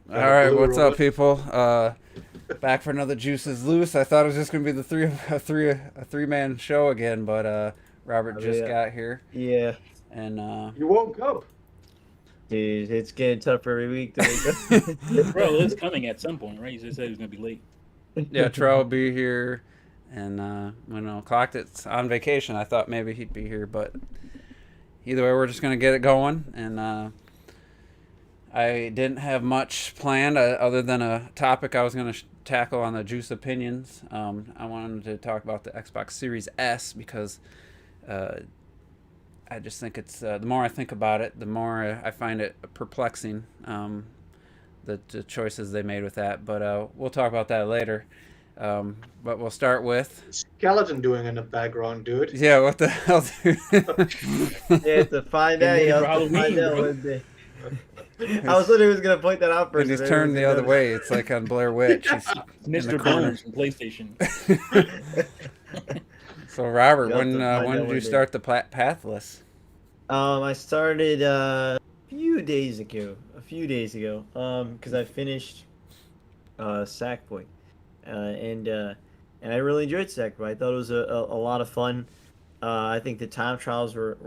All right, what's up, people? Back for another Juices Loose. I thought it was just gonna be the three man show again, but Robert I just mean, got here, yeah, and You woke up. dude, it's getting tougher every week to wake up. Bro, it's coming at some point, right? You just said he was gonna be late. yeah, Troy will be here, and when I clocked it's on vacation, I thought maybe he'd be here, but either way, we're just gonna get it going, and I didn't have much planned other than a topic I was gonna tackle on the Juice Opinions. I wanted to talk about the Xbox Series S because uh, I just think it's the more I think about it, the more I find it perplexing. The choices they made with that, but we'll talk about that later. But we'll start with Skeleton doing in the background, dude. yeah. What the hell? Yeah, to find Getting out, ready you for have to find Halloween, out bro. one day. I was literally gonna point that out first. And he's and turned the other everyone's way. It's like on Blair Witch. He's in the Mr. corner. Bones from PlayStation. So Robert, You'll have to find when out did one you day. start the Pathless? I started a few days ago. Because I finished Sackboy, and I really enjoyed Sackboy. I thought it was a lot of fun. I think the time trials were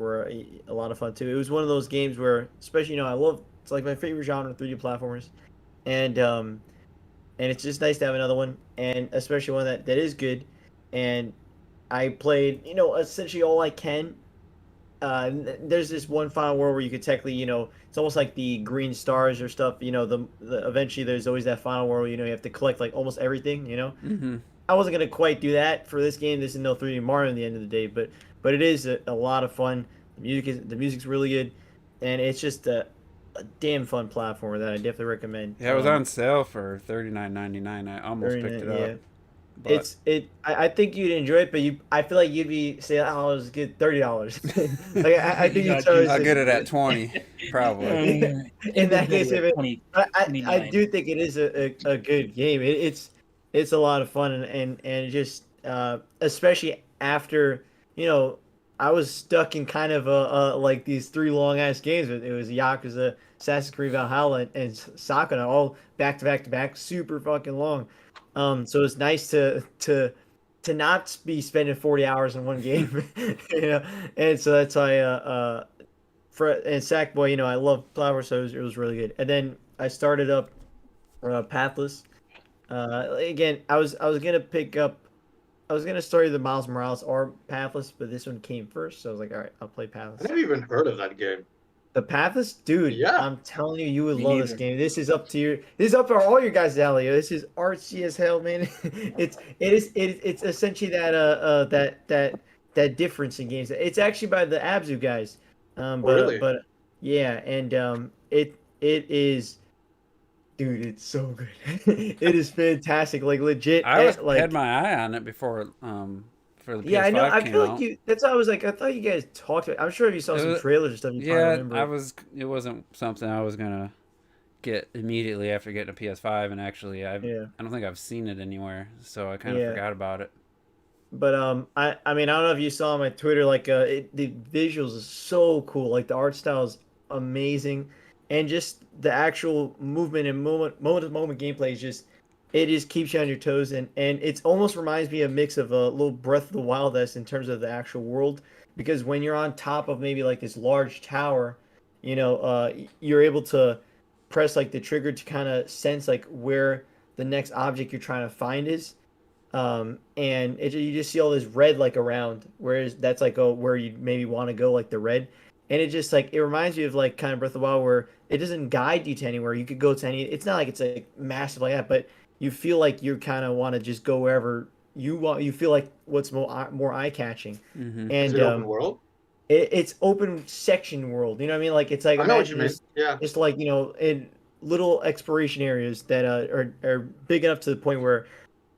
a lot of fun too. It was one of those games where, especially I love it's like my favorite genre, 3D platformers, and it's just nice to have another one, and especially one that is good. And I played essentially all I can. There's this one final world where you could technically, it's almost like the green stars or stuff. Eventually there's always that final world. You have to collect like almost everything. Mm-hmm. I wasn't gonna quite do that for this game. This is no 3D Mario in the end of the day, but it is a lot of fun. The music's really good, and it's just a damn fun platformer that I definitely recommend. Yeah, it was on sale for $39.99. I almost picked it Yeah. up, but I think you'd enjoy it, but I feel like you'd be saying, "Oh, it was good, $30." Like I think You you'd got totally juice. I'll say, get it at 20, probably. in that case, if it, 20, I 29. do think it is a good game. It's a lot of fun, and just especially after I was stuck in kind of like these three long ass games. It was Yakuza, Assassin's Creed Valhalla, and Sakuna, all back to back to back, super fucking long. So it's nice to not be spending 40 hours in one game, And so that's why for and Sackboy, I love Flower, so it was really good. And then I started up Pathless. Again, I was gonna pick up. I was gonna start either Miles Morales or Pathless, but this one came first, so I was like, all right, I'll play I Pathless. never even heard of that game. The Pathless, dude, Yeah. I'm telling you, you would Me love this neither. game. This is up to you. This is up for all your guys' alley. This is artsy as hell, man. It's essentially that difference in games. It's actually by the Abzu guys. Oh, But really? yeah, and it is, dude, it's so good. It is fantastic, like legit. Had Like my eye on it before for the yeah, I know. PS5 I came feel like out. you. That's why I was like, I thought you guys talked about. I'm sure if you saw It some was, trailers and stuff, you probably yeah, remember I it. was. It wasn't something I was gonna get immediately after getting a PS5, and actually, Yeah, I don't think I've seen it anywhere, so I kind of yeah. forgot about it. But I mean, I don't know if you saw on my Twitter, like the visuals is so cool. Like the art style is amazing, and just the actual movement and moment to moment gameplay is just it just keeps you on your toes, and it's almost reminds me of a mix of a little Breath of the Wild S in terms of the actual world, because when you're on top of maybe like this large tower, you're able to press like the trigger to kind of sense like where the next object you're trying to find is, and you just see all this red like around, whereas that's like where you maybe want to go, like the red, and it just like it reminds you of like kind of Breath of the Wild, where it doesn't guide you to anywhere. You could go to any. It's not like it's like massive like that, but you feel like you kind of want to just go wherever you want. You feel like what's more eye catching, Mm-hmm. Is and it open world? it's open section world. You know what I mean? Like it's like I know what you imagine mean. Yeah. just like in little exploration areas that are big enough to the point where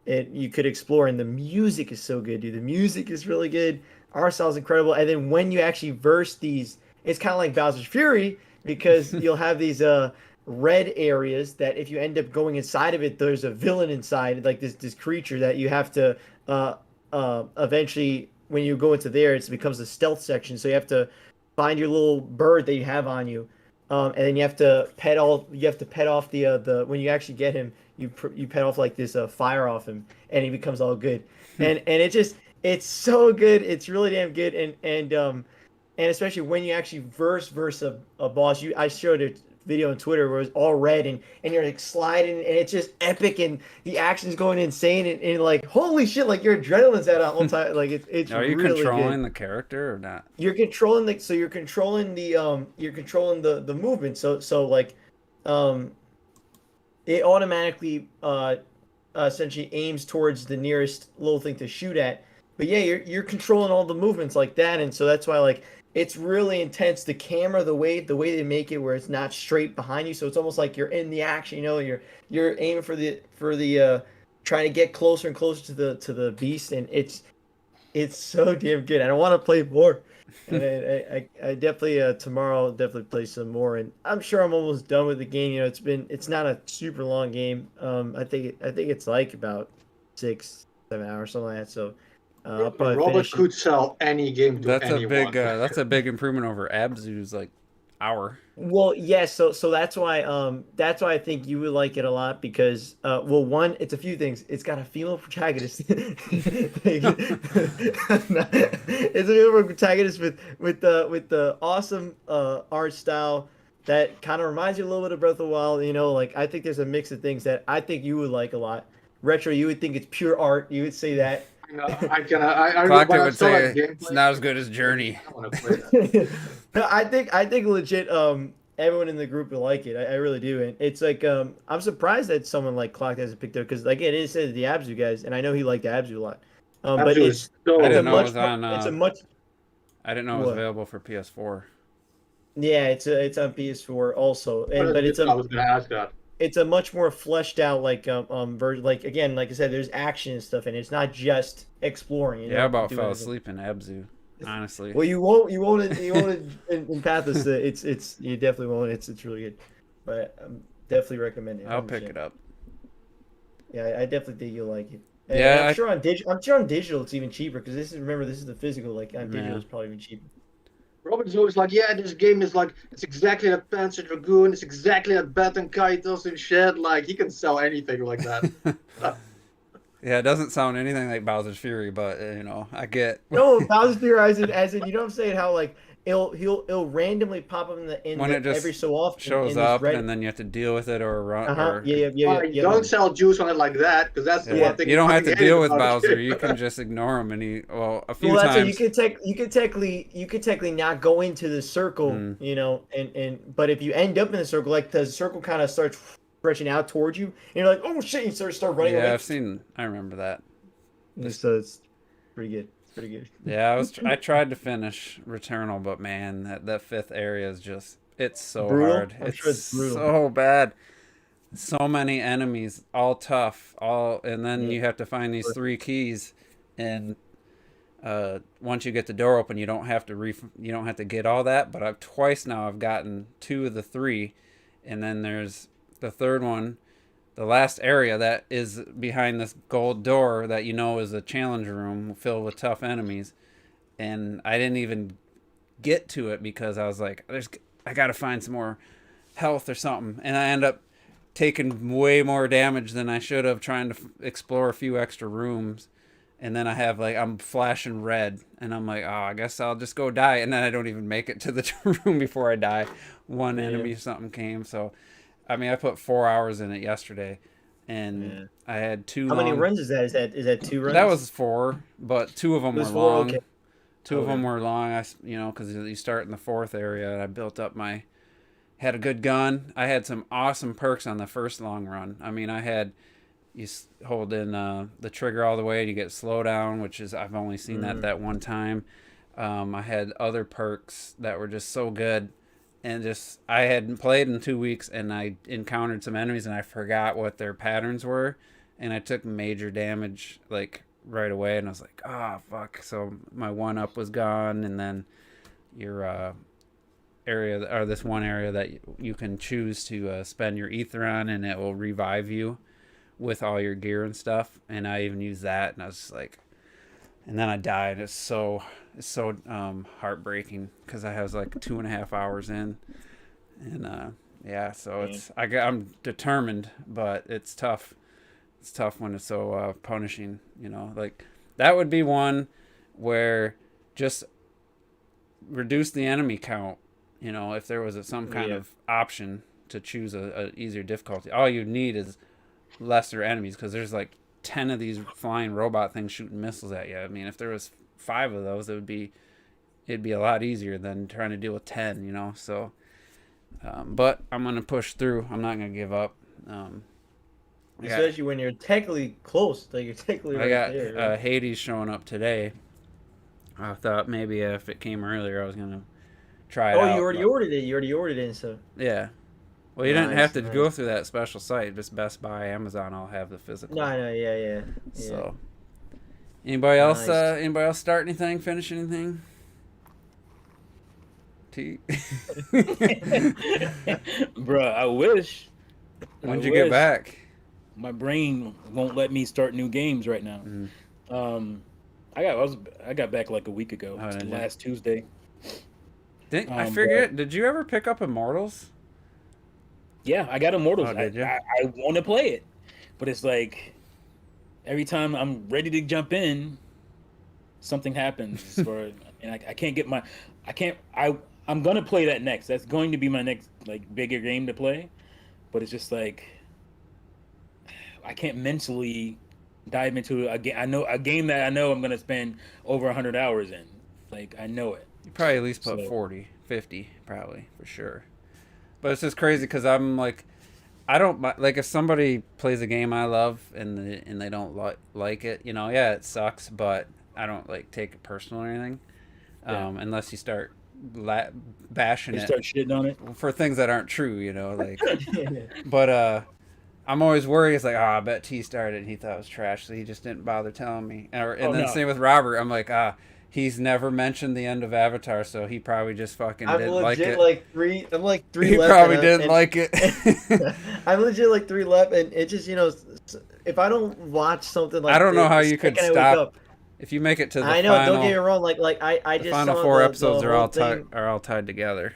you could explore, and the music is so good, dude. The music is really good. Art style is incredible, and then when you actually verse these, it's kind of like Bowser's Fury, because you'll have these red areas that if you end up going inside of it, there's a villain inside, like this creature that you have to eventually when you go into there, it becomes a stealth section. So you have to find your little bird that you have on you, and then you have to pet off the when you actually get him, you pet off like this fire off him, and he becomes all good. And it's so good. It's really damn good. And especially when you actually verse a boss. I showed a video on Twitter where it's all red and you're like sliding and it's just epic and the action's going insane and like holy shit, like your adrenaline's out all the time. Like it's Are you really controlling good. the character or not? You're controlling the movement. So like it automatically essentially aims towards the nearest little thing to shoot at. But yeah, you're controlling all the movements like that, and so that's why like it's really intense. The camera, the way they make it, where it's not straight behind you, so it's almost like you're in the action. You know, you're aiming for the trying to get closer and closer to the beast, and it's so damn good. I don't want to play more, and I definitely tomorrow I'll definitely play some more, and I'm sure I'm almost done with the game. You know, it's not a super long game. I think it's like about 6-7 hours, something like that. So. I'll probably Robert finish could sell any game to That's anyone. that's a big improvement over Abzu's like hour. Well, yes, so that's why I think you would like it a lot because well, one, it's a few things. It's got a female protagonist. It's a female protagonist with the awesome art style that kind of reminds you a little bit of Breath of the Wild. You know, like I think there's a mix of things that I think you would like a lot. Retro, you would think it's pure art. You would say that. I Clocked when I would saw say that it's gameplay, not as good as Journey. I want to play that. No, I think legit everyone in the group will like it. I really do. And it's like I'm surprised that someone like Clock hasn't picked up because like it is said the Abzu guys, and I know he liked the Abzu a lot. But Abzu it's is so I it's a didn't know it much was on. it's a much I didn't know it was What? available for PS4. yeah it's on PS4 also, What but is it? I was gonna ask that. it's a much more fleshed out like version. Like again, like I said, there's action and stuff, and it's not just exploring. You Yeah, I know, about doing fell anything. asleep in Abzu. Honestly. Well, you won't in Pathos. It's you definitely won't. It's really good, but definitely recommend it. I'll 100%. pick it up. Yeah, I definitely think you'll like it. And Yeah, I'm sure on digital it's even cheaper because this is the physical. Like on digital Yeah. it's probably even cheaper. Robert's always like, yeah, this game is like, it's exactly like Panzer Dragoon, it's exactly like Baton Kaitos and shit. Like, he can sell anything like that. Yeah, it doesn't sound anything like Bowser's Fury, but I get. No, Bowser's Fury as in you know what I'm saying? How like he'll randomly pop up When it just every so often shows in this up, red. and then you have to deal with it or run. Or, Don't sell juice on it like that, because that's the Yeah. one thing You don't have to fucking deal hate with about it. Bowser. You can just ignore him, and a few Well, that's what times. you could technically not go into the circle, and but if you end up in the circle, like the circle kind of starts stretching out towards you, and you're like, oh shit, you start running away. Yeah, I remember that. So it's pretty good. It's pretty good. Yeah, I tried to finish Returnal, but man, that fifth area is it's so Brutal? hard. I'm sure it's brutal. so bad. So many enemies, all tough, and then you have to find these 3 keys, and once you get the door open, you don't have to get all that. But I've gotten 2 of the 3, and then there's the third one. The last area that is behind this gold door that is a challenge room filled with tough enemies, and I didn't even get to it because I was like, I gotta find some more health or something, and I end up taking way more damage than I should have trying to explore a few extra rooms, and then I'm flashing red, and I'm like, oh, I guess I'll just go die, and then I don't even make it to the room before I die. One enemy something came, so. I mean, I put 4 hours in it yesterday, and I had 2. How many runs is that? Is that 2 runs? That was 4, but 2 of them were 4, long. okay. 2 of them were long. Because you start in the 4th area, and I built up had a good gun. I had some awesome perks on the first long run. I mean, you hold in the trigger all the way, and you get slowdown, which is I've only seen that one time. I had other perks that were just so good. And I hadn't played in 2 weeks, and I encountered some enemies, and I forgot what their patterns were, and I took major damage like right away, and I was like, oh fuck. So my 1-up was gone, and then your area, or this one area that you can choose to spend your ether on, and it will revive you with all your gear and stuff, and I even used that, and I was just like, and then I died. It's so heartbreaking because I was like 2.5 hours in, And yeah, so I'm determined, but it's tough. It's tough when it's so punishing. Like that would be one where just reduce the enemy count. If there was some kind of option to choose a easier difficulty, all you need is lesser enemies, because there's like 10 of these flying robot things shooting missiles at you. I mean, if there was 5 of those, it'd be a lot easier than trying to deal with 10. So but I'm gonna push through. I'm not gonna give up. Especially when you're technically close, like you're technically right there. I got Hades showing up today. I thought maybe if it came earlier, I was gonna try it out. Oh, you already ordered it. You already ordered it and stuff. Yeah. Well, you didn't have to go through that special site. Just Best Buy, Amazon, I'll have the physical. No, yeah. So, anybody else? Anybody else start anything? Finish anything? Bruh, I wish. When'd you get back? My brain won't let me start new games right now. I got back like a week ago, last Tuesday. I forget. Did you ever pick up Immortals? Yeah, I got Immortals. Oh, did you? I want to play it, but it's like every time I'm ready to jump in, something happens, and I can't get my. I'm gonna play that next. That's going to be my next like bigger game to play, but it's just like I can't mentally dive into a game. I know a game that I know I'm gonna spend over 100 hours in. Like I know it. You probably at least put 40, 50, probably for sure. But it's just crazy because I'm like, I don't like if somebody plays a game I love and they don't like it. Yeah, it sucks, but I don't like take it personal or anything. Unless you start bashing it, start shitting on it for things that aren't true. Like. But I'm always worried. It's like, I bet T started and he thought it was trash, so he just didn't bother telling me. Same with Robert. I'm like, he's never mentioned the end of Avatar, so he probably just fucking didn't like it. I'm like 3 he left. He probably didn't like it. I'm legit like 3 left, and it just, if I don't watch something like I don't know how you could stop. If you make it to the final... I know, don't get me wrong, I just final saw 4 episodes are all tied together.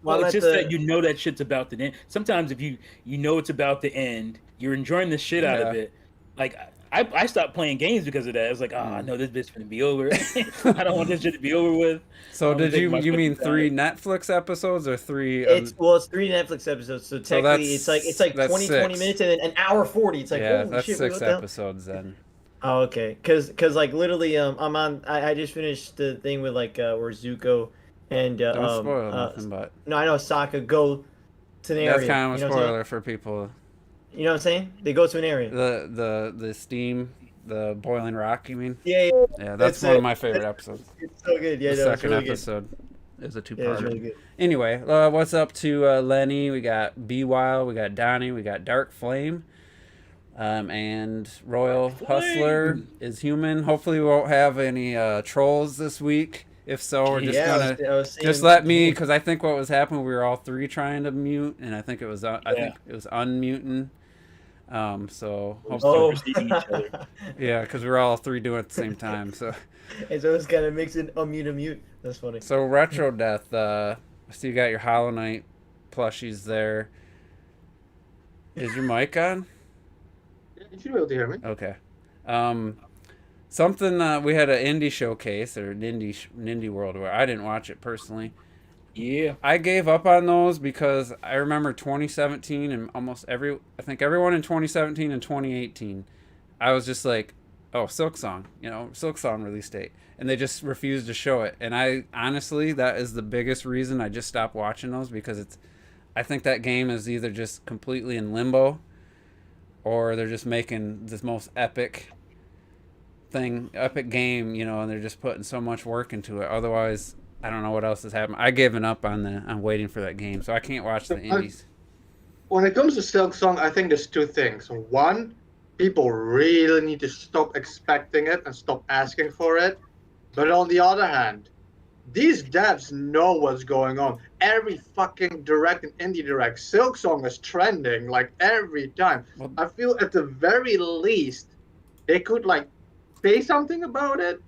Well, it's just that that shit's about the end. Sometimes if you know it's about the end, you're enjoying the shit out of it. Like, I stopped playing games because of that. I was like, I know this bit's gonna be over. I don't want this shit to be over with. So did you mean 3 Netflix episodes or 3? It's 3 Netflix episodes. So technically, it's like 20 minutes and then an hour 40. It's like, holy that's shit, 6 episodes then. Oh, okay. Cause like literally, I'm on. I just finished the thing with like where Zuko and don't spoil nothing, but no, I know Sokka go to an area. That's kind of a spoiler for people. You know what I'm saying? They go to an area. The steam, the boiling rock. You mean? Yeah. That's one of my favorite episodes. It's so good. Yeah, the second really episode is a 2-parter. Yeah, it's really good. Anyway, what's up to Lenny? We got B Wild, we got Donnie, we got Dark Flame, and Royal Hustler is human. Hopefully, we won't have any trolls this week. If so, we're just gonna just let me, because I think what was happening, we were all 3 trying to mute, and I think it was think it was unmuting. So hopefully, yeah, because we were all 3 doing it at the same time. So and so it's kind of mixing unmute. That's funny. So Retro Death, I see you got your Hollow Knight plushies there. Is your mic on? You should be able to hear me. Okay. Something we had an indie showcase or an indie world where I didn't watch it personally. Yeah. I gave up on those because I remember 2017 and I think everyone in 2017 and 2018, I was just like, oh, Silk Song release date. And they just refused to show it. And I honestly, that is the biggest reason I just stopped watching those, because I think that game is either just completely in limbo or they're just making this most epic game, and they're just putting so much work into it. Otherwise, I don't know what else is happening. I've given up on waiting for that game, so I can't watch the indies. When it comes to Silk Song, I think there's 2 things. One, people really need to stop expecting it and stop asking for it. But on the other hand, these devs know what's going on. Every fucking direct and indie direct, Silk Song is trending like every time. Well, I feel at the very least they could like say something about it,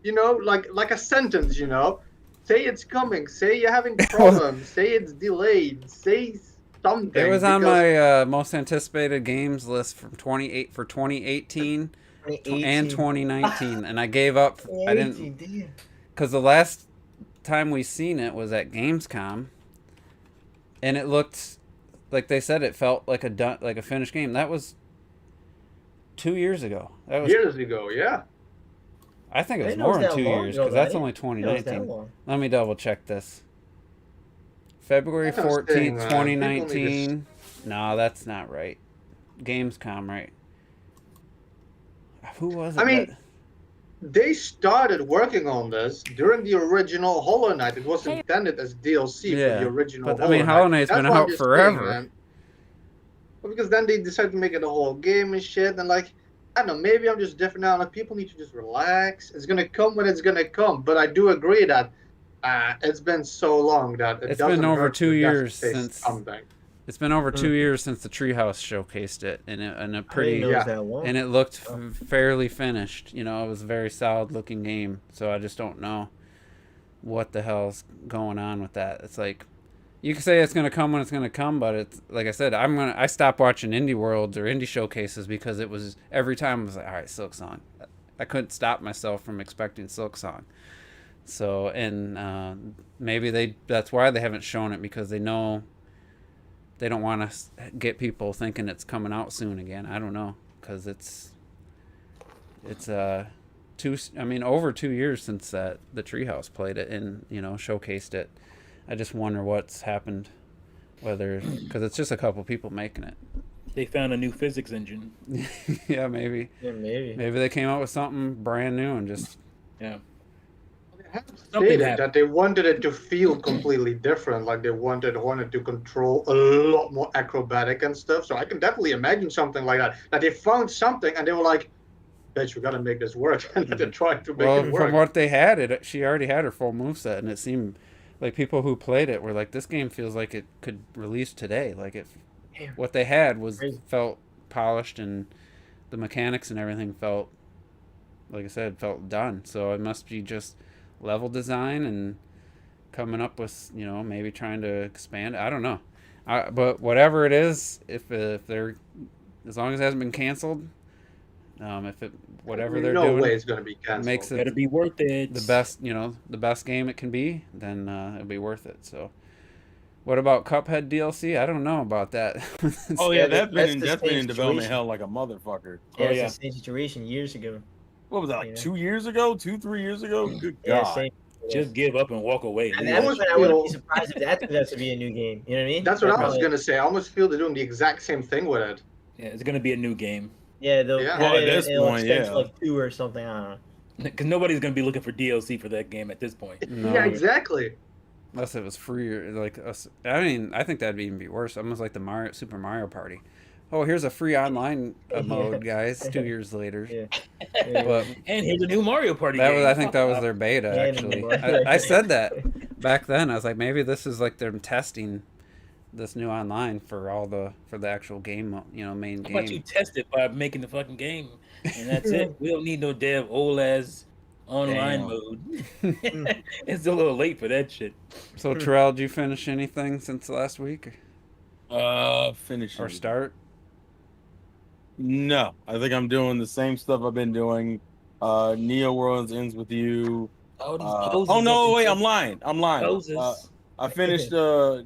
like a sentence, say it's coming, say you're having problems, say it's delayed, say something. It was on because- my most anticipated games list from 2018 and 2019, and I gave up. I didn't, because the last time we seen it was at Gamescom, and it looked like they said it felt like a finished game. That was 2 years ago. That was years ago, yeah. I think it I was didn't know it more was than that 2 long years ago, because that's though. only I didn't know it was that 2019. long. Let me double check this. February That's what I'm saying, 14th, man. 2019. No, that's not right. Gamescom, right? Who was it? I mean, that- they started working on this during the original Hollow Knight. It was intended as DLC for Yeah, the original but, I mean, Hollow Knight's That's been why I'm out just forever. man. Well, because then they decided to make it a whole game and shit, and like, I don't know, maybe I'm just different now. Like, people need to just relax. It's gonna come when it's gonna come. But I do agree that it's been so long that It's doesn't been over hurt 2 to years definitely say since something. It's been over 2 years since the Treehouse showcased it, and a I didn't pretty know it was that long. and it looked fairly finished. You know, it was a very solid looking game. So I just don't know what the hell's going on with that. It's like you can say it's gonna come when it's gonna come, but it's like I said, I stopped watching indie worlds or indie showcases because it was every time I was like, all right, Silk Song. I couldn't stop myself from expecting Silk Song. So and maybe that's why they haven't shown it, because they know they don't want to get people thinking it's coming out soon again. I don't know, because it's over 2 years since the Treehouse played it and showcased it. I just wonder what's happened, because it's just a couple people making it. They found a new physics engine. Yeah, maybe Maybe. they came out with something brand new and just Yeah. They have Something stated happened. that they wanted it to feel completely different. Like they wanted Hornet to control a lot more acrobatic and stuff. So I can definitely imagine something like that. That they found something and they were like, "Bet you gotta make this work," and they're trying to make well, it work. from what they had, she already had her full moveset, and it seemed like people who played it were like, this game feels like it could release today. Like what they had felt polished, and the mechanics and everything felt, like I said, felt done. So it must be just level design and coming up with, maybe trying to expand. I don't know. But whatever it is, if they're, as long as it hasn't been canceled, whatever they're no doing way it's gonna be canceled. makes it Better be worth it. the best, the best game it can be, then it'll be worth it. So what about Cuphead DLC? I don't know about that. Oh Yeah, yeah, that's that's the been same in development situation. hell like a motherfucker. Yeah, Oh, it's yeah. the same situation years ago. What was that, like Yeah. 2 years ago? 3 years ago? Good Yeah, God. same. Just give up and walk away. And Leave that that was shit. when I wouldn't be surprised if that turned out to be a new game. You know what I mean? That's what I was Probably- gonna say. I almost feel they're doing the exact same thing with it. Yeah, it's gonna be a new game Yeah, they'll Yeah. have Well, at it, this it'll point, extend yeah. to like 2 or something. I don't know. because nobody's gonna be looking for DLC for that game at this point. No. Yeah, exactly. Unless it was free, or like us. I mean, I think that'd even be worse. Almost like the Super Mario Party. Oh, here's a free online mode, guys. 2 years later, Yeah. but And here's a new Mario Party that game. was, I think that was their beta. Yeah, Actually, no. I said that back then. I was like, maybe this is like them testing this new online for the actual game, main How about you game. test it by making the fucking game, and that's it. We don't need no damn old ass online Damn. mode. It's a little late for that shit. So, Terrell, did you finish anything since last week Finish or start? No, I think I'm doing the same stuff I've been doing. Neo Worlds ends with you. All these Oh poses no, up wait, in- I'm lying. Poses. I finished No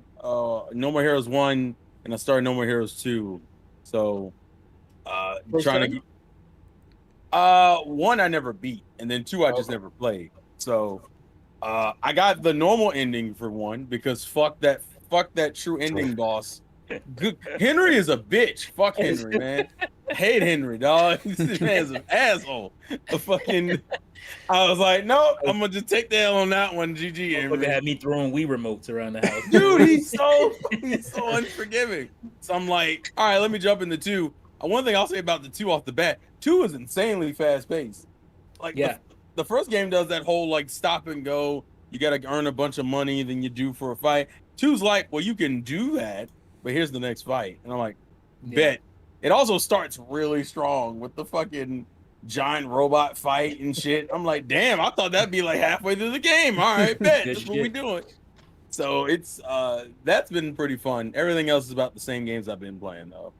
More Heroes 1 and I started No More Heroes 2. So Which trying to get 1 I never beat, and then 2 I just never played. So I got the normal ending for 1 because fuck that true ending boss. Good. Henry is a bitch. Fuck Henry, man. Hate Henry, dog. This man's an asshole. I was like, nope, I'm gonna just take the L on that one. GG, Motherfucker Henry. had me throwing Wii remotes around the house. Dude, he's so unforgiving. So I'm like, all right, let me jump into 2. One thing I'll say about the 2 off the bat, 2 is insanely fast paced. Like Yeah. the first game does that whole like stop and go. You gotta earn a bunch of money than you do for a fight. 2's like, well, you can do that, but here's the next fight. And I'm like, bet. It also starts really strong with the fucking giant robot fight and shit. I'm like, damn, I thought that'd be like halfway through the game. All right, bet. Good That's what we shit. doing. So it's that's been pretty fun. Everything else is about the same games I've been playing though.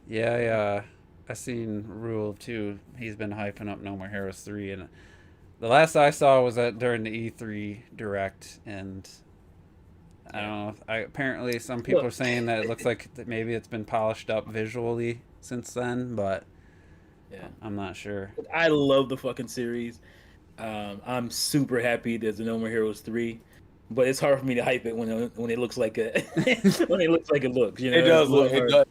Yeah, I seen Rule too. He's been hyping up No More Heroes 3, and the last I saw was at during the E3 direct, and I don't know. Apparently some people are Look, saying that it looks like that maybe it's been polished up visually since then, but Yeah, I'm not sure. I love the fucking series. I'm super happy there's a No More Heroes 3, but it's hard for me to hype it when it looks like a when it looks like it looks. You It know, it's does a look. little It hard. does.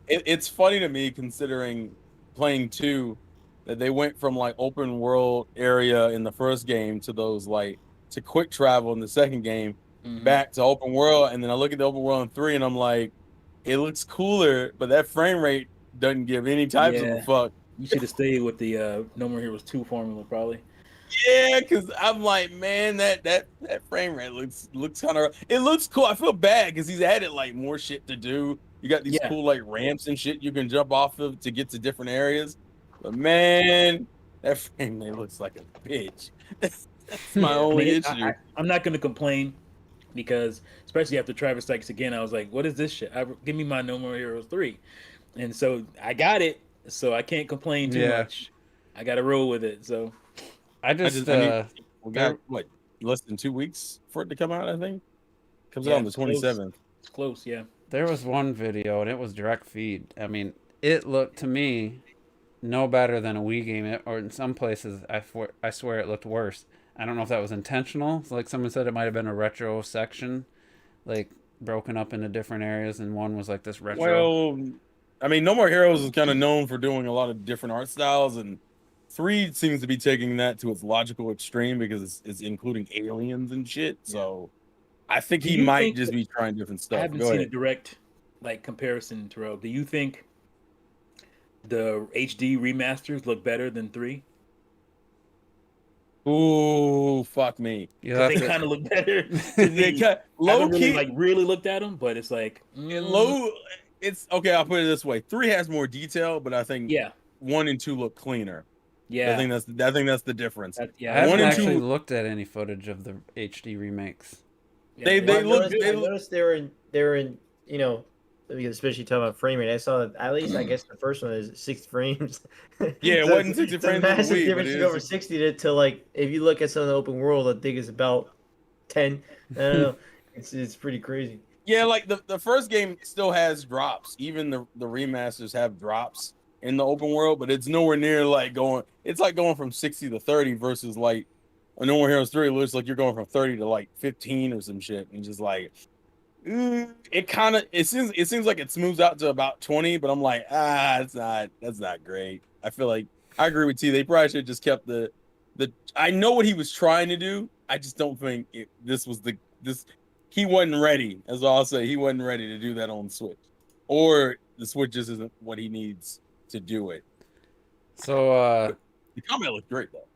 It's funny to me considering playing two that they went from like open world area in the first game to those like to quick travel in the second game Mhm. back to open world, and then I look at the open world in three and I'm like, it looks cooler, but that frame rate doesn't give any types of a Yeah, fuck. you should have stayed with the No More Heroes 2 formula probably. Yeah, because I'm like, man, that frame rate looks kind of. It looks cool. I feel bad because he's added like more shit to do. You got these Yeah, cool like ramps and shit you can jump off of to get to different areas. But man, that frame rate looks like a bitch. That's my yeah. I mean, only issue. I'm not going to complain because especially after Travis Strikes Again, I was like, what is this shit? Give me my No More Heroes 3. And so I got it, so I can't complain too Yeah, much. I got to roll with it. So I I just just I need we got there what less than 2 weeks for it to come out. I think comes out yeah, on the it's close. 27th. It's close. Yeah. there was one video and it was direct feed. I mean, it looked to me no better than a Wii game, or in some places, I swear it looked worse. I don't know if that was intentional. Like someone said, it might have been a retro section, like broken up into different areas, and one was like this retro. Well, I mean, No More Heroes is kind of known for doing a lot of different art styles, and three seems to be taking that to its logical extreme because it's including aliens and shit. Yeah. So I think Do he you might think just be trying different I stuff. haven't Go seen a ahead. direct like comparison, Terrell. Do you think the HD remasters look better than 3? Ooh, fuck me. You Because have they to. kind of look better to They me. cut I low haven't really key. like really looked at them, but it's like Low. It's okay. I'll put it this way: three has more detail, but I think yeah, one and two look cleaner. yeah, I think that's the difference. I yeah. That's One haven't and what actually two, looked at any footage of the HD remakes. yeah, they well, they look. I They look noticed they were in you know, especially talking about frame rate. I saw that at least I guess the first one is 60 frames. yeah, it So wasn't 60 it's a frames on the massive Wii, but difference it to go is from 60 to like if you look at some of the open world, I think it's about 10. I don't know. It's pretty crazy. Yeah, like the first game still has drops. Even the remasters have drops in the open world, but it's nowhere near like going. It's like going from 60 to 30 versus like a No More Heroes 3. It looks like you're going from 30 to like 15 or some shit, and just like it kind of it seems like it smooths out to about 20, but I'm like it's not that's not great. I feel like I agree with T. They probably should have just kept the. I know what he was trying to do. I just don't think this was this. He wasn't ready. As I'll say, he wasn't ready to do that on Switch, or the Switch just isn't what he needs to do it. So, The combat looked great though.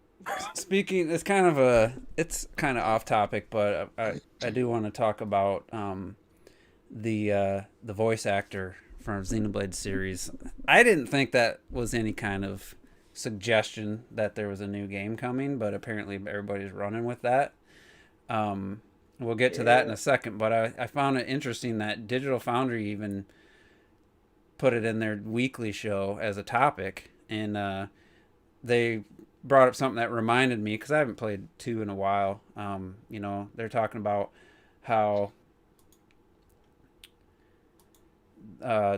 speaking, it's kind of off topic, but I do want to talk about the voice actor from Xenoblade series. I didn't think that was any kind of suggestion that there was a new game coming, but apparently everybody's running with that. We'll get to that in a second, but I found it interesting that Digital Foundry even put it in their weekly show as a topic, and they brought up something that reminded me because I haven't played 2 in a while. They're talking about how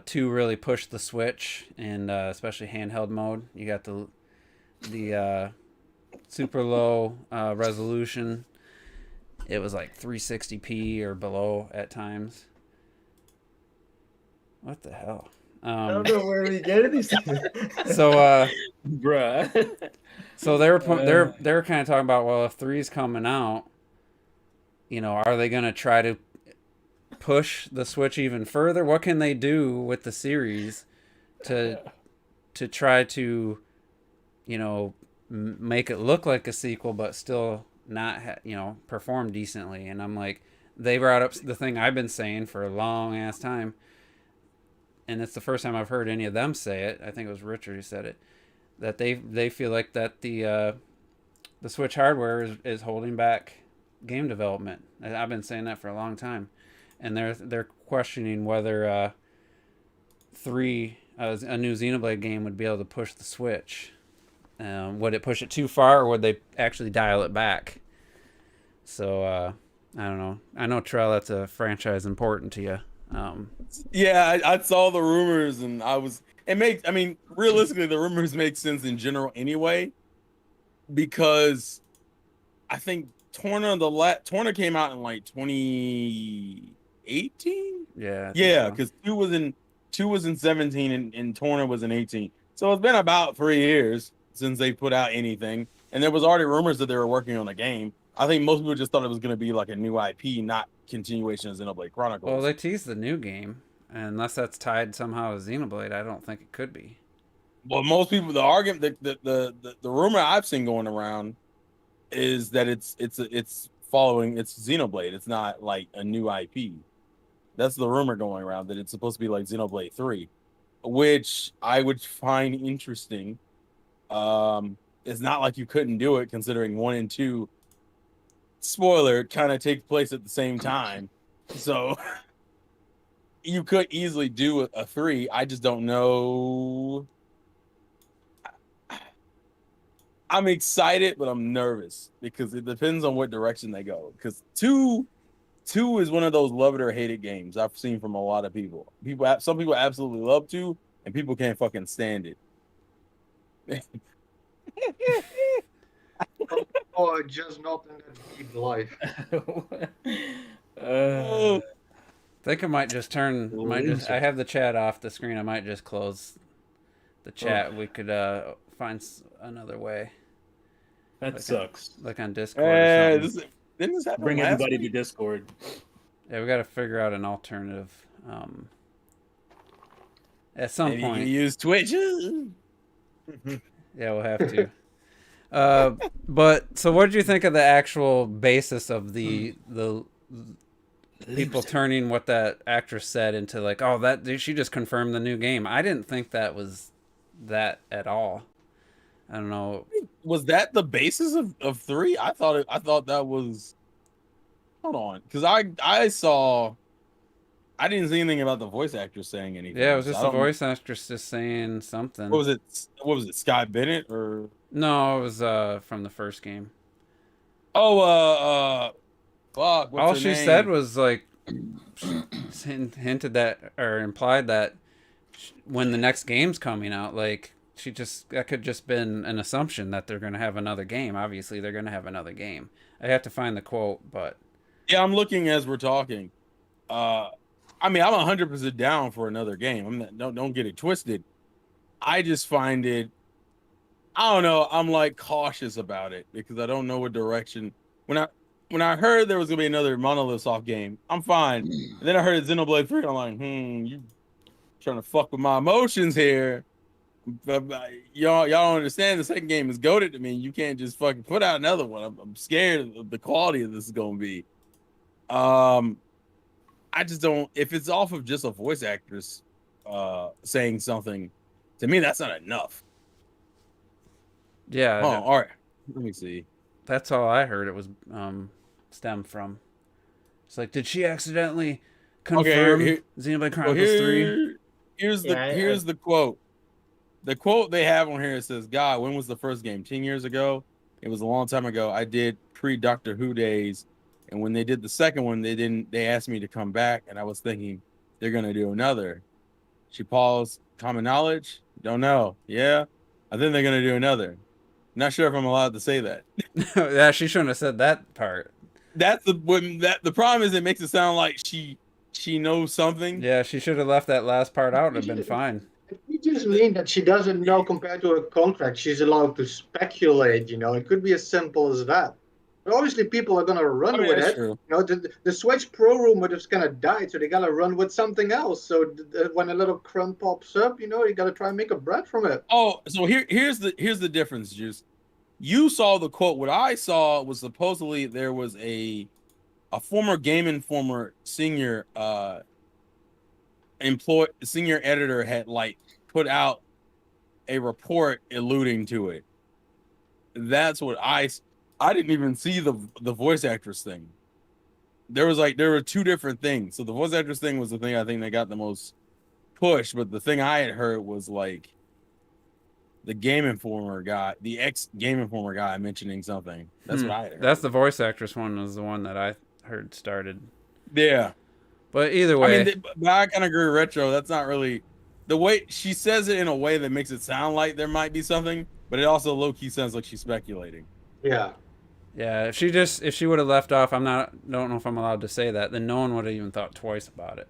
2 really pushed the Switch, and especially handheld mode. You got the super low resolution. It was like 360p or below at times. What the hell? I don't know where we get these things. So bruh. so they're kind of talking about, well, if 3's coming out, are they going to try to push the Switch even further? What can they do with the series to try to make it look like a sequel but still not perform decently? And I'm like, they brought up the thing I've been saying for a long ass time, and it's the first time I've heard any of them say it. I think it was Richard who said it, that they feel like that the Switch hardware is holding back game development. I've been saying that for a long time, and they're questioning whether a new Xenoblade game would be able to push the Switch. Would it push it too far, or would they actually dial it back? So I don't know. I know, Trell, that's a franchise important to you. Yeah, I saw the rumors, and I mean, realistically, the rumors make sense in general anyway, because I think Torna came out in like 2018. Yeah. Yeah, because two was in 17 and Torna was in 18. So it's been about 3 years since they put out anything, and there was already rumors that they were working on a game. I think most people just thought it was going to be like a new IP, not continuation of Xenoblade Chronicles. Well, they teased the new game, and unless that's tied somehow with Xenoblade, I don't think it could be. Well, most people, the argument, the rumor I've seen going around is that it's Xenoblade. It's not like a new IP. That's the rumor going around, that it's supposed to be like Xenoblade 3, which I would find interesting. It's not like you couldn't do it, considering 1 and 2, spoiler, kind of take place at the same time. So you could easily do a 3. I just don't know. I'm excited, but I'm nervous because it depends on what direction they go. Because two is one of those love it or hate it games I've seen from a lot of people. Some people absolutely love 2, and people can't fucking stand it. Or just not in that deep life. I think I might just I have the chat off the screen. I might just close the chat. We could find another way. That sucks. Like on Discord or something. Didn't this happen Bring last everybody week? to Discord. Yeah, we got to figure out an alternative. At some Maybe point. you can use Twitch. Yeah, we'll have to. But so, what did you think of the actual basis of the people turning what that actress said into like, oh, that she just confirmed the new game? I didn't think that was that at all. I don't know. Was that the basis of 3? I thought that was. Hold on, because I didn't see anything about the voice actress saying anything. Yeah, it was just the voice actress just saying something. What was it? Sky Bennett or? No, it was from the first game. Oh, fuck. What's All her she name? said was like hinted that or implied that when the next game's coming out, like that could just been an assumption that they're gonna have another game. Obviously, they're gonna have another game. I have to find the quote, but yeah, I'm looking as we're talking. I mean, I'm 100% down for another game. Don't get it twisted. I just find it. I don't know. I'm like cautious about it because I don't know what direction. When I heard there was gonna be another Monolith Soft game, I'm fine. And then I heard Xenoblade 3. I'm like, you trying to fuck with my emotions here. Y'all don't understand. The second game is goated to me. You can't just fucking put out another one. I'm scared of the quality of this is gonna be. I just don't. If it's off of just a voice actress saying something, to me that's not enough. yeah. Oh, all right. Let me see. That's all I heard. It was stemmed from. It's like, did she accidentally confirm Xenoblade Chronicles 3? Here's the quote. The quote they have on here says, "God, when was the first game? 10 years ago. It was a long time ago. I did pre-Doctor Who days, and when they did the second one, they asked me to come back, and I was thinking they're gonna do another." She paused. Common knowledge? Don't know. Yeah, I think they're gonna do another. Not sure if I'm allowed to say that. Yeah, she shouldn't have said that part. That's the problem is it makes it sound like she knows something. Yeah, she should have left that last part out. It'd have been fine. It just means that she doesn't know compared to her contract. She's allowed to speculate, It could be as simple as that. But obviously people are going to run with it. True. The Switch Pro rumor just kind of died, so they got to run with something else. So when a little crumb pops up, you got to try and make a bread from it. Oh, so here's the difference, Juice. You saw the quote. What I saw was supposedly there was a former Game Informer senior senior editor had like put out a report alluding to it. That's what I didn't even see the voice actress thing. There were two different things. So the voice actress thing was the thing I think that got the most push, but the thing I had heard was like the ex Game Informer guy mentioning something. That's what I had heard. That's the voice actress one was the one that I heard started. Yeah. But either way, I mean, but I kind of agree with Retro. That's not really the way she says it in a way that makes it sound like there might be something, but it also low key sounds like she's speculating. Yeah. yeah, if she would have left off, don't know if I'm allowed to say that, then no one would have even thought twice about it.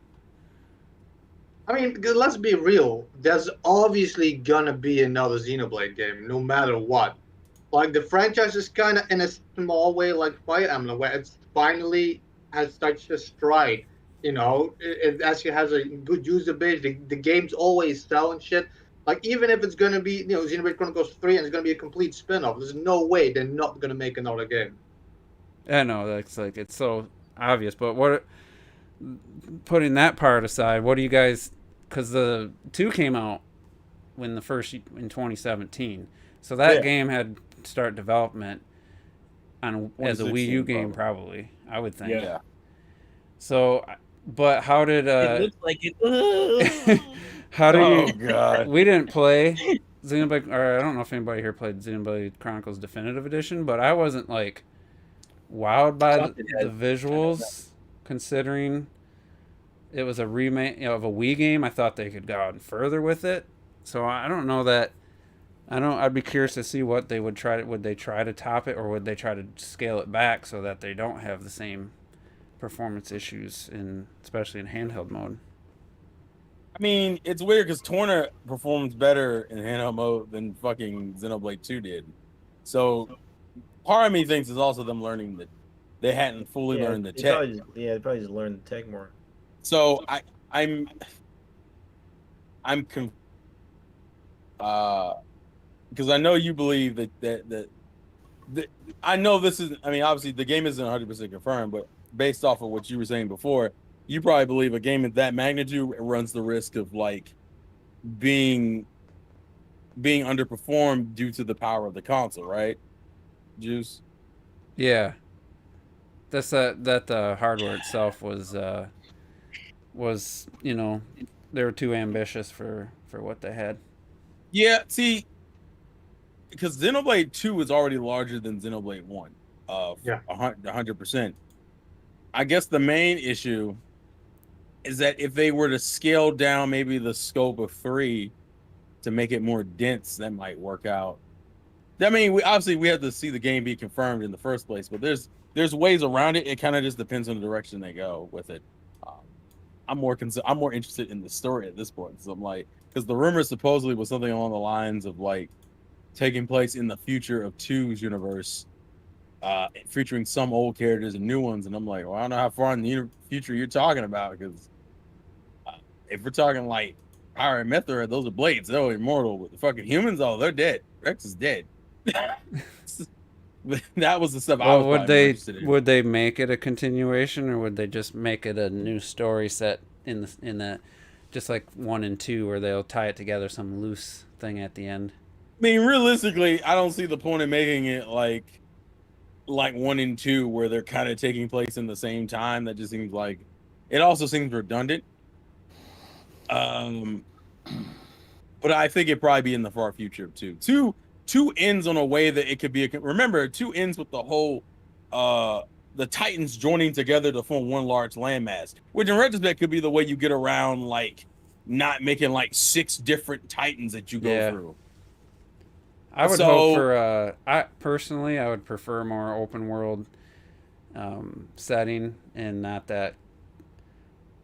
I mean, let's be real. There's obviously gonna be another Xenoblade game, no matter what. Like the franchise is kind of in a small way like Fire Emblem, where it's finally has such a stride. You know, it actually has a good user base. The games always sell and shit. Like even if it's gonna be, Xenoblade Chronicles 3 and it's gonna be a complete spin-off, there's no way they're not gonna make another game. I know that's like it's so obvious, but putting that part aside, what do you guys? Because the 2 came out when the first in 2017, so that game had start development on as a Wii U game, probably I would think. Yeah. So, but how did It looks like it. how do Oh you? god. We didn't play Xenoblade, or I don't know if anybody here played Xenoblade Chronicles Definitive Edition, but I wasn't like wowed by the visuals, considering it was a remake of a Wii game. I thought they could go on further with it. So I don't know that. I'd be curious to see what they would try to. Would they try to top it, or would they try to scale it back so that they don't have the same performance issues especially in handheld mode? I mean, it's weird because Torna performs better in handheld mode than fucking Xenoblade 2 did. So part of me thinks it's also them learning that they hadn't fully learned the tech. They probably just learned the tech more. So I'm because I know you believe that I know this is. I mean, obviously the game isn't 100% confirmed, but based off of what you were saying before, you probably believe a game of that magnitude runs the risk of like being underperformed due to the power of the console, right? Juice. Yeah, that's that the hardware itself was they were too ambitious for what they had. Yeah, see, because Xenoblade 2 is already larger than Xenoblade 1. 100%. I guess the main issue is that if they were to scale down maybe the scope of 3 to make it more dense, that might work out. I mean, we have to see the game be confirmed in the first place, but there's ways around it. It kind of just depends on the direction they go with it. I'm more interested in the story at this point. So I'm like, because the rumor supposedly was something along the lines of like taking place in the future of 2's universe, featuring some old characters and new ones. And I'm like, well, I don't know how far in the future you're talking about, because if we're talking like Power and Metroid, those are blades, they're immortal. But the fucking humans, they're dead. Rex is dead. That was the stuff I was interested in. Would they make it a continuation, or would they just make it a new story set in the just like 1 and 2, where they'll tie it together, some loose thing at the end? I mean, realistically, I don't see the point of making it like 1 and 2, where they're kind of taking place in the same time. That just seems like it also seems redundant. But I think it'd probably be in the far future of 2. 2 ends on a way that it could be remember, 2 ends with the whole the Titans joining together to form one large landmass, which in retrospect could be the way you get around like not making like 6 different Titans that you go through. I would hope for I would prefer more open world setting, and not that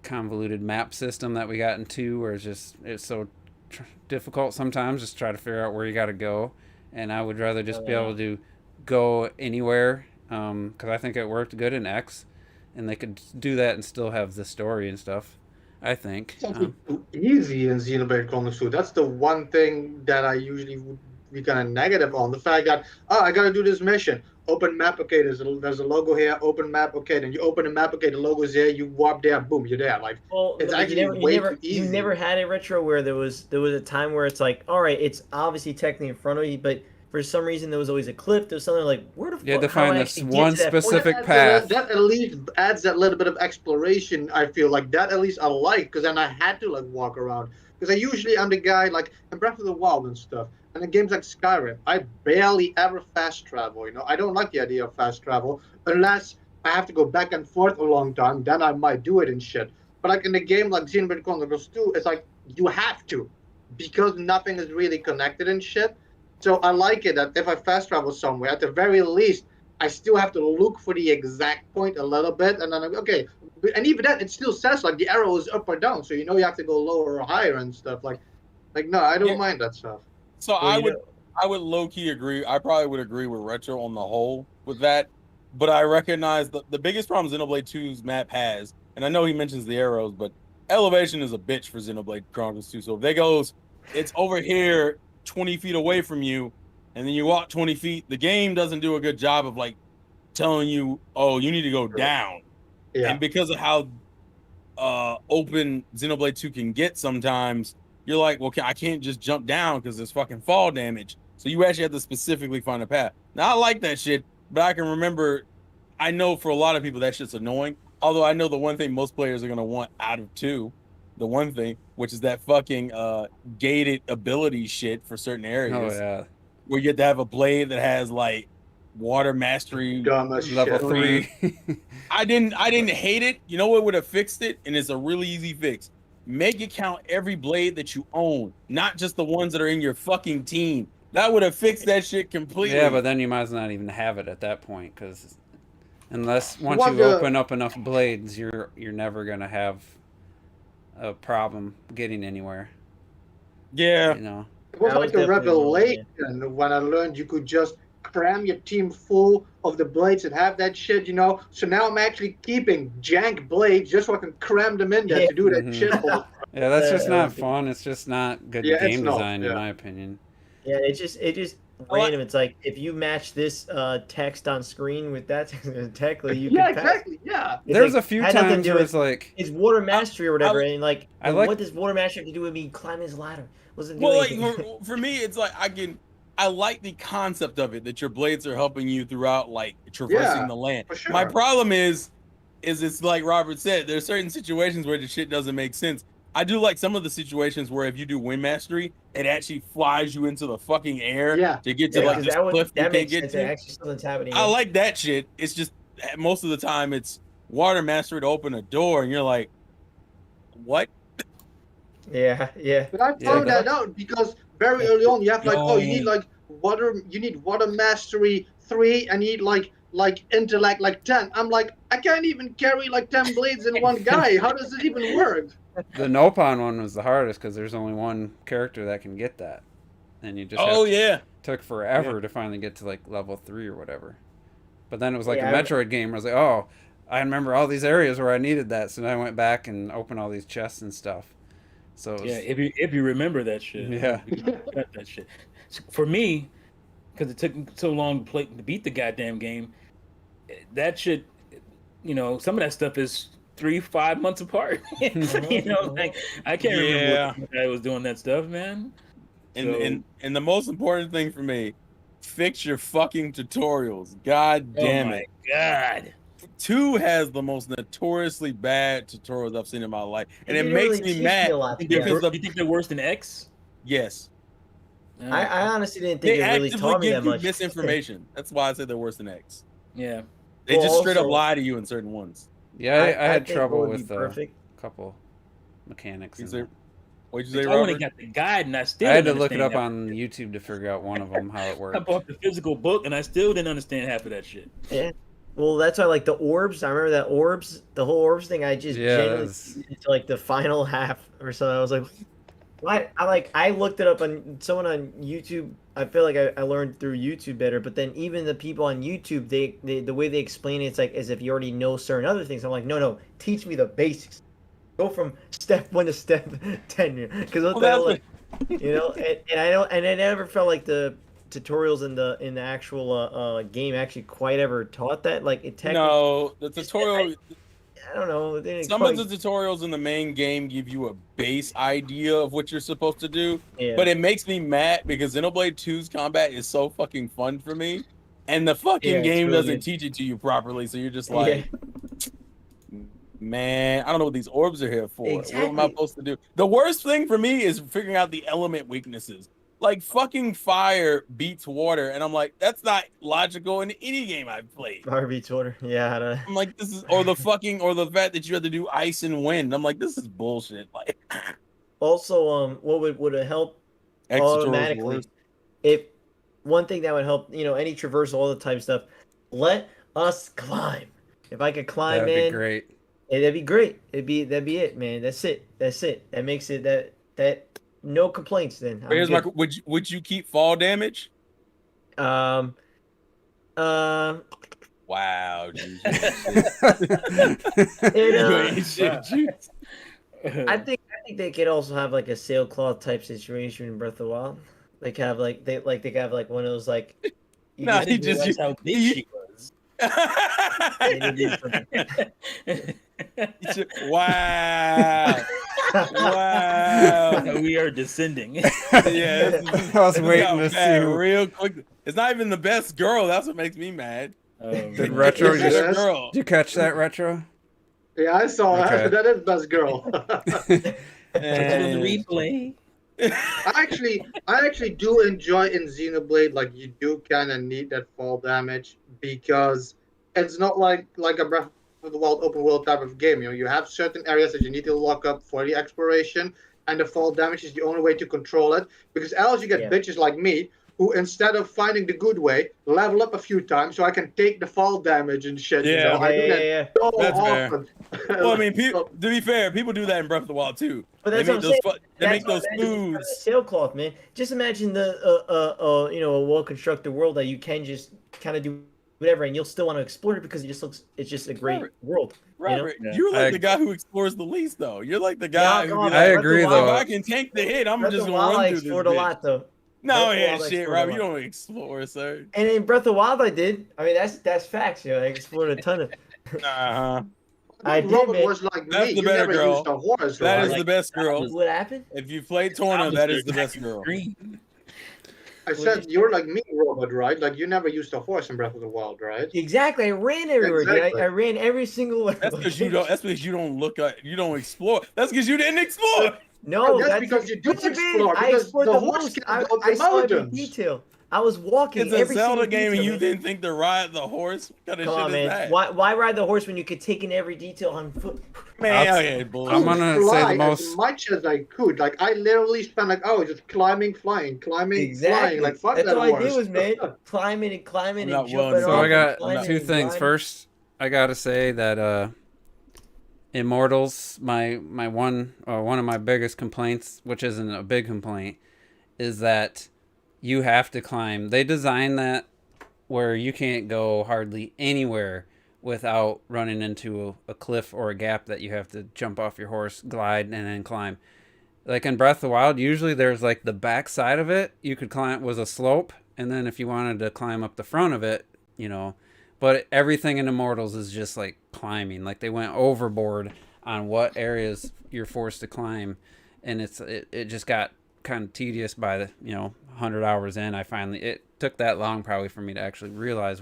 convoluted map system that we got in 2, where it's so difficult sometimes just try to figure out where you got to go. And I would rather just be able to go anywhere, because I think it worked good in X, and they could do that and still have the story and stuff, I think. It's also too easy in Xenoblade Chronicles 2. That's the one thing that I usually would be kind of negative on. The fact that, I got to do this mission. Open map, okay, there's a logo here. Open map, okay, then you open the map, okay, the logo's there. You warp there, boom, you're there. Like, it's actually way too easy. You never had a Retro where there was a time where it's like, all right, it's obviously technically in front of you, but for some reason there was always a cliff. There was something like, where the You had fuck? to How do find I this actually get one to that point? specific That path. that at least adds that little bit of exploration. I feel like that at least I like, because then I had to like walk around. Because I'm the guy like in Breath of the Wild and stuff, and in games like Skyrim, I barely ever fast travel. I don't like the idea of fast travel unless I have to go back and forth a long time. Then I might do it and shit. But like in a game like Xenoblade Chronicles 2, it's like you have to, because nothing is really connected and shit. So I like it that if I fast travel somewhere, at the very least, I still have to look for the exact point a little bit, and then I'm okay. And even then, it still says like the arrow is up or down, so you have to go lower or higher and stuff. Like no, I don't Yeah. mind that stuff. So Well, I would low key agree. I probably would agree with Retro on the whole with that, but I recognize the biggest problem Xenoblade 2's map has, and I know he mentions the arrows, but elevation is a bitch for Xenoblade Chronicles 2. So if they goes, it's over here 20 feet away from you, and then you walk 20 feet, the game doesn't do a good job of like telling you, oh, you need to go down. Yeah. And because of how open Xenoblade 2 can get sometimes, you're like, well, I can't just jump down because there's fucking fall damage. So you actually have to specifically find a path. Now, I like that shit, but I can remember, I know for a lot of people that shit's annoying. Although I know the one thing most players are going to want out of 2, the one thing, which is that fucking gated ability shit for certain areas. Oh yeah. Where you have to have a blade that has like water mastery Dumb as Level shit. 3. I didn't hate it. You know what would have fixed it? And it's a really easy fix. Make it count every blade that you own, not just the ones that are in your fucking team. That would have fixed that shit completely. Yeah, but then you might as well not even have it at that point, because once you Wonder- open up enough blades, you're never gonna have a problem getting anywhere. Yeah. You know. It was That like was a definitely revelation when I learned you could just cram your team full of the blades and have that shit. So now I'm actually keeping jank blades just so I can cram them in there to do that Mhm. shit. Yeah, that's just not Uh, fun. It's just not good Yeah, it's game not, design, in yeah. my opinion. Yeah, it's just random. It's like if you match this text on screen with that technically you Yeah, can pass. exactly. Yeah. It's There's like, a few had nothing to times do where with- it's like, It's water mastery or whatever, and like, I like- what does water mastery have to do with me climbing this ladder? Wasn't Well, doing like anything. for me, it's like I like the concept of it that your blades are helping you throughout like traversing Yeah, the land. for sure. My problem is it's like Robert said, there's certain situations where the shit doesn't make sense. I do like some of the situations where if you do wind mastery, it actually flies you into the fucking air Yeah. to get to Yeah, like 'cause this that cliff you can't makes get sense. to. Actually, something's happening. I like that shit. It's just most of the time it's water mastery to open a door, and you're like, what? Yeah, yeah. But I found that out because very early on you have like, No. you need like water mastery 3 and you need like intellect like 10. I'm like, I can't even carry like 10 blades in one guy. How does it even work? the Nopon one was the hardest because there's only one character that can get that, and you just Oh yeah. took forever to finally get to like level 3 or whatever. But then it was like Yeah, a Metroid game where I was like, oh, I remember all these areas where I needed that, so then I went back and opened all these chests and stuff. So it was, Yeah, if you remember that shit. Yeah. You got that shit. So for me, because it took so long to beat the goddamn game, that shit, some of that stuff is 3-5 months apart. Like I can't Yeah. remember what I was doing that stuff, man. And the most important thing for me, fix your fucking tutorials. God damn it. God. 2 has the most notoriously bad tutorials I've seen in my life, and it didn't makes really me teach mad me a lot, because yeah. You think they're worse than X? yes, I honestly didn't think they it really actively taught me give that you much. misinformation. That's why I say they're worse than X. Yeah. They Well, just straight up also- lie to you in certain ones. yeah, I had think trouble what would be with a perfect. couple mechanics. You in say- that. What'd you say, I only Robert? got the guide, and I still I had to didn't look it up understand on YouTube to figure out one of them how it half- I worked. bought the physical book, and I still didn't understand half of that shit. Yeah. Well, that's why like the orbs. I remember that the whole orbs thing. I just Yeah, genuinely that's- into like the final half or something. I was like, what? I looked it up on someone on YouTube. I feel like I learned through YouTube better. But then even the people on YouTube, they the way they explain it, it's like as if you already know certain other things. I'm like, no, teach me the basics. Go from step 1 to step 10, because what the hell, like, and I don't, and I never felt like the tutorials in the actual game actually quite ever taught that. Like it technically, No, the tutorial. I don't know. They didn't Some quite, of the tutorials in the main game give you a base idea of what you're supposed to do, yeah. but it makes me mad because Xenoblade 2's combat is so fucking fun for me, and the fucking Yeah, it's game really doesn't good. teach it to you properly. So you're just Yeah. like, man, I don't know what these orbs are here for. What am I Exactly. supposed to do? The worst thing for me is figuring out the element weaknesses. Like fucking fire beats water, and I'm like, that's not logical in any game I've played. Fire beats water. Yeah, I don't know. I'm like, this is or the fact that you have to do ice and wind. I'm like, this is bullshit. Like Also, what would have helped automatically if one thing that would help, any traversal, all the type stuff, let us climb. If I could climb That'd be in, great. that'd be great. That'd be it, man. That's it. That makes it that no complaints then. But here's would you keep fall damage? Um Wow, it, I think they could also have like a sailcloth type situation in Breath of the Wild. Like have they could have like one of those like you Nah, just- he just That's how big she was. Wow. Wow. We are descending. Yeah, I was waiting to see who. real quick. It's not even the best girl. That's what makes me mad. Did Retro Yes, just? yes. Girl. Did you catch that, Retro? Yeah, I saw Okay. that. That is best girl. And replay. I actually do enjoy in Xenoblade, like you do kind of need that fall damage because it's not like a Breath of the Wild open world type of game. You have certain areas that you need to lock up for the exploration, and the fall damage is the only way to control it. Because else you get Yeah. bitches like me who, instead of finding the good way, level up a few times so I can take the fall damage and shit. Yeah. I do that yeah. so That's fair. often. Well, I mean, to be fair, people do that in Breath of the Wild too. But They that's what make I'm those saying. they make those Imagine foods. sailcloth, man. Just imagine the a well constructed world that you can just kind of do whatever, and you'll still want to explore it because it's just a great Robert, world. Robert, Yeah. you're like I- the guy who explores the least, though. You're like the guy Yeah, who come be on, like, I Breath of agree, the if Wild- though. I can tank the hit, I'm Breath just of the gonna Wild, I run through this explored a bitch. lot though. No, Breath of the yeah, Wild, I shit, explored a Rob. You lot. don't explore, sir. And in Breath of the Wild, I did. I mean, that's facts. I explored a ton of. Uh-huh. I did, Robert man. was like That's me. the You better never girl. used a horse, That right? is the best girl. What happened? If you played Torna, that is the best girl. Green. I said you're like me, Robert, right? Like you never used a horse in Breath of the Wild, right? Exactly. I ran everywhere, dude. Exactly. I ran every single. That's because you don't. That's because you don't look at. You don't explore. That's because you didn't explore. No, that's because you do what mean? explore, I because explored the the horse most. can go up I the saw every mountains. detail. I was walking It's a every Zelda single game, and detail, you man. didn't think to ride the horse. What kind of Come shit on, is man. that? Why ride the horse when you could take in every detail on foot? Man, I'll- okay, bullshit. I'm gonna say Fly the most. as much as I could. Like I literally spent like just climbing, flying, Exactly. flying. Like fuck That's that all I horse. did was, man, climbing and I'm and not jumping willing to So off. I and got climbing two and things. grinding. First, I gotta say that Immortals, my one of my biggest complaints, which isn't a big complaint, is that you have to climb. They designed that where you can't go hardly anywhere without running into a cliff or a gap that you have to jump off your horse, glide, and then climb. Like in Breath of the Wild, usually there's like the back side of it you could climb was a slope, and then if you wanted to climb up the front of it, but everything in Immortals is just like climbing. Like they went overboard on what areas you're forced to climb, and it just got kind of tedious by the 100 hours in. It took that long probably for me to actually realize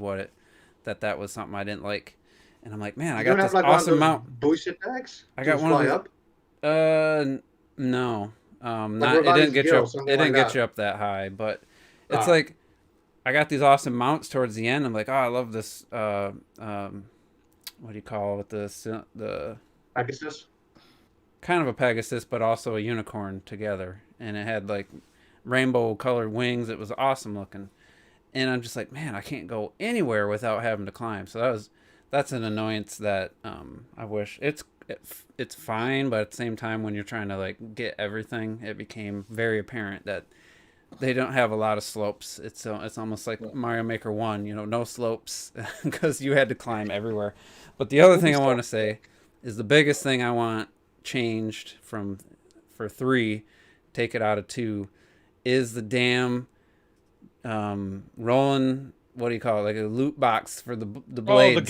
that was something I didn't like, and I'm like, man, I You got don't this have like awesome one of mount. those boost attacks. I got to one of fly those- up. No, Like not it Revive's didn't get you Guild, up. something It didn't like get that. you up that high, but it's Ah. like I got these awesome mounts towards the end. I'm like, oh, I love this. What do you call it? The Pegasus. kind of a Pegasus, but also a unicorn together, and it had like rainbow colored wings. It was awesome looking, and I'm just like, man, I can't go anywhere without having to climb. So that's an annoyance that I wish it's fine, but at the same time, when you're trying to like get everything, it became very apparent that they don't have a lot of slopes. It's almost like Mario Maker 1, no slopes because you had to climb everywhere. But the other thing I want to say is the biggest thing I want changed for 3, take it out of 2, is the damn rolling what do you call it? Like a loot box for the Oh, blades.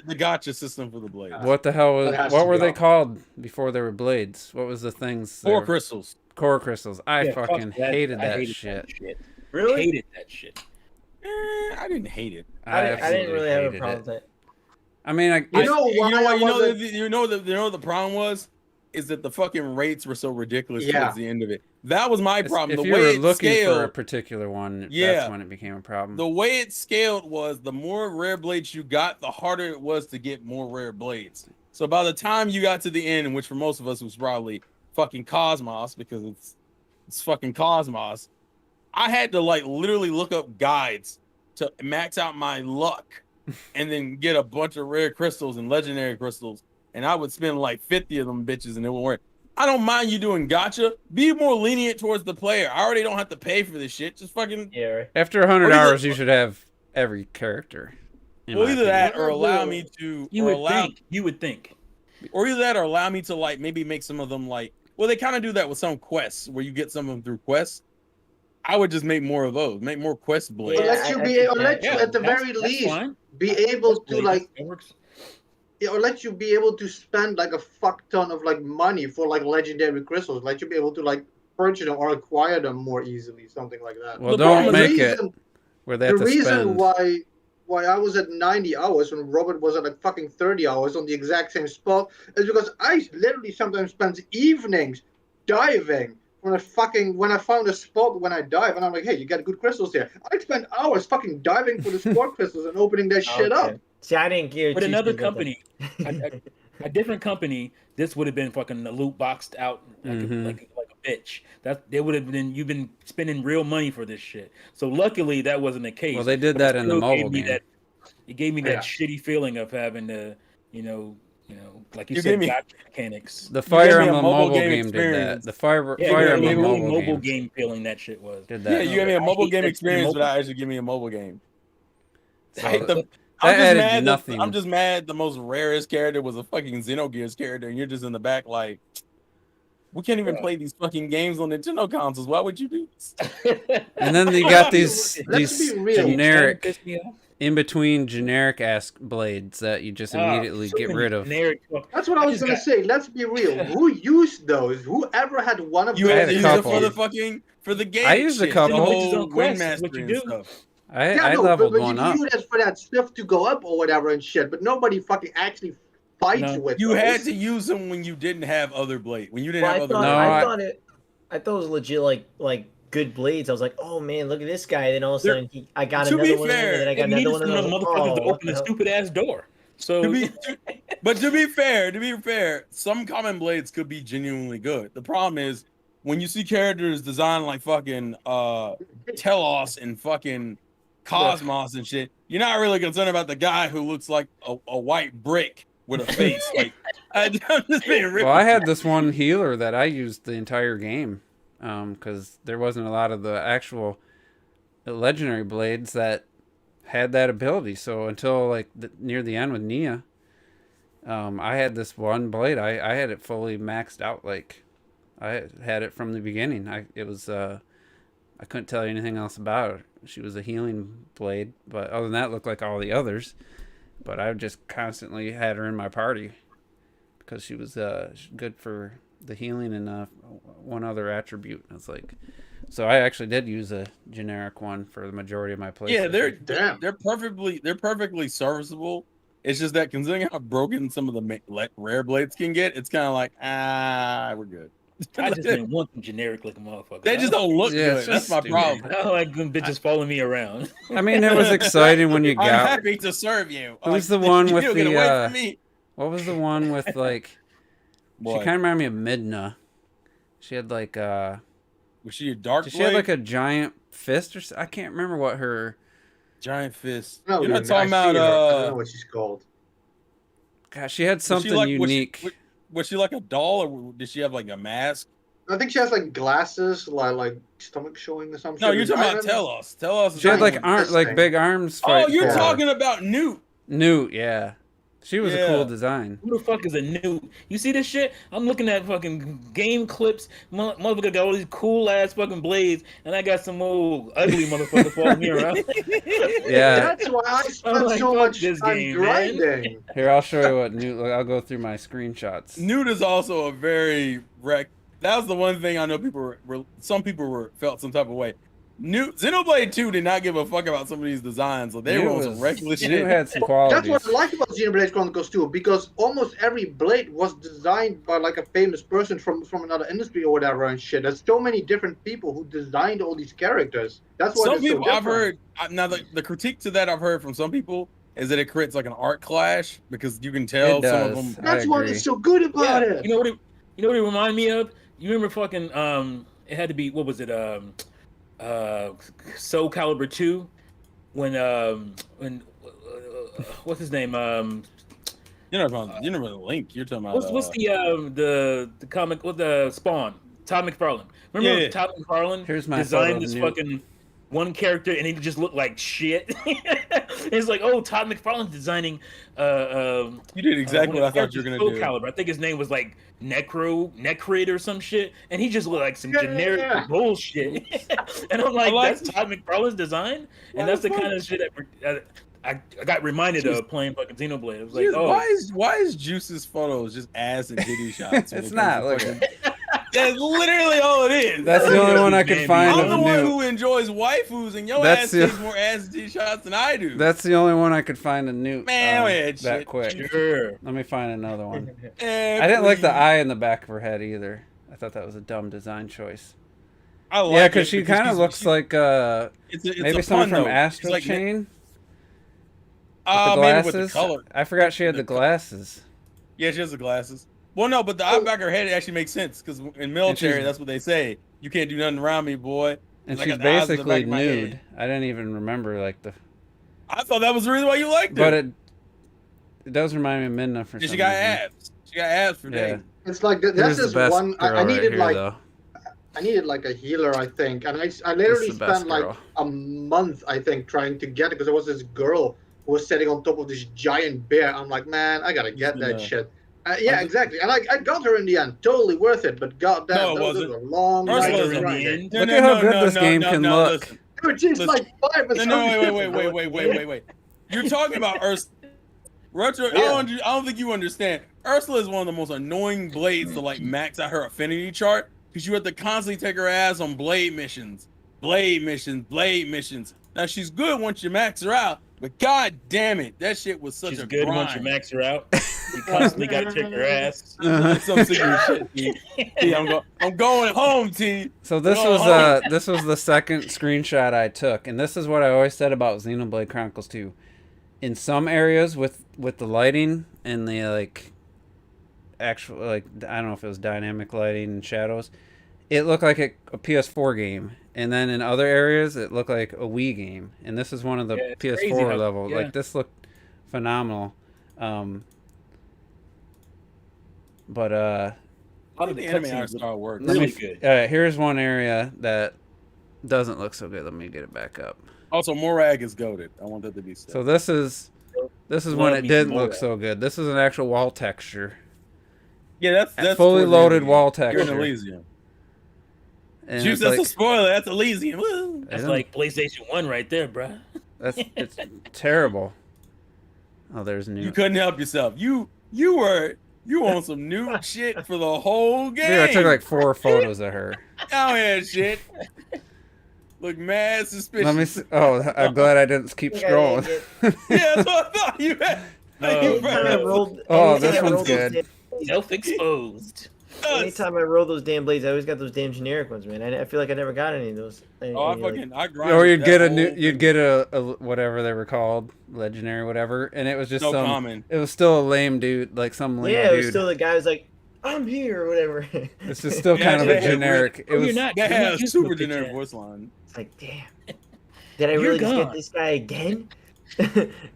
the gotcha system for the blades. What the hell was? That has What to were be they off. called before they were blades? What was the things? Core there? crystals. Core crystals. I Yeah, fuck fucking hated I that hated shit. That shit. Really? Hated that shit. I didn't hate it. I didn't absolutely really have a hated problem it. with that. I mean, You know why I wasn't- you know the problem was is that the fucking rates were so ridiculous Yeah. towards the end of it. That was my problem. If The you way were it looking scaled, for a particular one, Yeah. that's when it became a problem. the way it scaled was the more rare blades you got, the harder it was to get more rare blades. So by the time you got to the end, which for most of us was probably fucking Cosmos, because it's fucking Cosmos, I had to like literally look up guides to max out my luck and then get a bunch of rare crystals and legendary crystals. And I would spend like 50 of them bitches and it wouldn't work. I don't mind you doing gotcha. Be more lenient towards the player. I already don't have to pay for this shit. Just fucking Yeah, right. After 100 Or either- hours, you should have every character. in well, my either opinion. that or allow me to You or would allow think. You would think. or either that or allow me to like maybe make some of them like well they kind of do that with some quests where you get some of them through quests. I would just make more of those, make more quest blades. Or Yeah, let you I be, think or let that- you at the that's- very that's least fine. be able to like, That works. or let you be able to spend like a fuck ton of like money for like legendary crystals. Let you be able to like purchase them or acquire them more easily, something like that. Well, The don't problem make is- it reason- where they The have to reason spend. why I was at 90 hours when Robert was at like fucking 30 hours on the exact same spot is because I literally sometimes spend evenings diving when I found a spot when I dive and I'm like, hey, you got good crystals here. I spent hours fucking diving for the sport crystals and opening that shit Okay. up. See, I didn't care. But too another much about that. company, a different company, this would have been fucking loot boxed out like, Mhm. like a bitch. That they would have been. You've been spending real money for this shit. So luckily that wasn't the case. Well, they did but it that in the still mobile gave me game. It gave me that Yeah. shitty feeling of having to, like you You said, gave me- gotcha mechanics. The Fire gave me a Emblem mobile mobile game game did that. experience. The Fire Yeah, Fire yeah, Emblem mobile mobile game game feeling that shit was. did Yeah, that. you gave me a I mobile hate game that experience mobile- without actually giving me a mobile game. So I hate the. that I'm just added mad. nothing. I'm just mad. The most rarest character was a fucking Xenogears character, and you're just in the back like, we can't even play these fucking games on Nintendo consoles. Why would you do this? And then you got these Let's these be real. generic Pissed me off. in between generic ass blades that you just immediately So get many rid of. generic- That's what I was just gonna got- say. Let's be real. Who used those? Whoever had one of You those? had had a to use it couple. for the fucking for the game. I used a couple. The Bitches whole on Quest is Windmaster what you and do. stuff. I leveled but one you up. can use it for that stuff to go up or whatever and shit. But nobody fucking actually fights No. with You those. had to use them when you didn't have other blade. When you didn't Well, have I other. thought, No, blades. I thought it was legit like good blades. I was like, oh man, look at this guy. Then all of a There- sudden I got to be another one of them, fair, and then I got It needed another one of some them. motherfuckers to Oh, open the stupid ass door. So But to be fair, some common blades could be genuinely good. The problem is when you see characters designed like fucking Telos and fucking Cosmos and shit, you're not really concerned about the guy who looks like a white brick with a face. Like I'm just being real. Well, I had this one healer that I used the entire game because there wasn't a lot of the actual legendary blades that had that ability. So until like near the end with Nia, I had this one blade. I had it fully maxed out. Like I had it from the beginning. I couldn't tell you anything else about her. She was a healing blade, but other than that, looked like all the others. But I just constantly had her in my party because she was good for the healing and one other attribute. It's like, so I actually did use a generic one for the majority of my plays. Yeah, Damn. they're perfectly serviceable. It's just that considering how broken some of the rare blades can get, it's kind of like we're good. I just didn't want them generic looking motherfuckers. They just don't look Yeah, it's good. That's just my stupid. problem. I don't like them bitches following me around. I mean, it was exciting when you I'm got. happy to serve you. Who's the one with you the, get away from me. What was the one with like? She What? kind of reminded me of Midna. She had like Was she a dark she blade? had like a giant fist or I can't remember what her. giant fist. No, You're not I talking see about her. I don't know what she's called. Gosh, she had was she something like- unique. Was she like a doll, or did she have like a mask? I think she has like glasses, like stomach showing or something. No, you're talking about Telos. Telos. is She had like- like This like thing. big arms. Oh, fight you're for her. talking about Newt. Newt, yeah. She was a Yeah. cool design. Who the fuck is a Newt? You see this shit? I'm looking at fucking game clips. Motherfucker got all these cool ass fucking blades, and I got some old ugly motherfucker following me around. Yeah. That's why I spent like, so fuck much this time game, man. grinding. Here, I'll show you what Newt. I'll go through my screenshots. Newt is also a very wreck. That was the one thing I know people were some people were felt some type of way. Xenoblade 2 did not give a fuck about some of these designs. Like, they were on some reckless Newt shit. had some That's qualities. what I like about Xenoblade Chronicles 2, because almost every blade was designed by like a famous person from another industry or whatever and shit. There's so many different people who designed all these characters. That's what Some it's so people I've different. heard now the critique to that I've heard from some people is that it creates like an art clash because you can tell It some of does. them. That's what agree. is so good about Yeah, it. you know what it reminded me of? You remember fucking it had to be, what was it, Soul Calibur 2 when what's his name, You're not the Link. You're talking about what's the comic with the Spawn, Todd McFarlane. Remember Yeah. Todd McFarlane Here's my photo designed of this Newt. fucking one character and he just looked like shit. It's like, oh, Todd McFarlane's designing you did exactly what I thought you were gonna Soul do. Calibur. I think his name was like Necrid or some shit, and he just looked like some Yeah, generic yeah. bullshit. And I'm like, like- that's Todd McFarlane's design, Why and that's the the fuck? kind of shit that I got reminded of playing fucking Xenoblade. It was like, Juice, oh, why is Juice's photos just ass and titty shots? when It's it comes not. to Look fucking- at That's literally all it is. That's the only one I could find I'm of the one Newt. who enjoys waifus, and your That's ass the- takes more ass and titty shots than I do. That's the only one I could find of Newt. Man, that shit. quick. sure. Let me find another one. Eh, I didn't like the please. eye in the back of her head either. I thought that was a dumb design choice. I like Yeah, it because she kind of she's- looks she- like it's maybe a someone pun, from though. Astral It's like, Chain. maybe Glasses. with the color. I forgot she had the glasses. Yeah, she has the glasses. Well, no, but the eye back of her head actually makes sense because in military, she's- that's what they say. You can't do nothing around me, boy. And I she's got the eyes in the back basically of my nude. head. I didn't even remember like the. I thought that was the reason why you liked But it. it does remind me of Midna for And some she got reason. abs. She got abs for Yeah. days. It's like Here's that's the just best one. girl I needed right like here, though. I needed like a healer, I think, and I literally the best spent like girl. a month, I think, trying to get it because there was this girl who was sitting on top of this giant bear. I'm like, man, I gotta get that shit. Yeah, exactly, and I got her in the end, totally worth it. But goddamn, No, it that was wasn't. a long First night of all, of in the grinding. end. Look at how good this game can look. Listen. Dude, she's Listen. like 5 or No, something. wait. You're talking about Ursula. Retro, I don't think you understand. Ursula is one of the most annoying blades to like max out her affinity chart because you have to constantly take her ass on blade missions. Now she's good once you max her out, but god damn it, that shit was such She's a good grind. once you max her out. You constantly got to check her ass. That's some serious shit, T. T, I'm going home, T. So this Go was home. this was the second screenshot I took, and this is what I always said about Xenoblade Chronicles 2. In some areas with the lighting and the like actual like I don't know if it was dynamic lighting and shadows, it looked like a PS4 game, and then in other areas it looked like a Wii game. And this is one of the Yeah, it's crazy PS4 how- level. yeah. Like this looked phenomenal. But A lot of The the anime cutscenes art style works. let really me good. here's one area that doesn't look so good. Let me get it back up. Also, Morag is goaded. I want that to be said. So this is when Love it me didn't some look Morag. so good. This is an actual wall texture, yeah, that's fully towards the loaded end. wall You're in texture. Elysium. And Juice, it's that's like, a spoiler. That's Elysium. Woo. That's I like PlayStation 1 right there, bruh. it's terrible. Oh, there's new. You couldn't help yourself. You on some new shit for the whole game. Dude, I took like 4 photos of her. Oh yeah, shit. Look mad suspicious. Let me see. Oh, I'm glad I didn't keep scrolling. Yeah, that's what I thought you had. Anytime I rolled, Oh, anytime this I one's rolled those good. Self-exposed. Anytime I roll those damn blades, I always got those damn generic ones, man. I feel like I never got any of those. Oh, I grinded Or you'd that get a whole new, thing. you'd get a whatever they were called, legendary, whatever, and it was just No some. common. It was still a lame dude, like some lame Yeah, it was dude. still the guy who's like, I'm here or whatever. It's just still Yeah, kind of yeah, a generic. It Oh, was you're not. That you're not has used to super it, generic bitch voice line. It's like, damn. Did I You're really just gone. get this guy again?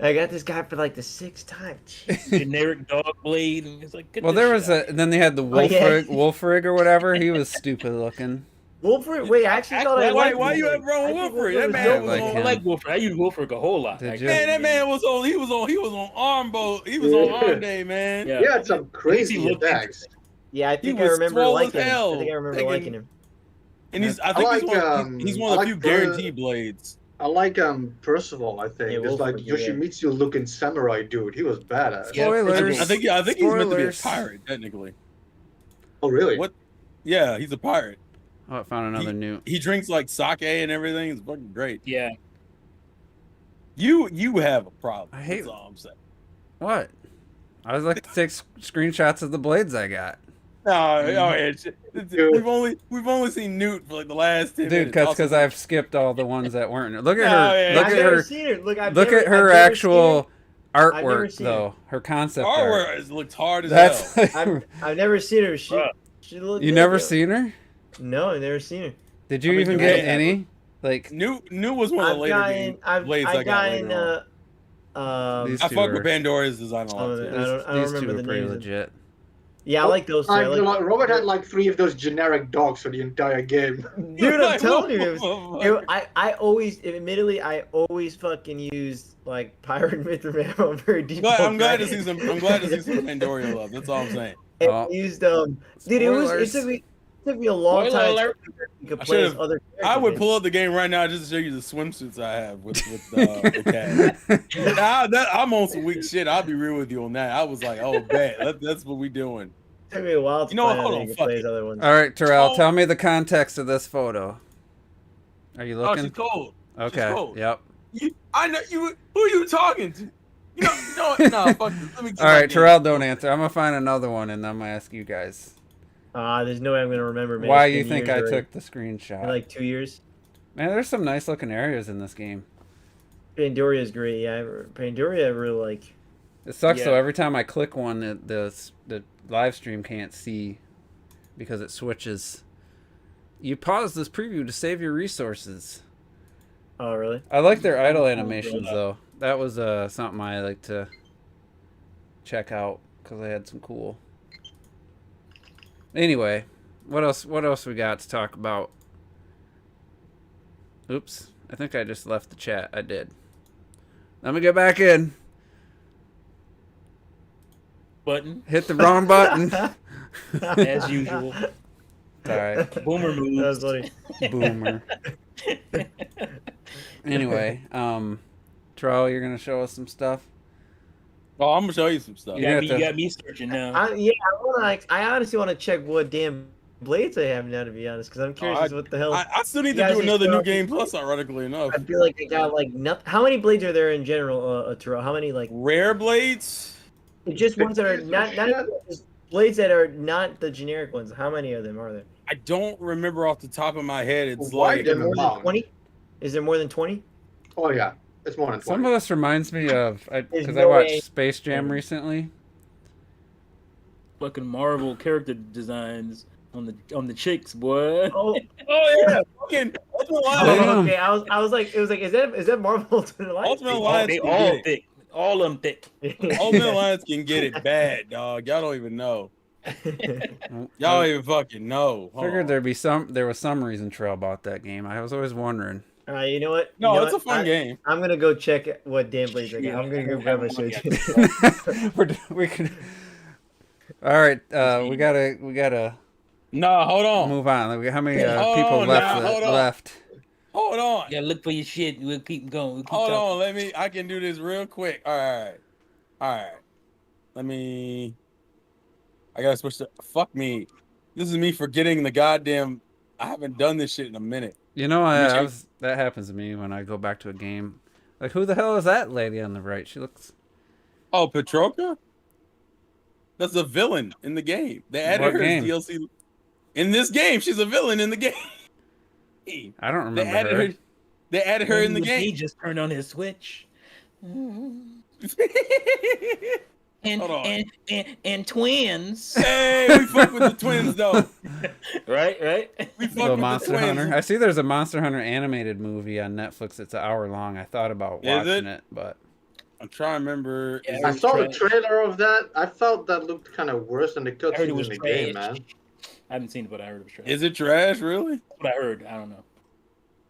I got this guy for like the 6th time. Jeez. ass. Generic dog blade. And it's like, get well, this there shit was out. then they had the Oh, yeah. Wolfrig or whatever. He was stupid looking. Wolford? Wait, I actually thought I Why liked why you Wolford. have wrong I with think Wolford? Wolford That was man dope. was like on. him. I like Wolford. I use Wolford a whole lot. Did Like, you? Man, that man was on. He was on arm boat. He was Yeah. on arm day, man. Yeah. He had some crazy looked attacks. Yeah, I He think I was remember swole as liking him. I hell. think I remember Taking- liking him. And he's. I I think like he's I one of the like few guaranteed blades. I like Percival. I think Yeah, just like Wolford, yeah. Yoshimitsu looking samurai dude. He was badass. Yeah. Spoilers. I think he's meant to be a Spoilers. pirate technically. Oh really? What? Yeah, he's a pirate. Oh, I found another new. He drinks like sake and everything. It's fucking great. Yeah. You have a problem. I hate- That's all I'm saying. What? I was like to take screenshots of the blades I got. No, Dude. we've only seen Newt for like the last 10 Dude, minutes. because Also- I've skipped all the ones that weren't. Look at No, her. yeah, Look I've at never her. seen her. Look, I've Look never, at her I've never actual I've never artwork, seen her. though. Her concept art. Artwork looks hard as That's. hell. I've never seen her. She looked You good, never yo. seen her? No, I've never seen her. Did you I mean, even you get had- any? Like Newt was one of the later blades I got later on. These I two fuck are- with Pandora's design a lot Oh, too. I don't these two remember are the pretty names. legit. Yeah, I like those two. I like, Robert had like 3 of those generic dogs for the entire game. dude, I'm Like, telling you, motherfucker. I always, admittedly, I always fucking use like Pirate Myth on very deep. I'm glad to see some Pandorian love. That's all I'm saying. And Oh. I used dude, it took me a long Spoiler time. alert. You could I play as should've- other. I would characters. pull up the game right now just to show you the swimsuits I have with the cat. I'm on some weak shit. I'll be real with you on that. I was like, oh, bet. That's what we doing. It took me a while to You know what, find out hold that on, you could fuck play it. as other ones. All right, Terrell, Oh. tell me the context of this photo. Are you Oh, looking? she's cold. Okay. cold. Yep. I know you. Who are you talking to? You know what? No, fuck this. Let me get All my right, game. Terrell, don't answer. I'm gonna find another one and I'm gonna ask you guys There's no way I'm gonna remember. Man. why It's you been think years I already. took the screenshot. In like 2 years. Man, there's some nice looking areas in this game. Pandoria is great. Yeah, Pandoria I really like. It sucks though. Yeah. Every time I click one, the live stream can't see because it switches. You pause this preview to save your resources. Oh, really? I like their idle animations though. That was something I like to check out because they had some cool. Anyway, what else? What else we got to talk about? Oops, I think I just left the chat. I did. Let me get back in. Button Hit the wrong button. as usual. Sorry, Boomer That moves. was funny. boomer. Anyway, Terrell, you're gonna show us some stuff. Oh, I'm gonna show you some stuff. You have You to- got me searching now. I honestly want to check what damn blades I have now. To be honest, because I'm curious as to what the hell. I still need You to guys do just another go new out game and- plus. Ironically enough, I feel like I got like nothing. How many blades are there in general, Terrell? How many like rare blades. just ones that are not just blades that are not the generic ones? How many of them are there? I don't remember off the top of my head. It's Why like Is there Them more than amount. 20? Is there more than 20? Oh yeah, it's more than 20. Some of this reminds me of because I no watched way. Space Jam recently. Fucking Marvel character designs on the chicks, boy. Oh, oh yeah, fucking Ultimate Alliance. Damn. okay. I was like, it was like, is that Marvel Ultimate Alliance? Ultimate Oh, Alliance they can all get it. thick. All of them thick. Ultimate Alliance can get it bad, dog. Y'all don't even know. Y'all don't even fucking know. Hold Figured on. there was some reason Terrell bought that game. I was always wondering. All right, you know what? No, You know it's a what? fun game. I'm gonna go check what damn blades I got. Yeah, I'm gonna go I grab my haven't switch. we can. All right, we gotta No, hold on. move on. How many Hold people on left? now, hold on. Left. Hold on. Yeah, look for your shit. We'll keep going. We'll keep Hold talking. on. I can do this real quick. All right. Let me. I gotta switch to. Fuck me. This is me forgetting the goddamn. I haven't done this shit in a minute. You know, Let me that happens to me when I go back to a game. Like, who the hell is that lady on the right? She looks. Oh, Petroka? That's a villain in the game. They added What her game? as DLC. In this game, she's a villain in the game. I don't They remember added her. her. They added her in the He game. just turned on his switch. And Hold on. and twins. Hey, we fuck with the twins though. Right. We fuck The with Monster the twins. Hunter. I see there's a Monster Hunter animated movie on Netflix. It's an hour long. I thought about Is watching it? it, but I'm trying to remember. Yeah, Is I it- saw the trailer of that. I felt that looked kind of worse than the I heard it cutscenes was in the game, trash. man. I haven't seen it, but I heard it was trash. Is it trash? Really? That's what I heard. I don't know.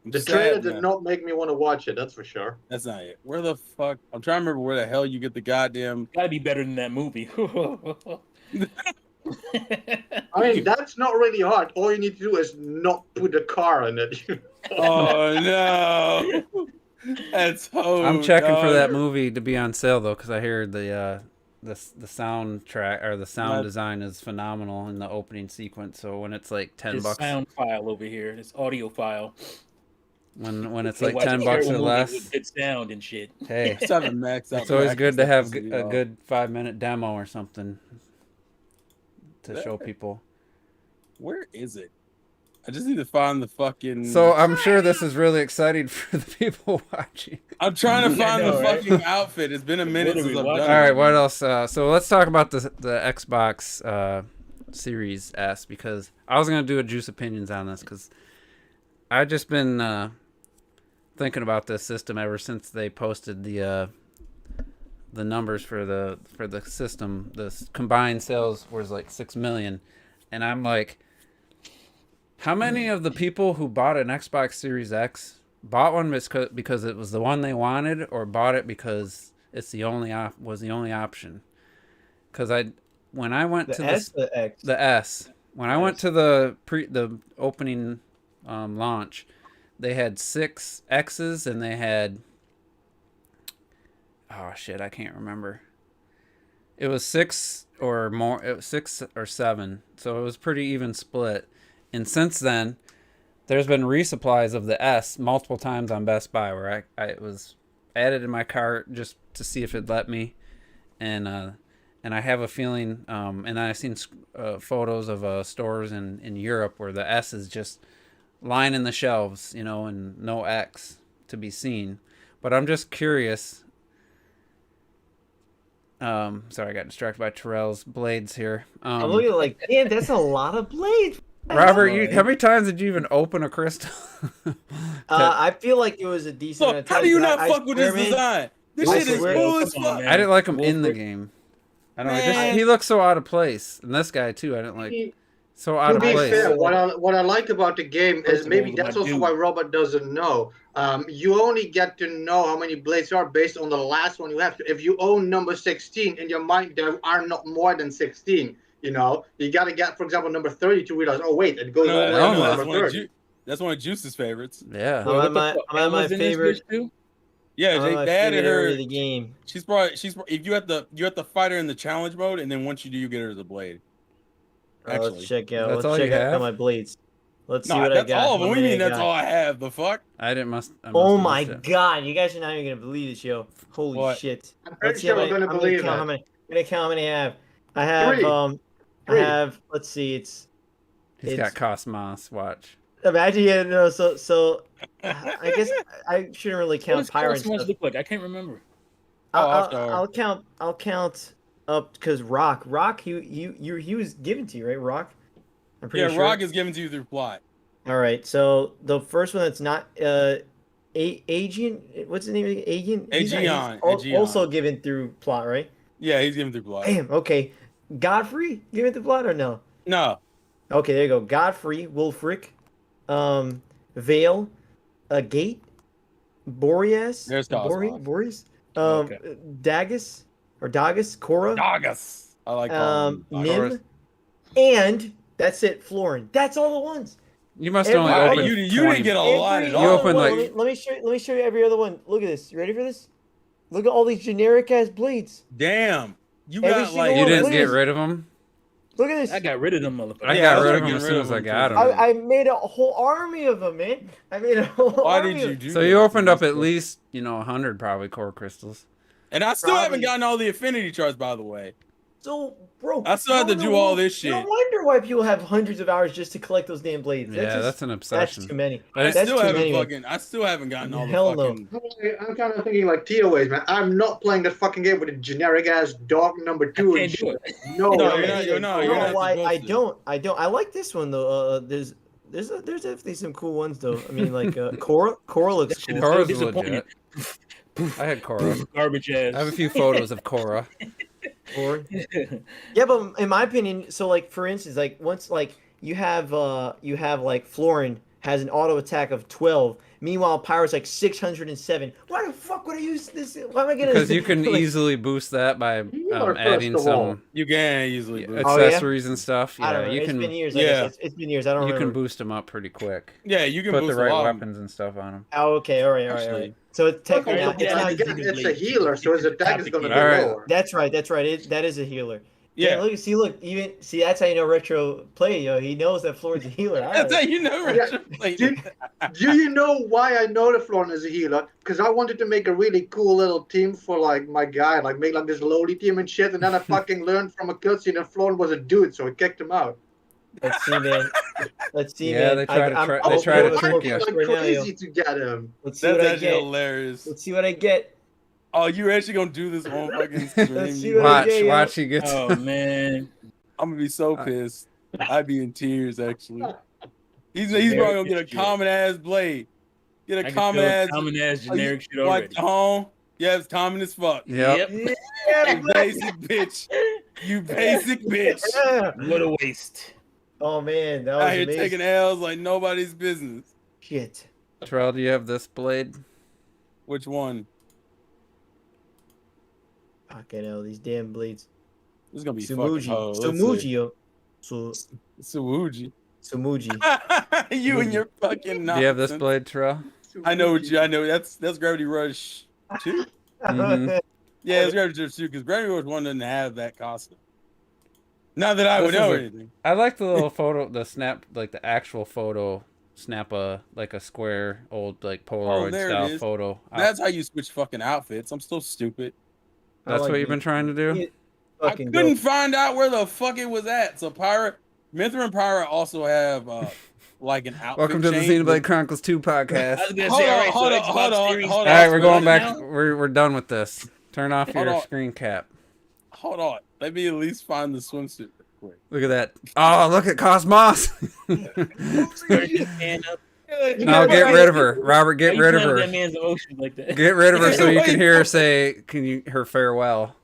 I'm The sad, trailer did man. not make me want to watch it. That's for sure. That's not it. Where the fuck? I'm trying to remember where the hell you get the goddamn. Gotta be better than that movie. I mean, that's not really hard. All you need to do is not put the car in it. Oh no! That's I'm checking for that movie to be on sale though, because I hear the soundtrack or the sound design is phenomenal in the opening sequence. So when it's like $10, sound file over here, this audio file. When it's like $10 or less, good sound and shit. hey, It's always good to have a good 5-minute demo or something to show people. Where is it? I just need to find the fucking. So I'm sure this is really exciting for the people watching. I'm trying to find the right? fucking outfit. It's been a minute What are since we I've watching? done All it. right, what else? So let's talk about the Xbox Series S, because I was gonna do a juice opinions on this because I've just been thinking about this system ever since they posted the numbers for the system. The combined sales was like 6 million, and I'm like, how many of the people who bought an Xbox Series X bought one because it was the one they wanted, or bought it because it's the only option? Because when I went to the X. the S, when I went to the opening launch, they had 6 X's and they had, oh shit, I can't remember. It was 6 or more. It was 6 or 7, so it was pretty even split. And since then, there's been resupplies of the S multiple times on Best Buy where I was added in my cart just to see if it'd let me, and I have a feeling, and I've seen photos of stores in Europe where the S is just lining the shelves, and no X to be seen. But I'm just curious. Sorry, I got distracted by Terrell's blades here. I'm looking like, damn, that's a lot of blades. Robert, how many times did you even open a crystal? I feel like it was a decent. Look, how do you not fuck with this design? This shit is cool as fuck. I didn't like him in the game. I don't know. He looks so out of place, and this guy too. I didn't like so out To of be place. fair, what I like about the game is maybe that's also why Robert doesn't know. You only get to know how many blades are based on the last one you have. If you own number 16, in your mind there are not more than 16. You got to get, for example, number 30 to realize, oh wait, it goes all the way to number 30. That's one of Juice's favorites. Yeah. I'm at my favorite. Yeah, they added her. The game. She's if you have to fight her in the challenge mode, and then once you do, you get her as a blade. Actually, let's check out. That's all Let's you check have? out my blades. Let's see what I that's got. all of them. How What do you many mean I that's got. all I have? The fuck? I must Oh have my missed it. god, you guys are not even gonna believe this, yo. Holy What? shit. I'm pretty sure we're going to I'm believe count it. how many. I'm gonna count how many I have. I have 3. I have. Let's see. It's He's got Cosmos. Watch. imagine. Yeah, no. So I guess I shouldn't really What count does pirate Cosmos stuff. look like? I can't remember. I'll count. I'll count up because Rock. He was given to you, right? Rock. I'm pretty sure. Rock is given to you through plot. All right. So the first one that's not Aegean. What's the name of it? Aegean. Aegeon. Also given through plot, right? Yeah, he's given through plot. Damn. Okay. Godfrey given through plot or no? No. Okay, there you go. Godfrey, Wulfric, Vale, Gate, Boreas. There's Cosmos. Boreas. Okay. Dagus or Dagus, Cora. Dagas. I like Nim, and that's it. Florin. That's all the ones. You must Every- only Wow, open. you 20. didn't get a lot at Every all. You other opened, one- like- Let me show you every other one. Look at this. You ready for this? Look at all these generic ass blades. Damn. You Every got single like You one. didn't Look at get this. rid of them. Look at this. I got rid of them motherfuckers. I Yeah, got I was rid of getting them as rid soon of as I them, got too. them. I made a whole army of them, man. I made a whole Why army. did you of do So that? you opened up at least 100 probably core crystals. And I still haven't Probably. gotten all the affinity charts, by the way. So, bro, I still had to no do all wonder- this shit. No wonder why people have hundreds of hours just to collect those damn blades. Yeah, that's an That's obsession. too many. But I That's still too haven't many, man. fucking. I still haven't gotten all the Hell no. fucking. I'm kind of thinking like TOAs, man. I'm not playing that fucking game with a generic ass dog number 2 and Can't do shit. it. No, No, way. you're not- you're not- You you're know not why supposed I to. don't. I like this one though. There's definitely some cool ones though. I mean, like Cora looks That shit cool. is so Cora's disappointing. legit. I had Cora. Garbage ass. I have a few photos of Cora. Cora. Yeah, but in my opinion, so like for instance, like once like you have like Florin has an auto attack of 12. Meanwhile, Pyro's like 607. Why the fuck would I use this? Why am I gonna? Because you can like, easily boost that by You are adding first of all. some You can easily boost. Oh, yeah? accessories and stuff. I Yeah, don't know. you It's can. been years. I Yeah. guess. It's been years. I don't You remember. can boost them up pretty quick. Yeah, you can Put boost the right a lot of them. weapons and stuff on them. Oh, okay. All right. Actually. So it's technically Okay, Yeah, but it's not. again, it's a healer, so his attack is going to be Alright. lower. That's right. That is a healer. Yeah. Look. See, that's how you know Retro play. Yo, he knows that Florin's a healer. That's how you know Yeah. Retro played Do, it. do you know why I know the Florin is a healer? Because I wanted to make a really cool little team for like my guy, like make like this lowly team and shit, and then I fucking learned from a cutscene that Florin was a dude, so I kicked him out. Let's see, man. Let's see, Yeah, man. they try to I'm- tra- I'm they try to opening trick the you. book Like right now, yo. crazy to get him. Let's see That's what I actually get. hilarious. Let's see what I get. Oh, you actually gonna do this on fucking stream? Let's see You- what I Watch, get, yo. watch. He gets. Oh man. I'm gonna be so pissed. I'd be in tears actually. He's Generic probably gonna get a shit. common ass blade. Get I a can common feel ass. common ass generic shit What already. the home? Yeah, it's common as fuck. Yep. You basic bitch. You basic bitch. Yeah. What a waste. Oh man, that Out was here amazing. taking L's like nobody's business. Shit. Terrell, do you have this blade? Which one? Fucking hell, these damn blades. This is gonna be Sumuji. fucking hoe. Let's Sumuji, see. yo. Suwuji. Sumuji. You and your fucking Do you have this nonsense. blade, Terrell? I know what you. I know that's Gravity Rush 2. Mhm. Yeah, it's Gravity Rush 2 because Gravity Rush 1 doesn't have that costume. Not that I would This is know a- anything. I like the little photo, the snap, like the actual photo. Snap like a square old like Polaroid there it style is. photo. That's how you switch fucking outfits. I'm still stupid. That's what you've been trying to do. I Fucking couldn't dope. find out where the fuck it was at. So Mithra and Pyra also have like an outfit. Welcome to the change, Xenoblade Chronicles 2 podcast. I was gonna Hold say, on, all right, hold so on, Xbox hold on, Series hold All on. right, S we're going now? back. We're done with this. Turn off Hold your on. screen cap. Hold on. Let me at least find the swimsuit real quick. Look at that. Oh, look at Cosmos. Start his hand up. No, get rid of her, Robert. Why Get you rid of playing with her. That man's emotions like that. Get rid of her so you can Wait. hear her say, her farewell."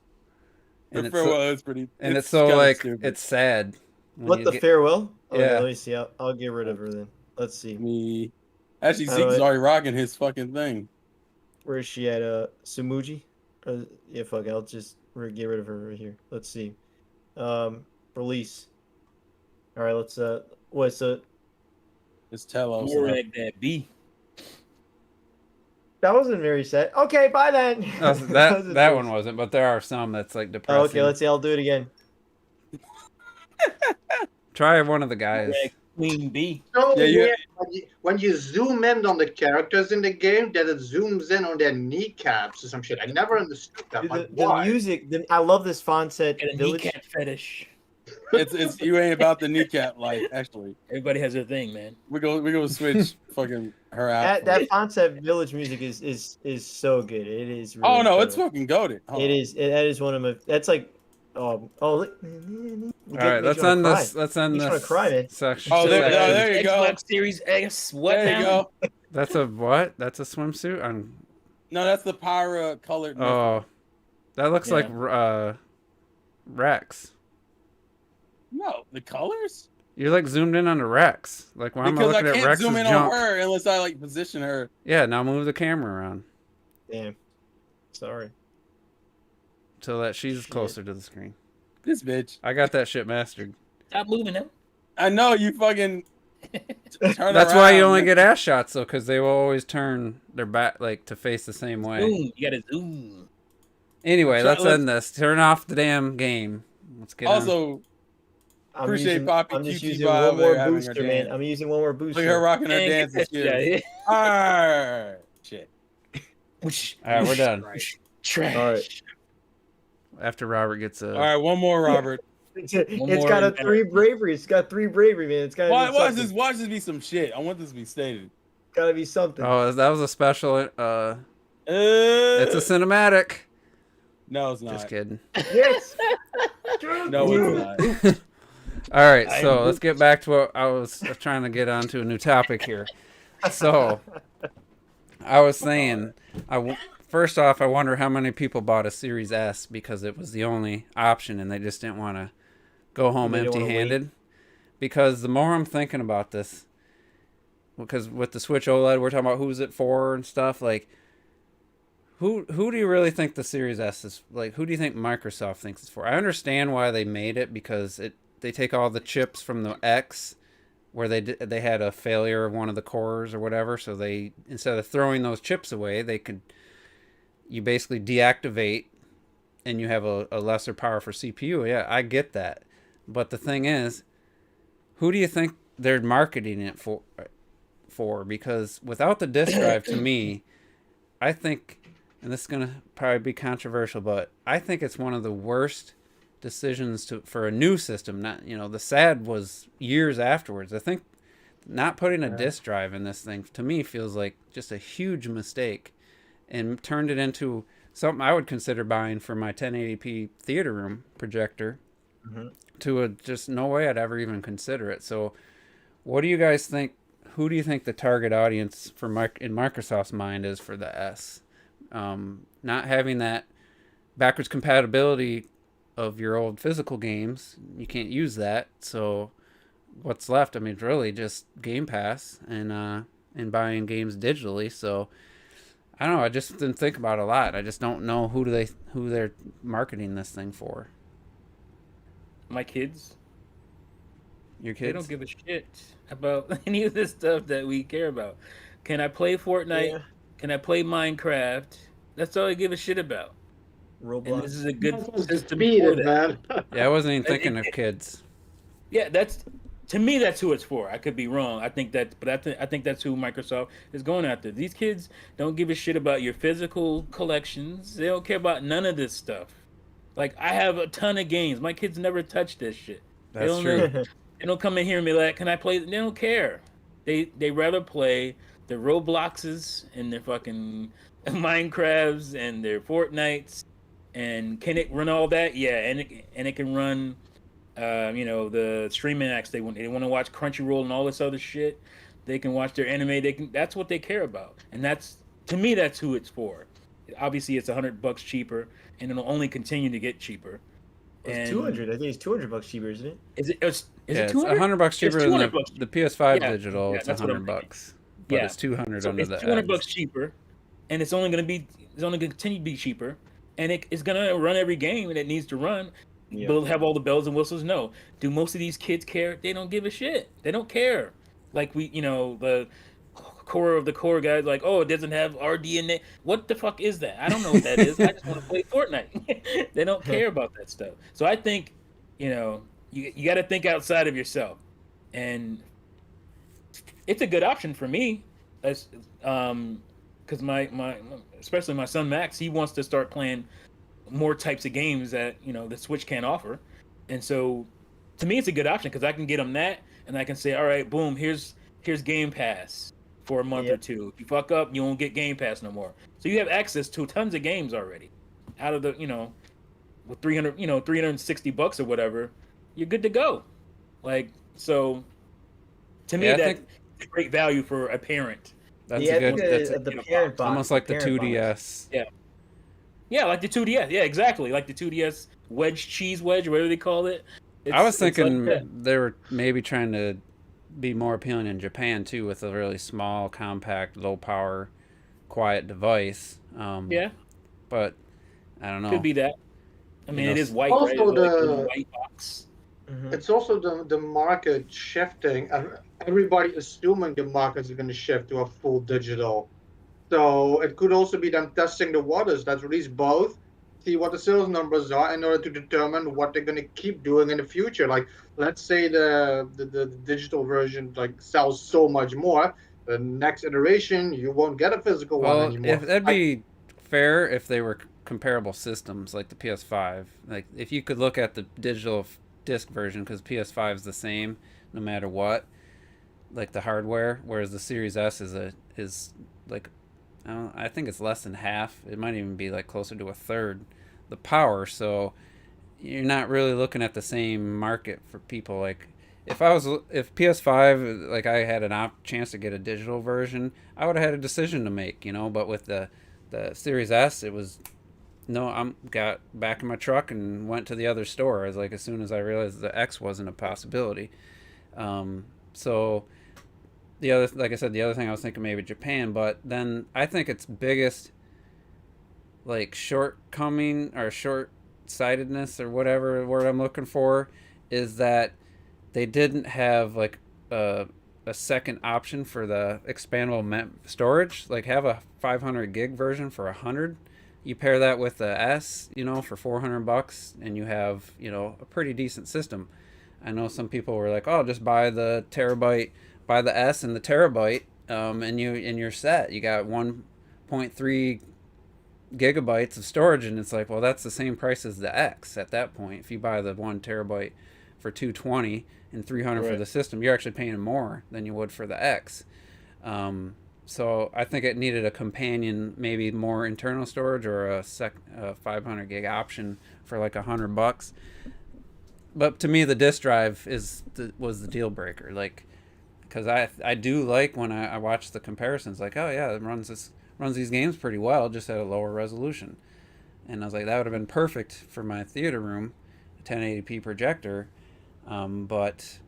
The And it's farewell so, is pretty. and it's so kinda like stupid. it's sad. when What you the get- farewell? Okay, Yeah. let me see. I'll get rid of her then. Let's see. me. Actually, How Zeke's do I- already rocking his fucking thing. Where is she at? Sumuji? Yeah, fuck it. I'll just get rid of her right here. Let's see. Release. All right, let's what's It's Telos. More like that B. that wasn't very sad. Okay, bye then. That wasn't that very one wasn't, but there are some that's like Oh, depressing. okay, let's see. I'll do it again. Try one of the guys. Like Queen B. So Yeah, you- weird when you zoom in on the characters in the game, that it zooms in on their kneecaps or some shit. I never understood that. Dude, Like, the why? music. I love this font set. Got a Village. kneecap fetish. It's you ain't about the kneecap life. Actually, Everybody has their thing, man. we go switch fucking her out. That font set village music is so good. It is. Really Oh no, good. it's fucking goaded. It is. That is one of my. That's like. Look. All right, let's end this. Let's end Makes me wanna this cry, man. section. Oh, there- section. there you go. Xbox Series X. What There you now? go. That's a what? That's a swimsuit. No, that's the Pyra colored. Oh, that looks Yeah. like Rex. No, the colors. You're like zoomed in on the Rex. Like why am I Because I looking at can't Rex's zoom in junk? on her unless I like position her. Yeah, now move the camera around Damn. Sorry. so that she's Shit. closer to the screen. This bitch. I got that shit mastered. Stop moving them. I know you fucking. Turn That's why you around. only get ass shots though, because they will always turn their back like to face the same way. Zoom. You gotta zoom. Anyway, Try- let's end this. Turn off the damn game. Let's get on. Also, Appreciate Poppy I'm just QT using vibe one more there, having her booster, man. dance. I'm using one more booster. look at her rocking her Man, get dance that shit out of skills. here. Alright. Shit. All right, we're done. Trash. All right. After Robert gets a. All right, one more, Robert. It's more got a and 3 bravery. It's got 3 bravery, man. It's gotta Watch, be watch something. this. Watch this be some shit. I want this to be stated. Gotta be something. Oh, that was a special. It's It's a cinematic. No, it's not. Just kidding. Yes. No, it's not. All right, I so am let's get back to what I was trying to get onto a new topic here. So, I was saying, first off, I wonder how many people bought a Series S because it was the only option and they just didn't want to go home They didn't wanna empty-handed. because the more I'm thinking about this, because with the Switch OLED, we're talking about who's it for and stuff. Like, who do you really think the Series S is like? Who do you think Microsoft thinks it's for? I understand why they made it, because they take all the chips from the X, where they had a failure of one of the cores or whatever. So they, instead of throwing those chips away, you basically deactivate, and you have a lesser power for CPU. Yeah, I get that, but the thing is, who do you think they're marketing it for? Because without the disk drive, to me, I think, and this is gonna probably be controversial, but I think it's one of the worst decisions for a new system. Not, the SAD was years afterwards. I think not putting a disk drive in this thing, to me, feels like just a huge mistake, and turned it into something I would consider buying for my 1080p theater room projector. To just no way I'd ever even consider it. So, what do you guys think? Who do you think the target audience in Microsoft's mind is for the S? Not having that backwards compatibility of your old physical games, you can't use that. So, what's left? I mean, it's really just Game Pass and buying games digitally. So, I don't know. I just didn't think about it a lot. I just don't know who they're marketing this thing for. My kids. Your kids? They don't give a shit about any of this stuff that we care about. Can I play Fortnite? Yeah. Can I play Minecraft? That's all I give a shit about. Roblox. And this is a good system Beat for it, that. man. Yeah, I wasn't even thinking of kids. Yeah, to me, that's who it's for. I could be wrong. I think that's who Microsoft is going after. These kids don't give a shit about your physical collections. They don't care about none of this stuff. Like, I have a ton of games. My kids never touch this shit. That's true. They don't come in here and be like, "Can I play?" They don't care. They rather play their Robloxes and their fucking Minecrafts and their Fortnites. And can it run all that? Yeah, and it can run, the streaming acts they want. They want to watch Crunchyroll and all this other shit. They can watch their anime. That's what they care about, and to me that's who it's for. Obviously, it's $100 cheaper, and it'll only continue to get cheaper. It's 200. I think it's $200 cheaper, isn't it? Is it? Is Yeah, it it's 200? $100 cheaper than the PS5 Yeah, digital. yeah, It's that's what I'm $100, but it's 200 So under it's the $200 X. cheaper, and it's only going to continue to be cheaper, and it's going to run every game that it needs to run. Yeah. But it'll have all the bells and whistles. No, do most of these kids care? They don't give a shit. They don't care. Like the core of the core guys, like, oh, it doesn't have RD in it. What the fuck is that? I don't know what that is. I just want to play Fortnite. They don't care about that stuff. So I think, you got to think outside of yourself, and it's a good option for me, as because my especially my son Max, he wants to start playing more types of games that the Switch can't offer, and so to me it's a good option because I can get him that, and I can say, all right, boom, here's Game Pass for a month or two. If you fuck up, you won't get Game Pass no more. So you have access to tons of games already, out of the with $360 or whatever, you're good to go. Like, so to me, that's a great value for a parent. That's a good. That's the parent box, almost like the 2DS. Yeah, like the 2DS. Yeah, exactly, like the 2DS cheese wedge, or whatever they call it. I was thinking they were maybe trying to be more appealing in Japan too, with a really small, compact, low power, quiet device. But I don't know. Could be that. I mean, it is white, also right? It's like a white box. It's also the market shifting, and everybody assuming the market is going to shift to a full digital. So it could also be them testing the waters. Let's release both, see what the sales numbers are in order to determine what they're going to keep doing in the future. Like, let's say the digital version sells so much more, the next iteration you won't get a physical one anymore. If that'd be fair if they were comparable systems like the PS5. Like, if you could look at the digital disc version, because PS5 is the same no matter what, like the hardware, whereas the Series S is like, I think it's less than half. It might even be like closer to a third the power. So you're not really looking at the same market for people. Like, if PS5, like, I had an chance to get a digital version, I would have had a decision to make, but with the Series S, it was got back in my truck and went to the other store. I was like, as soon as I realized the X wasn't a possibility. So the other, like I said, the other thing I was thinking maybe Japan, but then I think its biggest like shortcoming or short-sightedness or whatever word I'm looking for is that they didn't have like a second option for the expandable storage. Like have a 500 gig version for 100. You pair that with the S, for $400, and you have a pretty decent system. I know some people were like, "Oh, just buy the terabyte, buy the S and the terabyte, and you're set. You got 1.3 gigabytes of storage," and it's like, well, that's the same price as the X at that point. If you buy the 1 terabyte for 220 and 300 for the system, you're actually paying more than you would for the X. So I think it needed a companion, maybe more internal storage or a 500 gig option for like $100. But to me, the disk drive was the deal breaker. Like, because I do like when I watch the comparisons. Like, oh yeah, it runs these games pretty well, just at a lower resolution. And I was like, that would have been perfect for my theater room, a 1080p projector. But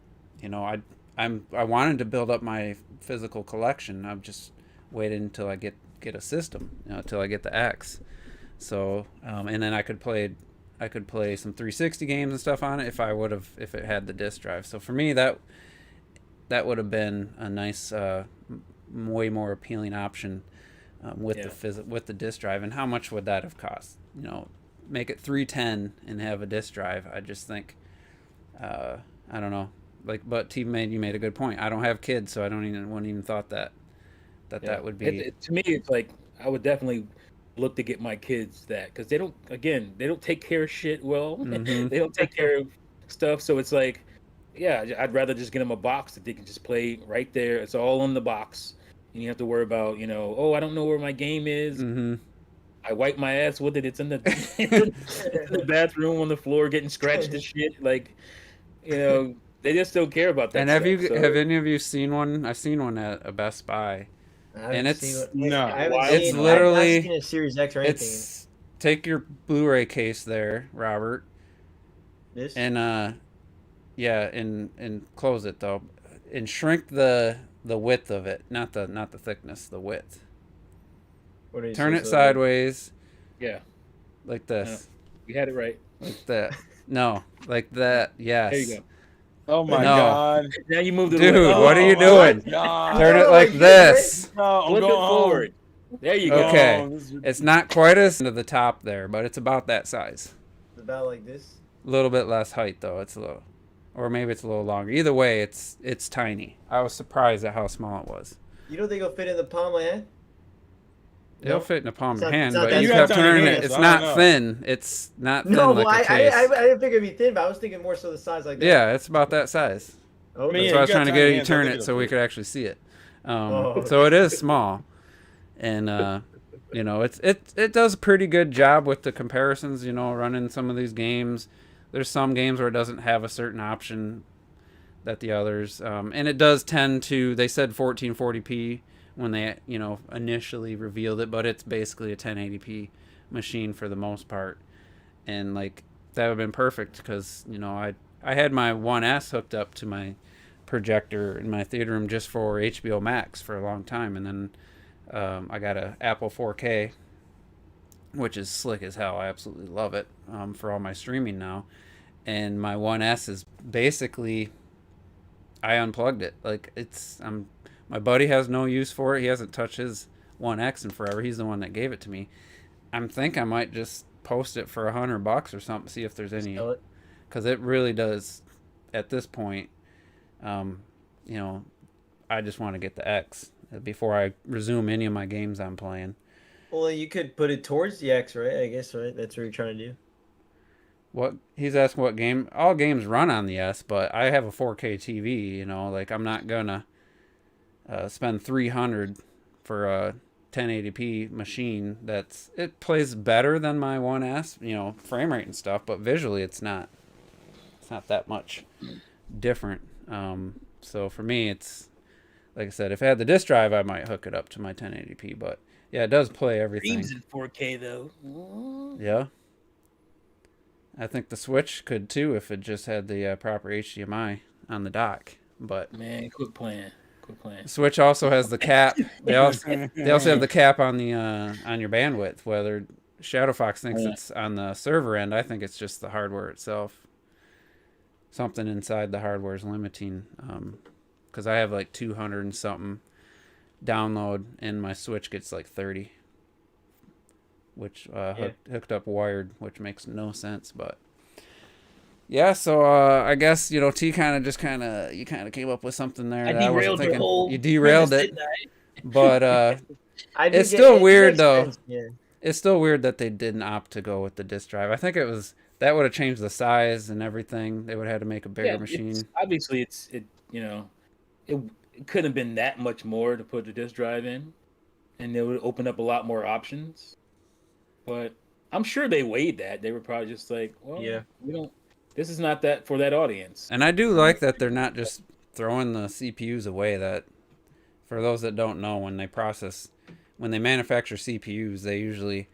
I wanted to build up my physical collection. I've just waited until I get a system, until I get the X. So and then I could play some 360 games and stuff on it if it had the disk drive. So for me, that would have been a nice, way more appealing option with the disk drive. And how much would that have cost? Make it 310 and have a disk drive. I just think, I don't know. But you made a good point. I don't have kids, so wouldn't even thought that would be. To me, it's like I would definitely look to get my kids that, because they don't take care of shit well. Mm-hmm. They don't take care of stuff, so it's like, yeah, I'd rather just get them a box that they can just play right there. It's all in the box, and you have to worry about, oh, I don't know where my game is. Mm-hmm. I wipe my ass with it. It's in the bathroom on the floor getting scratched and shit. Like, they just don't care about that. And have any of you seen one? I've seen one at a Best Buy. And it's I've literally not seen a Series X or anything. Take your Blu-ray case there, Robert. This? And and close it though, and shrink the width of it, not the thickness, the width. Turn it sideways. Yeah. Like this. You had it right. Like that. No, like that. Yes. There you go. Oh my god! Now you moved it. Dude, what are you doing? Turn it like this. No, flip it forward. There you go. Okay, it's not quite as to the top there, but it's about that size. It's about like this. A little bit less height though. It's a little, or maybe it's a little longer. Either way, it's tiny. I was surprised at how small it was. You don't think it'll fit in the palm of my hand? It'll fit in the palm of your hand, it's not but that you thin. have turning it. hands, It's I don't not know. thin. It's not thin No, like a case. I didn't think it'd be thin, but I was thinking more so the size like that. Yeah, it's about that size. Oh, That's mean, why you I was got trying to tiny get you hands, turn I think it it'll so we fit. could actually see it. Oh, So it is small, and it does a pretty good job with the comparisons. Running some of these games. There's some games where it doesn't have a certain option that the others, and it does tend to. They said 1440p when they initially revealed it, but it's basically a 1080p machine for the most part, and like that would have been perfect because I had my 1S hooked up to my projector in my theater room just for HBO Max for a long time, and then I got a Apple 4K, which is slick as hell. I absolutely love it for all my streaming now, and my 1S is basically I unplugged it. Like my buddy has no use for it. He hasn't touched his 1X in forever. He's the one that gave it to me. I think I might just post it for $100 or something, see if there's any, because it really does at this point. I just want to get the X before I resume any of my games I'm playing. Well, you could put it towards the X, right? I guess, right? That's what you're trying to do. What he's asking, what game? All games run on the S, but I have a 4K TV. Like I'm not gonna spend $300 for a 1080p machine. It plays better than my 1S, frame rate and stuff, but visually it's not that much different. So for me, it's like I said, if I had the disk drive, I might hook it up to my 1080p. But yeah, it does play everything. Streams in 4K though. Yeah. I think the Switch could too if it just had the proper HDMI on the dock. But Man, quit playing. Quit playing. Switch also has the cap. They also have the cap on the on your bandwidth. Whether Shadow Fox thinks it's on the server end, I think it's just the hardware itself. Something inside the hardware is limiting. Because I have like 200 and something download, and my Switch gets like 30, which hooked up wired, which makes no sense. But yeah, so I guess T kind of came up with something there. I derailed your whole. You derailed premise, it, didn't I? but it's still weird though. It's still weird that they didn't opt to go with the disk drive. I think that would have changed the size and everything. They would have had to make a bigger machine. Obviously, it couldn't have been that much more to put the disk drive in, and it would open up a lot more options. But I'm sure they weighed that. They were probably just like, well, we don't. This is not that for that audience. And I do like that they're not just throwing the CPUs away. That for those that don't know, when they manufacture CPUs, they usually,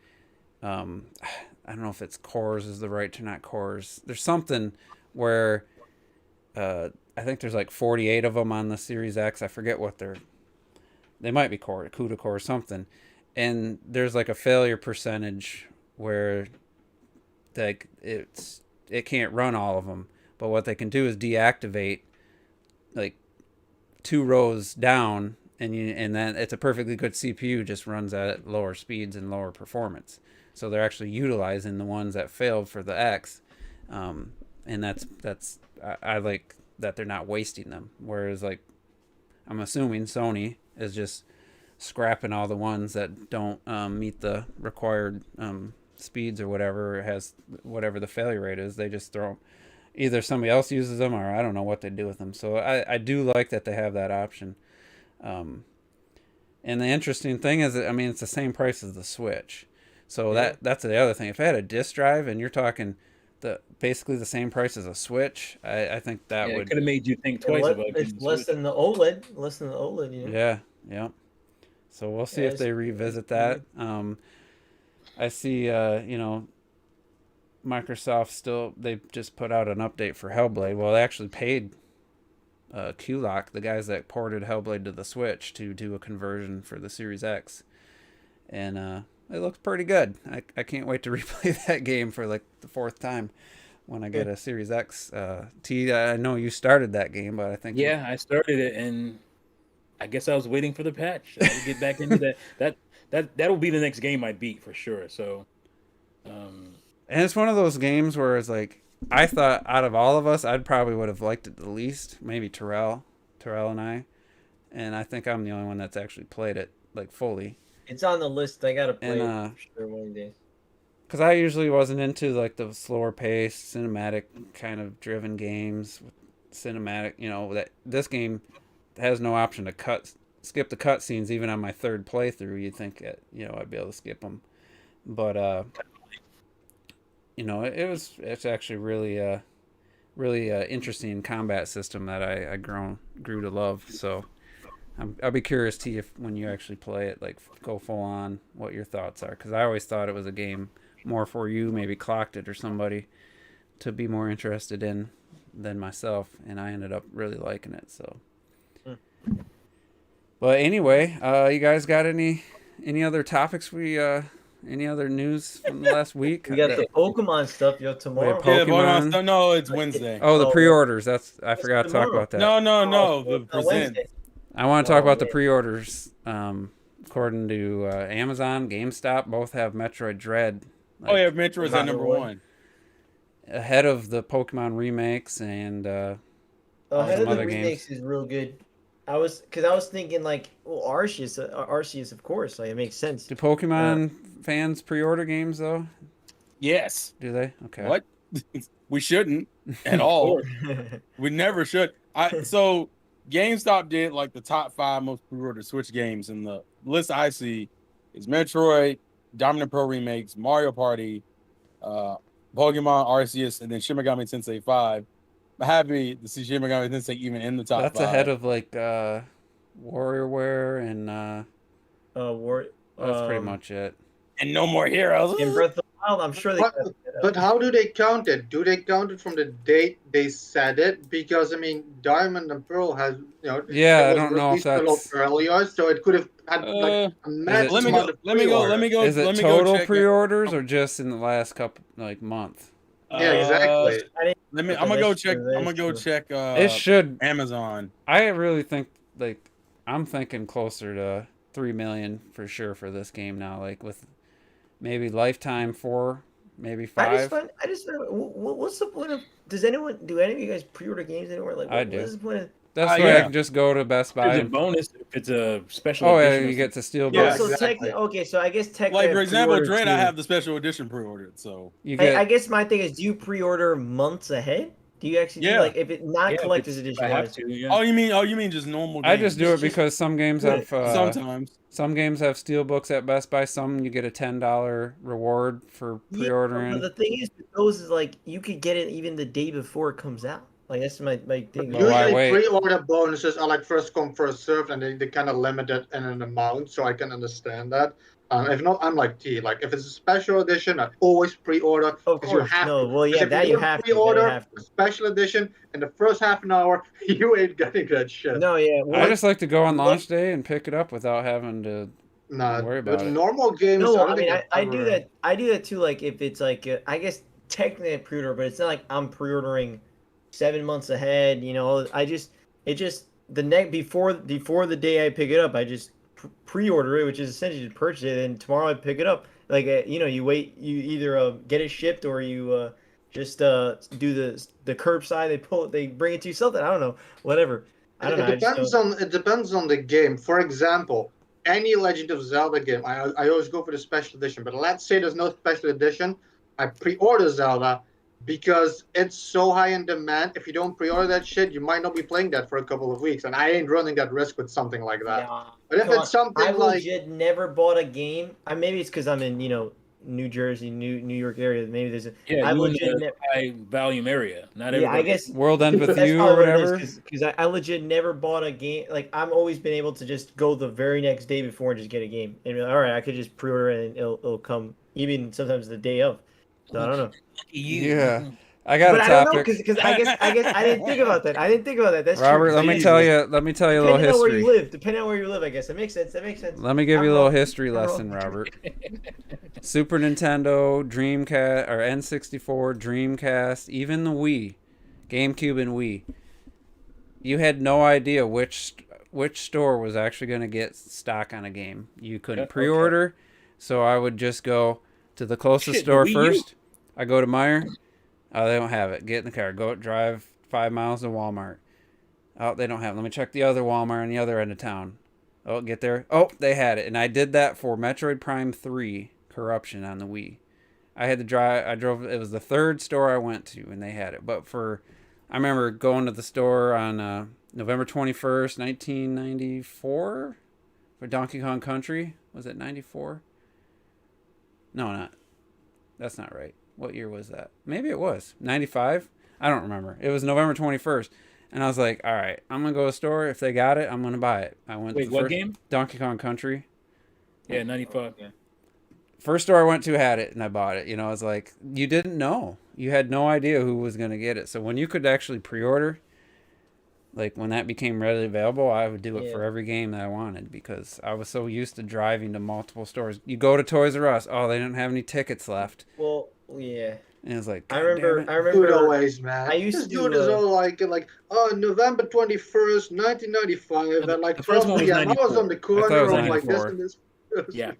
I don't know if it's cores is the right term, not cores. There's something where, I think there's like 48 of them on the Series X. I forget what they might be CUDA core or something. And there's like a failure percentage where like it can't run all of them. But what they can do is deactivate like 2 rows down, and then it's a perfectly good CPU, just runs at lower speeds and lower performance. So they're actually utilizing the ones that failed for the X, and that's I like that they're not wasting them. Whereas like I'm assuming Sony is just scrapping all the ones that don't meet the required speeds or whatever, it has whatever the failure rate is. They just throw them. Either somebody else uses them, or I don't know what they do with them. So I do like that they have that option. And the interesting thing is that, I mean, it's the same price as the Switch. So that's the other thing. If I had a disk drive and you're talking basically the same price as a Switch, I think that would... It could have made you think twice about it. It's less than the OLED. Yeah. So we'll see if they revisit that. I see, Microsoft they just put out an update for Hellblade. Well, they actually paid QLock, the guys that ported Hellblade to the Switch, to do a conversion for the Series X. And it looks pretty good. I can't wait to replay that game for like the 4th time when I get a Series X. T, I know you started that game, but I think... Yeah, I started it, and I guess I was waiting for the patch. I would get back into that. That'll be the next game I beat for sure. So, and it's one of those games where it's like, I thought out of all of us, I'd probably would have liked it the least. Maybe Terrell and I, and I think I'm the only one that's actually played it like fully. It's on the list. I gotta play it for sure one day. Because I usually wasn't into like the slower paced, cinematic kind of driven games with cinematic. That this game has no option to skip the cutscenes. Even on my 3rd playthrough, you'd think I'd be able to skip them, but it's actually really interesting combat system that I grew to love. So I'll be curious to if when you actually play it, like go full on, what your thoughts are, because I always thought it was a game more for you, maybe clocked it or somebody to be more interested in than myself, and I ended up really liking it. So. But anyway, you guys got any other topics? Any other news from the last week? We got the Pokemon stuff, tomorrow. Pokemon. No, it's Wednesday. Oh, the pre-orders. I forgot to talk about that. No. The present. I want to talk about the pre-orders. According to Amazon, GameStop, both have Metroid Dread. Metroid's at number 1. Ahead of the Pokemon remakes and ahead of the remakes is real good. I was thinking like, well, Arceus, of course, like it makes sense. Do Pokemon fans pre-order games though? Yes. Do they? Okay. What? We shouldn't at all. We never should. So GameStop did like the top 5 most pre-ordered Switch games, and the list I see is Metroid, Dominant Pro remakes, Mario Party, Pokemon, Arceus, and then Shin Megami Tensei 5. I'm happy to see Shin Megami Tensei even in the top 5. That's ahead of like WarioWare and War. That's pretty much it. And No More Heroes. And Breath of the while, I'm sure they. But how do they count it? Do they count it from the date they said it? Because I mean, Diamond and Pearl has, Yeah, it I was don't know if released a lot that's. earlier, so it could have had like Uh, a massive let me amount go. of Let me go. Let me go. Is it let me go total check. pre-orders or just in the last couple month? Yeah, exactly. I didn't. Let me. Okay, I'm gonna go that's check. true, that I'm is gonna go true. check. It should. Amazon. I really think like I'm thinking closer to 3 million for sure for this game now. Like with maybe lifetime 4, maybe 5. I just find, what's the point of? Do any of you guys pre-order games anywhere? Like, I what do. is the point of? That's why I Yeah. can just go to Best Buy. It's a And, bonus if it's a special oh yeah, edition. you get to steal Yeah, books. So exactly. technically, okay, so I guess technically, Like I for example, pre-ordered Dread, I too. have the special edition pre-ordered. So You I get. guess my thing is, do you pre-order months ahead? Do you actually do Yeah. like if it not Yeah, if collector's it's- edition I have wise? to. Yeah. oh, you mean just normal? I just do games? it because some games Good. have. Sometimes. Some games have steel books at Best Buy. Some you get a $10 reward for Yeah, pre-ordering. but the thing is, with those is like you could get it even the day before it comes out. Like that's my thing. Well, why Usually, wait? pre-order bonuses are like first come, first served, and they kind of limit it in an amount, so I can understand that. If not, I'm like T. Like if it's a special edition, I always pre-order Of because you course, have no. to. Well, yeah, Because if that you you don't have to. That you pre-order have a to. special edition in the first half an hour, you ain't getting that shit. No, yeah. Well, I just like to go on Look- launch day and pick it up without having to Nah, worry with about it. normal games, no. I I don't mean, think I do ever- that. I do that too. Like if it's like I guess technically a pre-order, but it's not like I'm pre-ordering 7 months ahead. It just the next before the day I pick it up, I just pre-order it, which is essentially to purchase it, and tomorrow I pick it up. Like you wait, you either get it shipped or you just do the curbside. They bring it to you. Something I don't know, whatever. I don't know. I just don't. It depends on the game. For example, any Legend of Zelda game, I always go for the special edition. But let's say there's no special edition, I pre-order Zelda because it's so high in demand. If you don't pre-order that shit, you might not be playing that for a couple of weeks, and I ain't running that risk with something like that. Nah, But if come it's something I've like legit never bought a game. Maybe it's because I'm in New Jersey, New York area. Maybe there's a. Yeah, I you in legit the high volume area. Not Yeah, I everybody. guess World End with that's You probably or what it is, whatever. because I legit never bought a game. Like I've always been able to just go the very next day before and just get a game. And be like, all right, I could just pre-order it and it'll come even sometimes the day of. So I don't know. Yeah, I got But a I don't know topic. because I guess I didn't think about that. I didn't think about that. That's Robert, true. let me Jesus. tell you. Let me tell you a little Depending on where you history. live, depending on where you live, I guess that makes sense. That makes sense. Let me give I'm you a little wrong. history I'm wrong. lesson, Robert. Super Nintendo, Dreamcast, or N64, Dreamcast, even the Wii, GameCube, and Wii. You had no idea which store was actually going to get stock on a game. You couldn't Okay. pre-order, so I would just go to the closest Shit, store Wii U. first. I go to Meijer. Oh, they don't have it. Get in the car. Go drive 5 miles to Walmart. Oh, they don't have it. Let me check the other Walmart on the other end of town. Oh, get there. Oh, they had it. And I did that for Metroid Prime 3 Corruption on the Wii. I had to drive. I drove. It was the third store I went to, and they had it. But I remember going to the store on November 21st, 1994 for Donkey Kong Country. Was it 94? No, not. That's not right. What year was that? Maybe it was 95. I don't remember. It was November 21st. And I was like, all right, I'm going to go to the store. If they got it, I'm going to buy it. I went Wait, to the what first game? Donkey Kong Country. Yeah, 95. Yeah. First store I went to had it, and I bought it. I was like, you didn't know. You had no idea who was going to get it. So when you could actually pre-order, like when that became readily available, I would do it for every game that I wanted because I was so used to driving to multiple stores. You go to Toys R Us. Oh, they didn't have any tickets left. Well, yeah. And it was like, I God damn it. remember. good always, man. I used This to dude do, is all like November 21st, 1995, at like The first 12 one was p.m. I was 94. on the I thought it corner was of like this 94. and this. Yeah.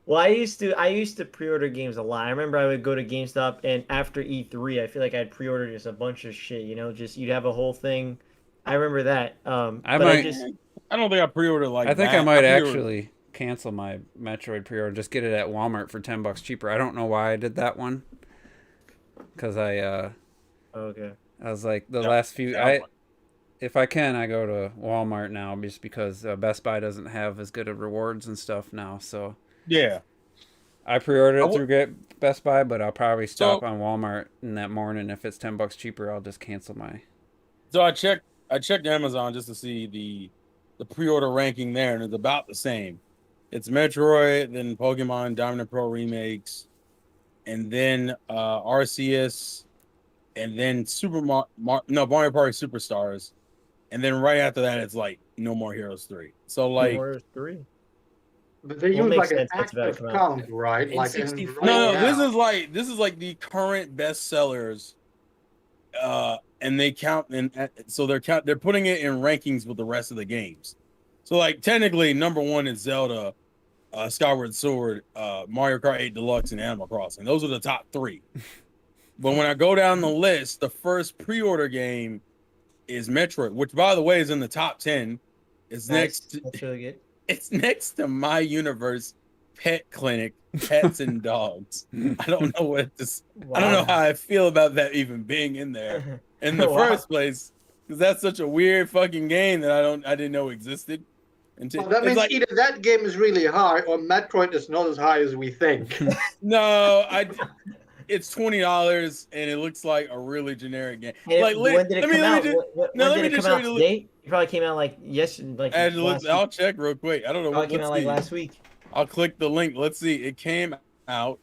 Well, I used to pre-order games a lot. I remember I would go to GameStop, and after E3, I feel like I'd pre-order just a bunch of shit. Just you'd have a whole thing. I remember that. I But might. I don't think I pre-ordered like I think that. I might pre-ordered- actually cancel my Metroid pre-order. Just get it at Walmart for $10 cheaper. I don't know why I did that one. Because Okay. I was like the Yep. last few. Yeah. If I can, I go to Walmart now just because Best Buy doesn't have as good of rewards and stuff now. So Yeah. I pre-ordered I it w- through Best Buy, but I'll probably stop So- on Walmart in that morning. If it's $10 cheaper, I'll just cancel my. So I checked Amazon just to see the pre-order ranking there, and it's about the same. It's Metroid, then Pokemon, Diamond and Pearl remakes, and then Arceus, and then Mario Party Superstars, and then right after that it's like No More Heroes 3. So like Warriors 3. But they Well, use makes like an sense, that's about to active come out. count, right? In Like 64. right no, now. this is like the current best sellers, and they count, and so they're putting it in rankings with the rest of the games. So like technically, number one is Zelda, Skyward Sword, Mario Kart 8 Deluxe, and Animal Crossing. Those are the top 3. But when I go down the list, the first pre-order game is Metroid, which by the way is in the top 10. It's Nice. That's really good. It's next to My Universe, Pet Clinic, Pets and Dogs. I don't know what this. Wow. I don't know how I feel about that even being in there in the Wow. first place, because that's such a weird fucking game that I didn't know existed. Well, that means either that game is really high or Metroid is not as high as we think. no, it's $20 and it looks like a really generic game. And Like, when did it come out? When did it come out show you today? It probably came out like yesterday. Like last I'll week. check real quick. I don't know Probably what. came out like last week. I'll click the link. Let's see. It came out.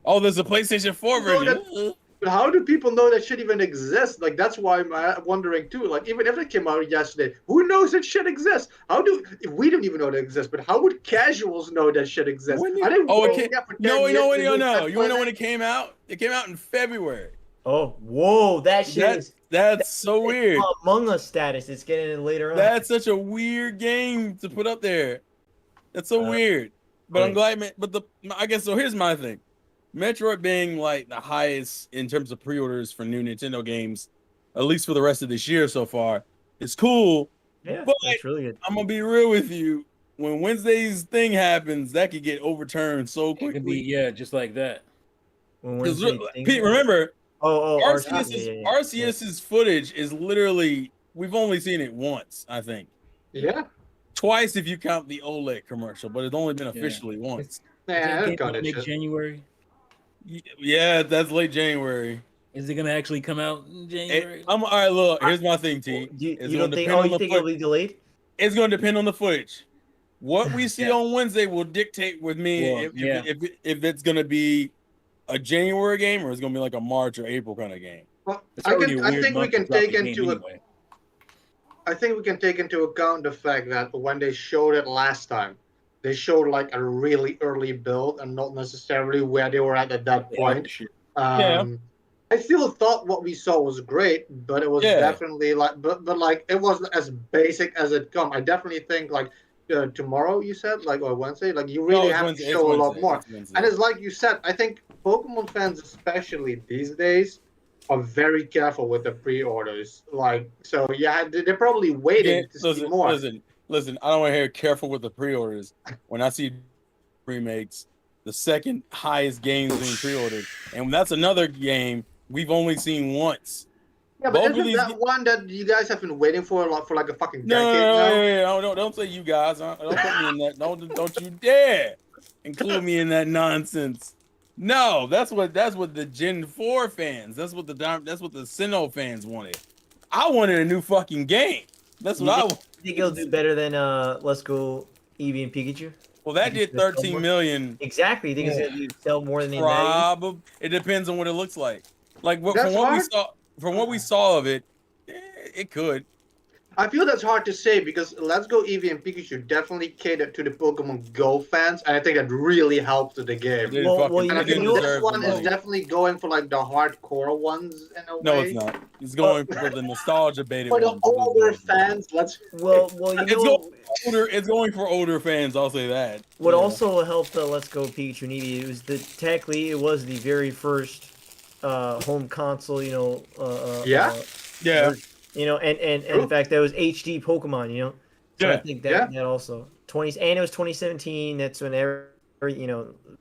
Oh, there's a PlayStation 4 version. But how do people know that shit even exists? Like, that's why I'm wondering too. Like, even if it came out yesterday, who knows that shit exists? If we don't even know that it exists, but how would casuals know that shit exists? I didn't no, wait for 10 years to do no. that You wanna know when play. it came out? It came out in February. Oh, whoa! That shit is That's so weird. Among Us status. It's getting it later on. That's such a weird game to put up there. That's so weird. But I'm glad. I guess so. Here's my thing. Metroid being like the highest in terms of pre-orders for new Nintendo games, at least for the rest of this year so far, it's cool. Yeah, but that's really good. I'm gonna be real with you. When Wednesday's thing happens, that could get overturned so It quickly. could be just like that. When Pete, remember, RCS. RCS's footage is literally, we've only seen it once, I think. Yeah. Twice if you count the OLED commercial, but it's only been officially once. Yeah, I got it. Make January. Yeah, that's late January. Is it gonna actually come out in January? All right, look, here's my thing, T. You don't think? Oh, you think it'll be delayed? It's going to depend on the footage. What we see on Wednesday will dictate with me if it's going to be a January game or it's going to be like a March or April kind of game. Well, I think we can take into account the fact that when they showed it last time, they showed like a really early build and not necessarily where they were at that point. I still thought what we saw was great, but it was definitely like, but like it wasn't as basic as it come. I definitely think like tomorrow you said like or Wednesday, like you really have to show a lot more. And it's like you said, I think Pokemon fans, especially these days, are very careful with the pre-orders. Like, so yeah, they're probably waiting to see more. Listen, I don't want to hear careful with the pre-orders. When I see remakes, the second highest games being pre-ordered, and that's another game we've only seen once. Yeah, but isn't that one that you guys have been waiting for like a fucking decade now? No, don't say you guys. Don't put me in that. Don't you dare include me in that nonsense. No, that's what the Gen 4 fans. That's what the Sinnoh fans wanted. I wanted a new fucking game. That's what I want. You think it'll do better than Let's Go Eevee and Pikachu? Well, that did 13 million. Exactly. You think it's gonna sell more than Probably. It depends on what it looks like. Like from what we saw of it, it could. I feel that's hard to say because Let's Go Eevee and Pikachu definitely catered to the Pokemon Go fans, and I think that really helped the game. And I think this one is definitely going for like the hardcore ones in a way. No, it's not. It's going for the nostalgia baited for the ones. older fans. It's going for older fans. I'll say that. What also helped Let's Go Pikachu and Eevee was technically it was the very first home console. You know, and in fact, that was HD Pokemon, you know? So I think that also. And it was 2017. That's when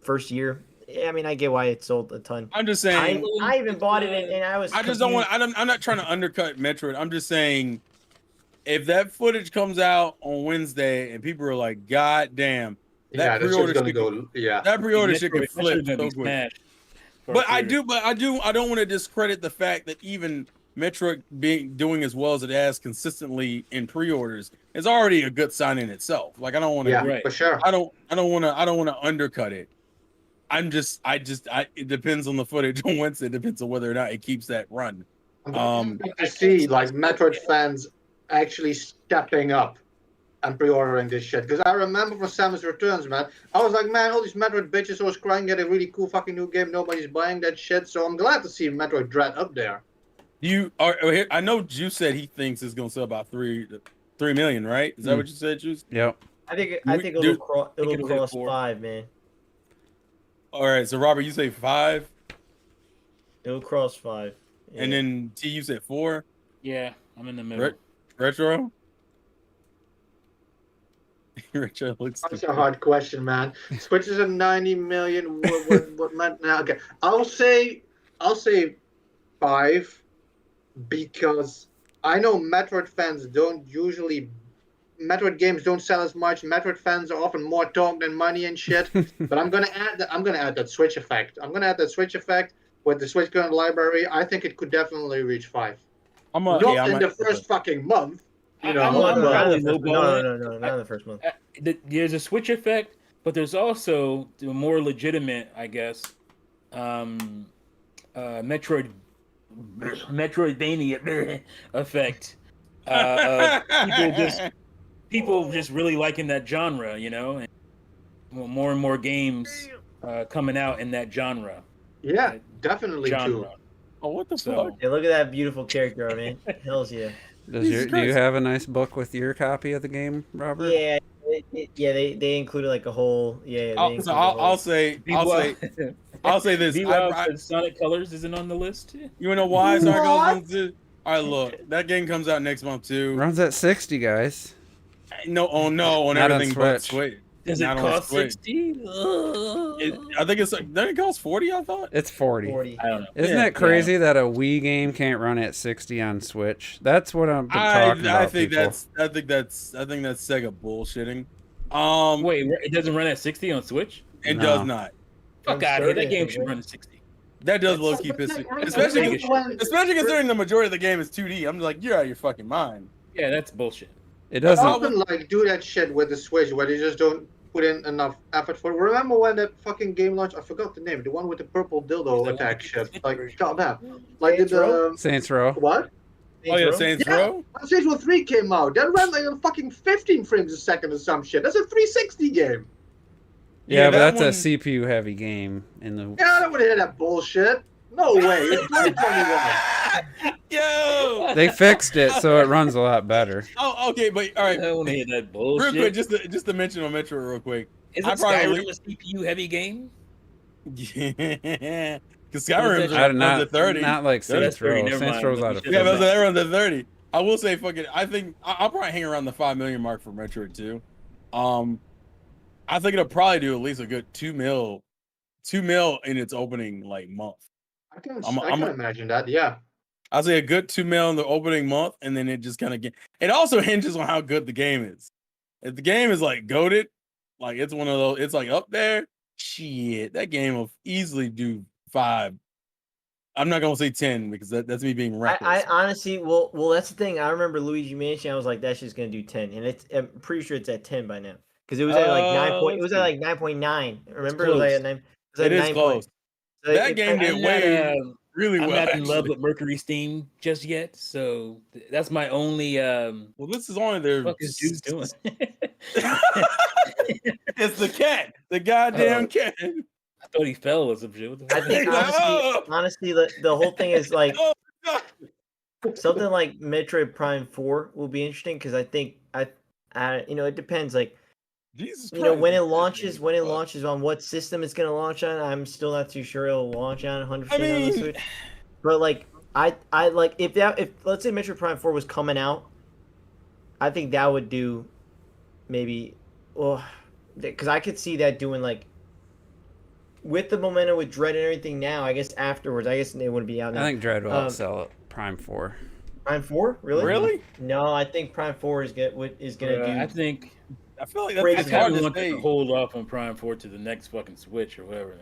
first year. I mean, I get why it sold a ton. I'm just saying. I even bought it, and I was. I just don't want. I'm not trying to undercut Metroid. I'm just saying, if that footage comes out on Wednesday and people are like, "God damn, that pre-order should go." Yeah, that pre-order should get flipped so quick. But I don't want to discredit the fact that even Metroid doing as well as it has consistently in pre-orders is already a good sign in itself. Like I don't want to. Yeah, for sure. I don't want to undercut it. It depends on the footage on Wednesday. It depends on whether or not it keeps that run. I'm happy to see like Metroid fans actually stepping up and pre-ordering this shit. Because I remember for Samus Returns, man, I was like, man, all these Metroid bitches always crying, get a really cool fucking new game. Nobody's buying that shit. So I'm glad to see Metroid Dread up there. I know Juice said he thinks it's gonna sell about 3 million, right? Is that what you said, Juice? Yep. I think it'll cross 5, man. All right, so Robert, you say 5, It'll cross 5. Yeah. and then T, you said 4. Yeah, I'm in the middle. Retro. Retro looks. That's a hard question, man. Switch is at 90 million. What meant now? Okay, I'll say 5 because I know Metroid fans don't usually. Metroid games don't sell as much. Metroid fans are often more talk than money and shit. But I'm gonna add that Switch effect. I'm gonna add that Switch effect with the Switch current library. I think it could definitely reach 5. Not in the first fucking month. You know, not in the first month. There's a Switch effect, but there's also the more legitimate, I guess, Metroidvania effect. People just really liking that genre, you know, and more and more games coming out in that genre. Yeah, definitely true. Oh, what the fuck? Yeah, look at that beautiful character, man. Hells yeah. Do you have a nice book with your copy of the game, Robert? Yeah, they included like a whole I'll say this. Sonic Colors isn't on the list. You wanna know why Sonic Colors? All right, look, that game comes out next month too. Runs at 60, guys. No, on Not everything on but Switch. Does it cost 60? I think it's like, doesn't it cost 40? I thought it's 40. I don't know. Isn't it crazy that a Wii game can't run at 60 on Switch? That's what I'm talking about. I think that's Sega bullshitting. Wait, it doesn't run at 60 on Switch? It does not. Fuck out of here. That game should run at 60. That does low key piss me, especially considering the majority of the game is 2D. I'm like, you're out of your fucking mind. Yeah, that's bullshit. It doesn't. I often like do that shit with the Switch where they just don't put in enough effort for it. Remember when that fucking game launched? I forgot the name. The one with the purple dildo attack shit. Like, goddamn. Like Saints Row. What? Saints Row? When Saints Row 3 came out, that ran like a fucking 15 frames a second or some shit. That's a 360 game. Yeah, but that's a CPU heavy game in the. Yeah, I don't want to hear that bullshit. No way. It's 2021. Yo! They fixed it so it runs a lot better. Oh, okay, but all right. I don't want to hear that bullshit. Real quick, just to mention on Metro real quick. Is it Skyrim a CPU heavy game? Yeah. Because Skyrim runs at 30. Not like Saints Row. Saints Row's out of 50. Yeah, but that runs at 30. I will say, I think I'll probably hang around the 5 million mark for Metroid 2. I think it'll probably do at least a good 2 mil in its opening like month. I can imagine that, yeah. I'll say a good 2 mil in the opening month, and then it just kind of it also hinges on how good the game is. If the game is like goated, like it's one of those, it's like up there, shit, that game will easily do 5. I'm not gonna say 10 because that's me being reckless. I honestly, well, that's the thing. I remember Luigi Mansion. I was like, that's just gonna do 10, and I'm pretty sure it's at 10 by now because it was at like 9 point. It was at like 9.9. Remember, it was like at 9. It is close. So that game did really well. I'm not in love with Mercury Steam just yet, so that's my only. Well, this is only their. What is Juice doing? It's the cat, the goddamn cat. I thought he fell or some shit. I think honestly, the whole thing is like something like Metroid Prime 4 will be interesting because I think it depends. Like, Jesus you know, when it launches on what system it's gonna launch on. I'm still not too sure it'll launch on 100% on the Switch. But like, I like if let's say Metroid Prime 4 was coming out, I think that would do maybe because I could see that doing like. With the momentum with Dread and everything now, I guess afterwards, I guess they wouldn't be out now. I think Dread will outsell Prime 4. Prime 4? Really? Really? No, I think Prime 4 is gonna do. I feel like that's hard to say. Hold off on Prime 4 to the next fucking Switch or whatever.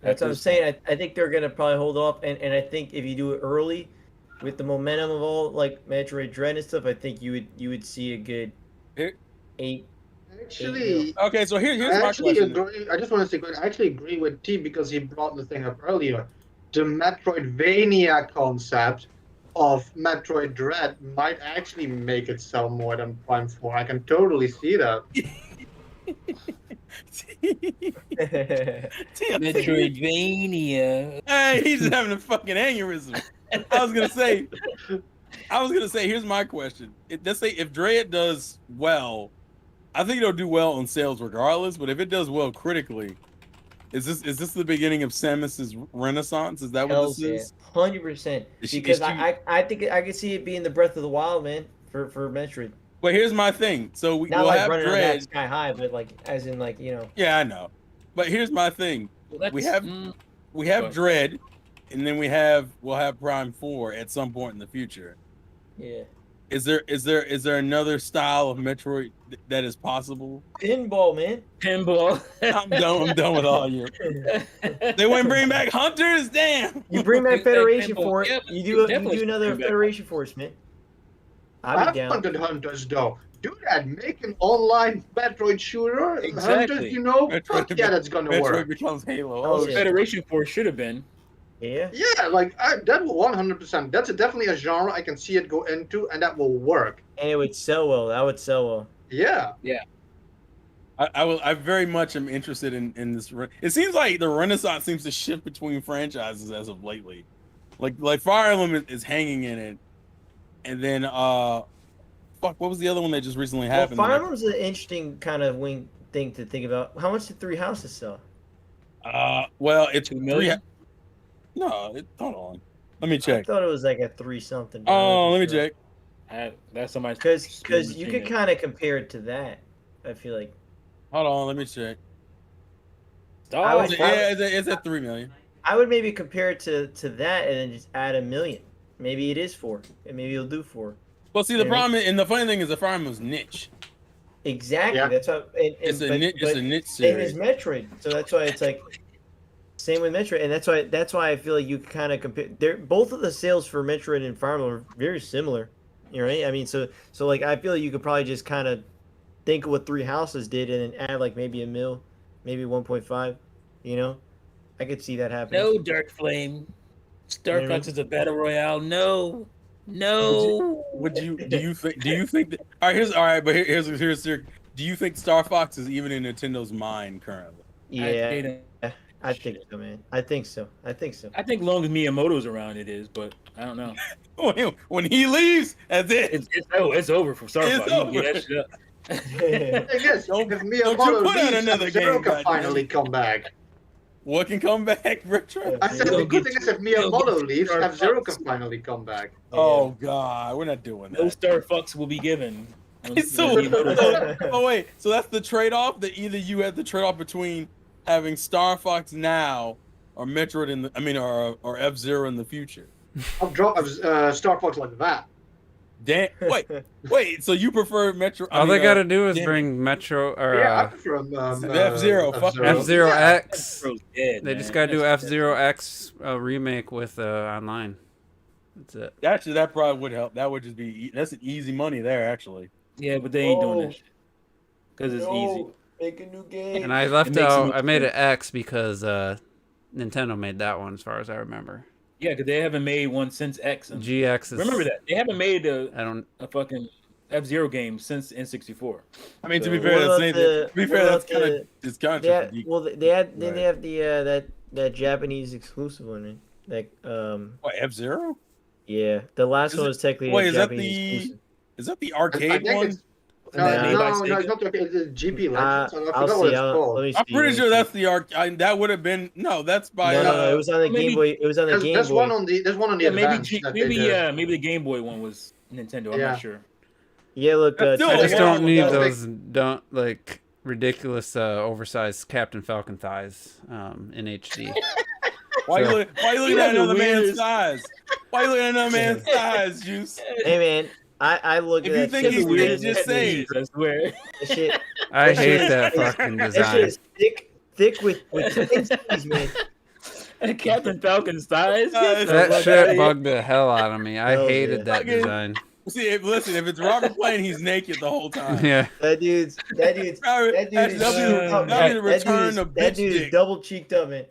That's what I'm saying. I think they're gonna probably hold off, and I think if you do it early, with the momentum of all like Metroid Dread and stuff, I think you would see a good 8 Actually, Okay, so here's I my actually question. agree. I just want to say, I actually agree with T because he brought the thing up earlier. The Metroidvania concept of Metroid Dread might actually make it sell more than Prime 4. I can totally see that. Metroidvania. Hey, he's having a fucking aneurysm. I was gonna say, here's my question. Let's say if Dread does well, I think it'll do well on sales regardless. But if it does well critically, is this the beginning of Samus's renaissance? Is that what Hells this yeah, is? 100%. Is Because she- I think I could see it being the Breath of the Wild, man, for Metroid. But here's my thing. So Not we'll like have running on that Dread. sky high, but like as in like Yeah, I know. But here's my thing. Well, We that's- have But- Dread, and then we'll have Prime 4 at some point in the future. yeah. Is there another style of Metroid that is possible? Pinball, man. Pinball. I'm done with all you. They wouldn't bring back Hunters, damn. You bring back Federation Pinball, Force. yeah, You do definitely another bring back- Federation Force, man. I'll be I've down. hunted Hunters though. Do that. Make an online Metroid shooter. Exactly. Hunters, Metroid- fuck yeah, that's gonna Metroid work. becomes Halo. Oh, Oh, yeah. shit. Federation Force should have been. Yeah. Yeah, like that will 100%. That's definitely a genre I can see it go into, and that will work. And it would sell well. That would sell well. Yeah. I very much am interested in this. It seems like the Renaissance seems to shift between franchises as of lately. Like Fire Emblem is hanging in it, and then what was the other one that just recently Well, happened? Fire Emblem's an interesting kind of thing to think about. How much did Three Houses sell? Well, it's 2 million? hold on. Let me I check. thought it was like a 3 something. Oh, let me check. That's somebody. Because you could kind of compare it to that. I feel like. Hold on, let me check. I would- Yeah, it's at 3 million. I would maybe compare it to that and then just add 1 million. Maybe it is 4, and maybe you'll do 4. Well, see, the Yeah. problem and the funny thing is the Fire Emblem's niche. Exactly. Yeah. That's what. It's a niche Same as series. Metroid, so that's why it's like same with Metroid, and that's why I feel like you kind of compare. They're both of the sales for Metroid and Fire Emblem are very similar. You know, right? I mean, so like I feel like you could probably just kind of think of what Three Houses did and then add like maybe 1 mil, maybe 1.5. You know, I could see that happening. No, Dark Flame. Star Yeah. Fox is a battle royale. No. No. Do you think that all right, but here's do you think Star Fox is even in Nintendo's mind currently? Yeah, I think so, man. I think so. I think long as Miyamoto's around, it is, but I don't know. When he leaves, that's it. It's over for Star It's Fox. You can get over. that shit up. I guess Don't- if don't you Miyamoto put out leaves, another F-Zero game, can goddamn. finally come back. What can come back, Richard? I said We'll the good get- thing is if we'll Miyamoto get leaves, Star F-Zero Fox. can finally come back. Oh God, we're not doing No that. Star Fox will be given. So, oh wait, so that's the trade-off. That either you have the trade-off between having Star Fox now or Metroid or F-Zero in the future. I'll drop Star Fox like that. Damn. Wait. So you prefer Metro? All they gotta do is damn it. bring Metro or Yeah, I prefer F-Zero, fuck F-Zero Yeah. X. Dead, They man. just gotta do That's- F-Zero X remake with online. That's it. Actually, that probably would help. That would just be that's an easy money there. Actually, Yeah, but they ain't doing Oh. that shit. Because it's easy. Make a new game. And I left makes out. them I made look it X because Nintendo made that one, as far as I remember. Yeah, because they haven't made one since X. GX is. Remember that. They haven't made a I don't. fucking F-Zero game since N64. I mean to So- be fair, What that's about saying the- that, to be what fair, that's about kind the- of discounted. They had, well, they had then Right. they have the that Japanese exclusive one. Like What F-Zero? yeah, the last Is one it- was technically wait, a is that Japanese the- exclusive. Is that the I arcade think one? it's Nah. no, Made by no, Sega. it's not. It's GP I'll Legends. I forgot see. what it's Let called. me see. I'm pretty let me sure see. that's the that would have been that's by No, it was on the maybe- Game Boy. It was on the There's, Game there's Boy. one on the Yeah, maybe Advance that they did. maybe the Game Boy one was Nintendo. I'm Yeah. not sure. Yeah, look. That's still I Oh, just yeah, don't need that's those like ridiculous oversized Captain Falcon thighs in HD. Why So- you looking You at have the another man's weirdest- thighs? Why you looking at another man's thighs, Juice? Hey man, I look If at you that think shit. he's man, big, that just say shit- it. I swear. That shit, I That shit hate is- that fucking that shit design. is thick with tendencies, man. Captain Falcon's thighs. That That Fuck outta shit here. bugged the hell out of me. I Hell hated yeah. that Fucking- design. See, listen, if it's Robert playing, he's naked the whole time. Yeah. That dude's Robert, that dude that'll is be the that return dude of is, that bitch dude is dick. double cheeked up, man.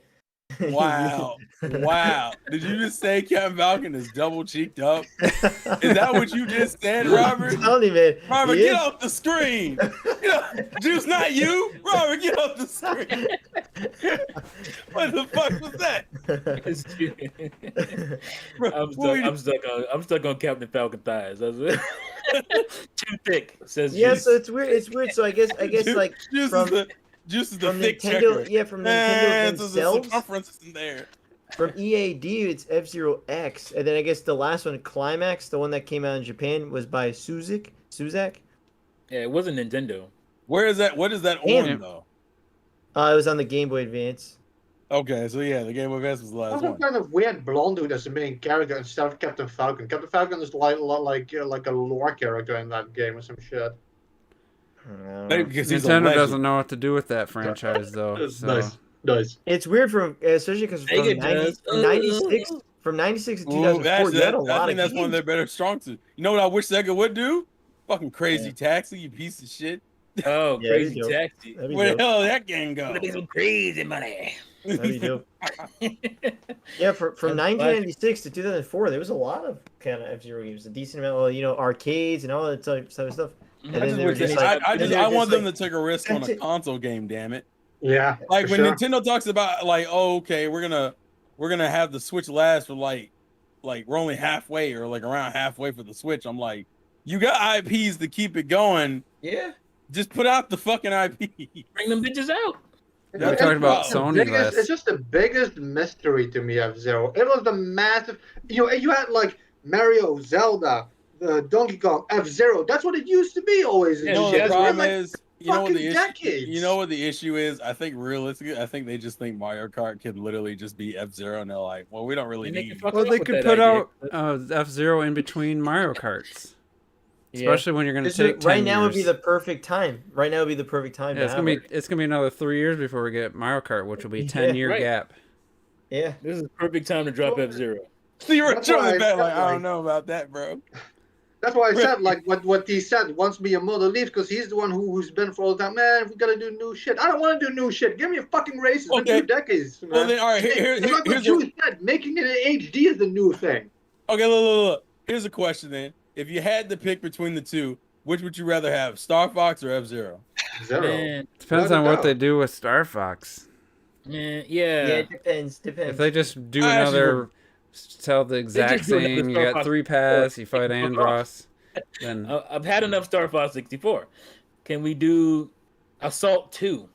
Wow. Wow. Did you just say Captain Falcon is double cheeked up? Is that what you just said, Robert? I'm telling you, man. Robert, he get is. off the screen. Juice, not you. Robert, get off the screen. What the fuck was that? I'm stuck on Captain Falcon thighs. That's it. Too thick, says Yeah, Juice. so it's weird. So I guess like Juice from Juice is the from thick Nintendo, checker. yeah, from Nintendo So the themselves. circumference isn't there. From EAD, it's F-Zero X, and then I guess the last one, Climax, the one that came out in Japan, was by Suzak. Yeah, it wasn't Nintendo. Where is that? What is that Damn. on though? It was on the Game Boy Advance. Okay, so yeah, the Game Boy Advance was the last Also one. kind of weird blonde dude as the main character instead of Captain Falcon. Captain Falcon is like a lore character in that game or some shit. Maybe because he's a Nintendo legend. doesn't know what to do with that franchise, though. It's So. nice. It's weird especially because from Sega does. 96 from 96 to Ooh, 2004, you had a lot I think of that's one of their better strong suits. You know what I wish Sega would do? Fucking Crazy Taxi, you piece of shit. Oh, Yeah, Crazy that'd be dope. Taxi. That'd be Where dope. the hell did that game go? Gonna be some crazy money. That'd be dope. Yeah, from That's 1996 to 2004, there was a lot of kind of F-Zero games, a decent amount. Well, arcades and all that type of stuff. And I then just they were wish just they- like, I want them to take a risk on a console game, damn it. Yeah. Like for when sure. Nintendo talks about like, oh, okay, we're gonna have the Switch last for like we're only halfway or like around halfway for the Switch. I'm like, you got IPs to keep it going. yeah. Just put out the fucking IP. Bring them bitches out. Yeah, we talked about It's the Sony biggest- last. It's just the biggest mystery to me, F-Zero. It was the massive. You had like Mario, Zelda, Donkey Kong, F-Zero. That's what it used to be always. Yeah, You know what Yeah, the it's problem like is? You know what the fucking issue? decades. You know what the issue is? I think realistically, I think they just think Mario Kart can literally just be F-Zero, and they're like, well, we don't really And they need. can fuck Well, up they with could that put idea. out F-Zero in between Mario Karts. Yeah. Especially when you're going to This is- take 10 right now would be years. the perfect time. Right now would be the perfect time. Yeah, it's to gonna have be another 3 years before we get Mario Kart, which will be a Yeah, 10-year right. gap. it. Yeah. This is the perfect time to drop F-Zero. So you were That's why throwing I back said, like, I like- don't know about that, bro. That's why I said like what he said. Once Miyamoto leaves, because he's the one who's been for all the time. Man, we gotta do new shit. I don't want to do new shit. Give me a fucking race. It's been Okay. 2 decades. Man. Well, then, all right, It's like what here's Julie said. Making it in HD is the new thing. okay, look. Here's a question then. If you had to pick between the two, which would you rather have, Star Fox or F-Zero? Zero. Man, Depends Without on a what doubt. they do with Star Fox. man, Yeah, yeah. it depends. If they just do I actually another, tell the exact just do another same, you Star got Fox 3 paths, you fight Fuck off. Andross, then I've had enough Star Fox 64. Can we do Assault 2?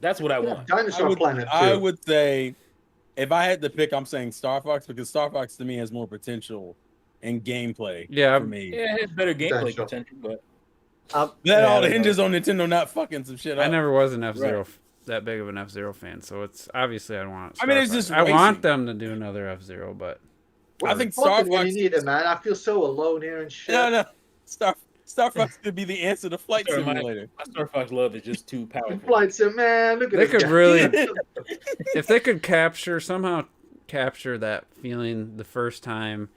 That's what I want. Dinosaur Planet. I too. would say, if I had to pick, I'm saying Star Fox because Star Fox to me has more potential in gameplay. Yeah, for me. Yeah, it has better gameplay Potential. potential, but That yeah, all I don't hinges on Nintendo not fucking some shit up. I never was an F-Zero that big of an F-Zero fan, so it's obviously I want. I mean, Star it's Fox. just I want racing. them to do another F-Zero, but I think Fuck Star it when Fox. you need it, man. I feel so alone here and shit. No, Star Fox could be the answer to Flight Sorry, Simulator. my Star Fox love is just too powerful. Flight Sim, man. Look at They this could guy. really- if they could somehow capture that feeling the first time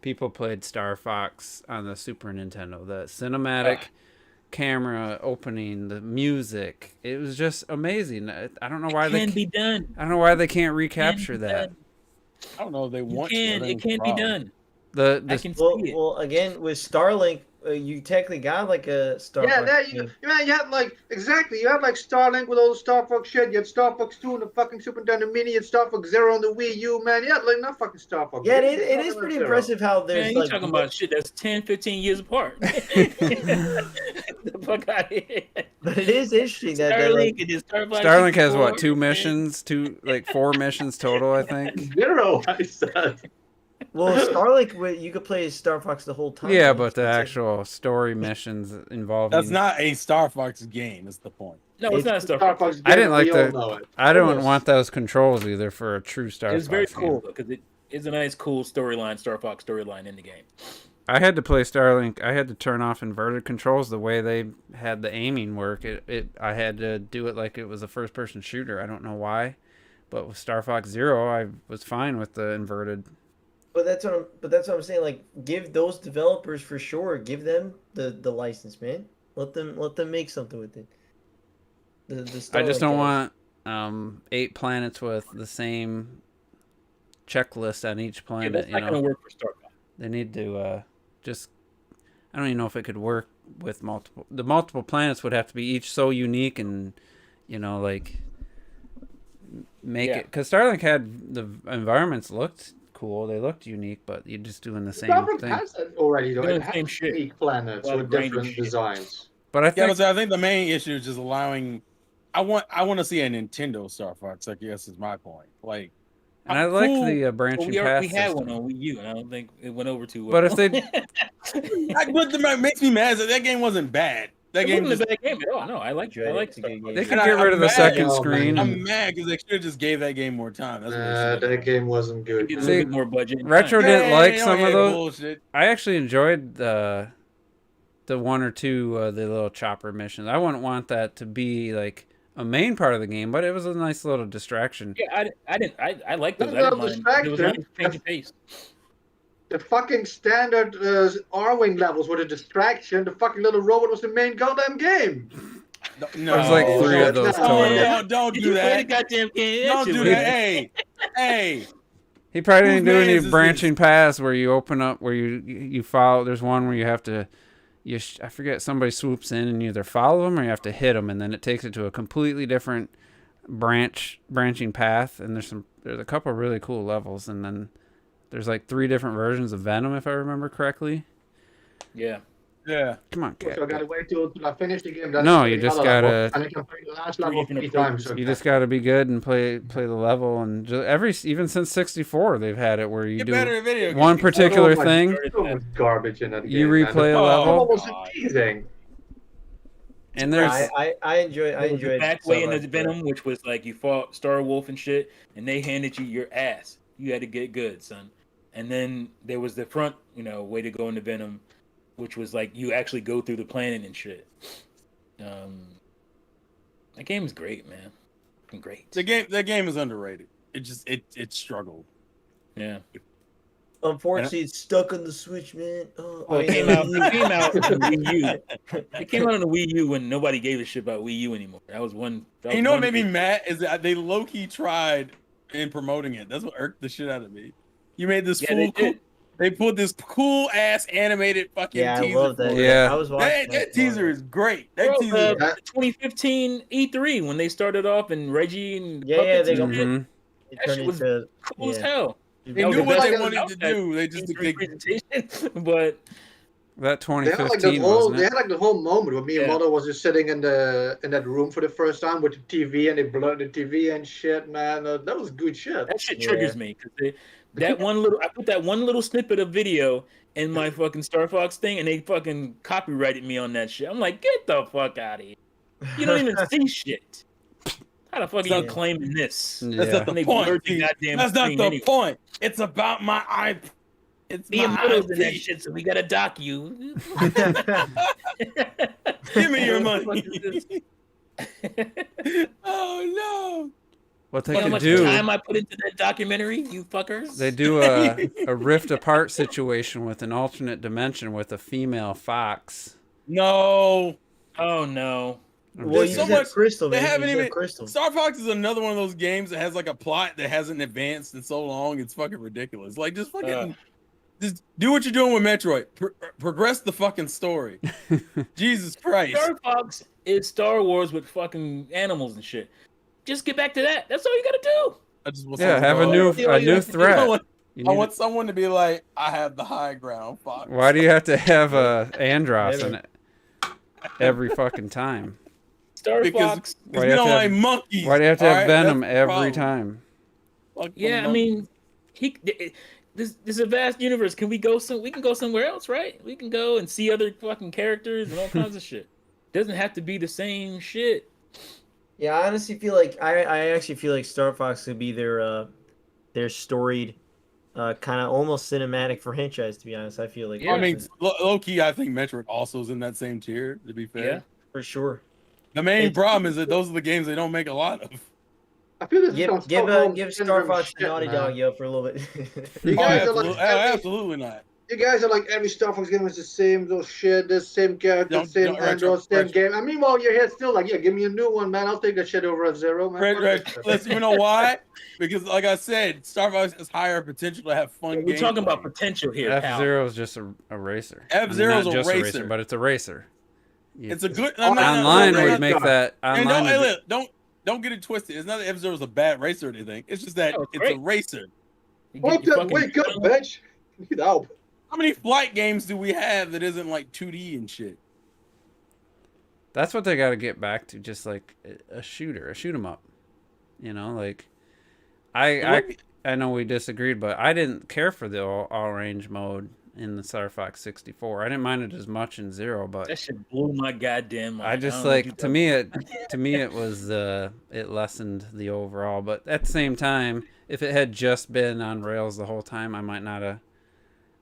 people played Star Fox on the Super Nintendo, the cinematic camera opening, the music, it was just amazing. I don't know why It they can be done. I don't know why they can't It recapture can be that. done. I don't know if they You want can. to. It can be done. The I can Well, see it. well, again with Starlink, you technically got like a Star Yeah, Fox there game. you had like exactly. You had like Starlink with all the Star Fox shit. You had Star Fox 2 and the fucking Super Nintendo Mini. You had Star Fox 0 on the Wii U, man. You had like enough fucking Star Fox. Yeah, games. it is pretty Zero. impressive how there's Man, you like talking about shit that's 10, 15 years apart. the fuck out of here. but it is interesting that Starlink like, and then Star Fox Starlink has 64. what, 2 missions, 4 missions total, I think. 0, I said. well Starlink you could play as Star Fox the whole time. Yeah, but the It's- actual story missions involving That's not a Star Fox game. Is the point. No, it's not Star Star Fox. Fox. I didn't game, like we all the- know it. I don't Almost. want those controls either for a true Star It's Fox very game. cool because it is a nice, cool storyline, Star Fox storyline in the game. I had to play Starlink. I had to turn off inverted controls the way they had the aiming work. I had to do it like it was a first-person shooter. I don't know why, but with Star Fox Zero, I was fine with the inverted But that's what I'm saying. Like, give those developers for sure. Give them the license, man. Let them make something with it. The I just Starlink don't guys. want 8 planets with the same checklist on each Yeah, planet. that's not gonna work for Starcraft. They need to just. I don't even know if it could work with multiple. The multiple planets would have to be each so unique and, like make it, because Starlink had the environments looked cool. They looked unique, but you're just doing the same Starbucks thing. has that already though. Doing It the has same shit. 8 planets A lot of with grinding different shit. designs. But I Yeah, think but I think the main issue is just allowing. I want to see a Nintendo Star Fox. I guess is my point. Like, and I like cool. the Well, branching we path had one system. on Wii U, and I don't think it went over too well. But if they What makes me mad is that game wasn't bad. That it game wasn't just. a bad game at all. No, I like Dread, like it's a good Star game. they could And get rid I'm of the mad. second Oh, screen. man. I'm mad because they should have just gave that game more time. That's what they should have That done. game wasn't good. Did a man. little See, bit more budget. and Retro time. didn't like Yeah, some yeah, of those. bullshit. I actually enjoyed the one or two the little chopper missions. I wouldn't want that to be like a main part of the game, but it was a nice little distraction. Yeah, I liked those. That's I didn't not mind. It was nice distraction. change of pace. The fucking standard R-wing levels were the distraction. The fucking little robot was the main goddamn game. No, There's like No, 3 no, of those it's not. total. Don't Did do you play the that. goddamn game? Don't do that. Hey. He probably Whose didn't do man any is this branching paths where you open up, where you follow. There's one where you have to, I forget, somebody swoops in and you either follow them or you have to hit them, and then it takes it to a completely different branching path. And there's a couple really cool levels, and then there's like 3 different versions of Venom, if I remember correctly. Yeah. Yeah. Come on, So I Cat. gotta wait till I finish the game. Then No, play you the just other level, gotta- And I can play the last level different 3 times. approaches. You just got to be good and play the level, and even since 64, they've had it where you Get do better at video one games. particular Oh my thing. So much garbage in that game. You replay a Oh, level, What was God. teasing? and there's I enjoyed. I There was a enjoyed back way into Starbucks, Venom, which was like you fought Star Wolf and shit, and they handed you your ass. You had to get good, son. And then there was the front, way to go into Venom, which was like you actually go through the planet and shit. That game is great, man. Fucking great. That game is underrated. It struggled. Yeah. Unfortunately, it's stuck on the Switch, man. Oh, Well, it came out. It came out on the Wii U. It came out on the Wii U when nobody gave a shit about Wii U anymore. That was one. And you know what made me mad is that they low key tried in promoting it. That's what irked the shit out of me. You made this they pulled this cool ass animated fucking Yeah, I teaser. love that. for it. Yeah. I was watching That teaser is great. That Bro, teaser. the 2015 E3 when they started off and Reggie and Yeah, puppets they and go- shit. Mhm. It That turned shit was into cool as hell. They That was knew the what best they thing wanted about to that do. They just E3 presentation, but that They had like 2015, wasn't they it? had like the whole moment where Miyamoto was just sitting in that room for the first time with the TV and they blurred the TV and shit, man. That was good shit. that shit triggers me because I put that one little snippet of video in my fucking Star Fox thing, and they fucking copyrighted me on that shit. I'm like, get the fuck out of here! You don't even see shit. How the fuck are you claiming this? That's Yeah. not When they the point. blurred the Steve. goddamn That's not screen the anyway. point. It's about my eye. It's my Miyamoto's in that IP. shit, so we gotta dock you. Give me your What the money. fuck is Oh What they You know how could much do, time I put into that documentary, you fuckers? they do a rift apart situation with an alternate dimension with a female fox. no. Oh no. well, There's you so just have much- Crystal, they man. haven't You just have even- Crystal. Star Fox is another one of those games that has like a plot that hasn't advanced in so long. It's fucking ridiculous. Like just fucking, just do what you're doing with Metroid. Progress the fucking story. Jesus Christ. Star Fox is Star Wars with fucking animals and shit. Just get back to that. That's all you gotta do. I just want Yeah, someone to have a go, new "Oh, you know, threat. I want, You I need want someone to be like, I have the high ground. Fox. Why do you have to have Andros Never. in it every fucking time? Star Because Fox. Why we do you have don't to like have- monkeys. Why do you have to have alright? Venom That's the every problem. time? Fuck the Yeah, I monkey. mean, this is a vast universe. Can we go we can go somewhere else, right? We can go and see other fucking characters and all kinds of shit. Doesn't have to be the same shit. Yeah, I honestly feel like I actually feel like Star Fox could be their storied, kind of almost cinematic franchise. To be honest, I feel like Yeah. I mean, low key, I think Metroid also is in that same tier. To be fair, Yeah. for sure. the main problem is that those are the games they don't make a lot of. I feel this is Give some give Stockholm give Star syndrome Fox shit, and Naughty man. Dog yo for a little bit. You Oh, guys are absolutely, like every, absolutely not. you guys are like every Star Fox game is the same little shit, the same character, Don't same retro, Android, same retro. game. And meanwhile, you're here still like, yeah, give me a new one, man. I'll take that shit over F-Zero, man. Red, Fuck Red, this shit. listen, you know why? Because, like I said, Star Fox has higher potential to have fun We're talking about gameplay. potential here, F pal. Zero is just a racer. F-Zero's not a just racer. but it's a racer. It's a good. Online no, would no, make no. that. And Online would be- don't get it twisted. It's not that F-Zero's a bad racer or anything. It's just that No, it's it's great. a racer. You Wake your up, wake up, bitch. Need help. How many flight games do we have that isn't like 2D and shit? That's what they got to get back to, just like a shooter, a shoot 'em up. You know, like I know we disagreed, but I didn't care for the all range mode in the Star Fox 64. I didn't mind it as much in Zero, but That shit blew my goddamn mind. I just don't know what you like to talking me it was it lessened the overall. But at the same time, if it had just been on rails the whole time, I might not have.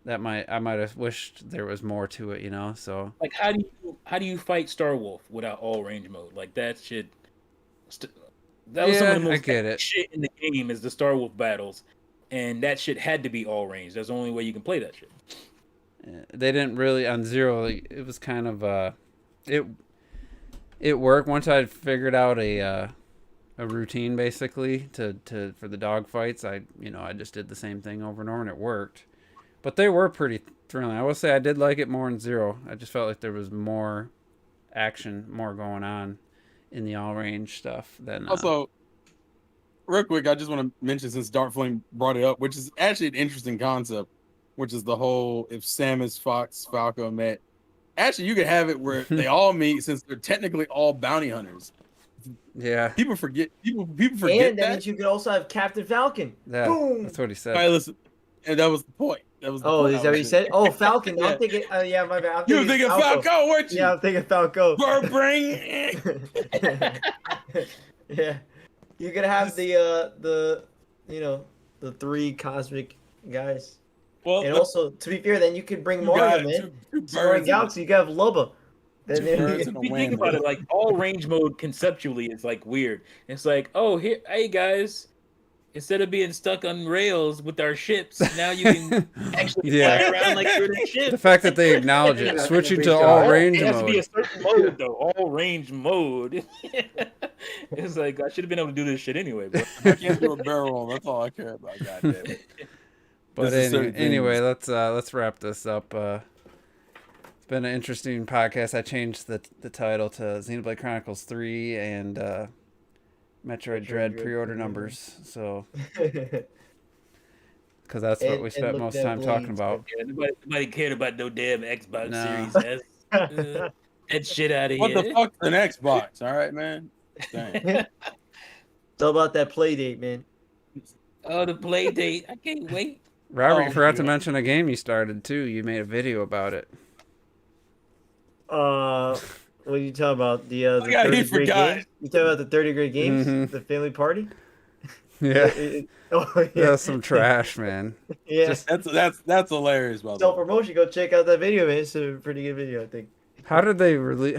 I might have wished there was more to it, you know. So like how do you fight Star Wolf without all range mode? Like that shit. That was some of the I most get it. shit in the game is the Star Wolf battles, and that shit had to be all range. That's the only way you can play that shit. They didn't really on Zero. It was kind of it worked once I figured out a routine basically to for the dog fights. I just did the same thing over and over and it worked. But they were pretty thrilling. I will say I did like it more in Zero. I just felt like there was more action, more going on in the all range stuff than Also, real quick, I just want to mention, since Dark Flame brought it up, which is actually an interesting concept, which is the whole if Samus, Fox, Falco met. Actually, you could have it where they all meet, since they're technically all bounty hunters. yeah. People forget. People forget And that that. means you could also have Captain Falcon. Yeah, Boom. that's what he said. All right, listen, and that was the point. That was the Oh, point is I that what was you saying. said? Oh, Falcon. Yeah. I'm thinking. Yeah, my bad. You were thinking Falco, weren't you? Yeah, I'm thinking Falco. Burbrain. Yeah, you could have the the three cosmic guys, Well, and also to be fair, then you could bring you more got of them in. two Soaring birds. Galaxy, you could have Loba. Then Two birds then- in a If you wham. think about it, like all range mode conceptually is like weird. It's like, oh, here, hey guys, instead of being stuck on rails with our ships, now you can actually Yeah. fly around like you're in a ship. The fact that they acknowledge it, Yeah, switching that's to a big all shot. range It has to be a mode. certain mode though. All range mode. It's like I should have been able to do this shit anyway, bro. I can't do a barrel roll. That's all I care about. Goddamn it. But This is certain anyway, things. let's wrap this up. It's been an interesting podcast. I changed the title to Xenoblade Chronicles 3 and Metroid Dread Dread pre-order pre-order. numbers. So because that's what And- we and spent look most at time talking Blades, about. Yeah, nobody cared about no damn Xbox No. Series S. That shit out of What here. the fuck's an Xbox? All right, man. Dang. It's all about that play date, man. Oh, the play date. I can't wait. Robert, Oh, you forgot to God. mention a game you started too. You made a video about it. What are you talking about? The Oh, yeah, he 30 grade forgot. games? You talking about the 30 grade games? Mhm. The family party? Yeah, Oh yeah. that's some trash, man. Yeah. just- That's hilarious, by the Self way. promotion. Go check out that video, man. It's a pretty good video, I think. How did they release?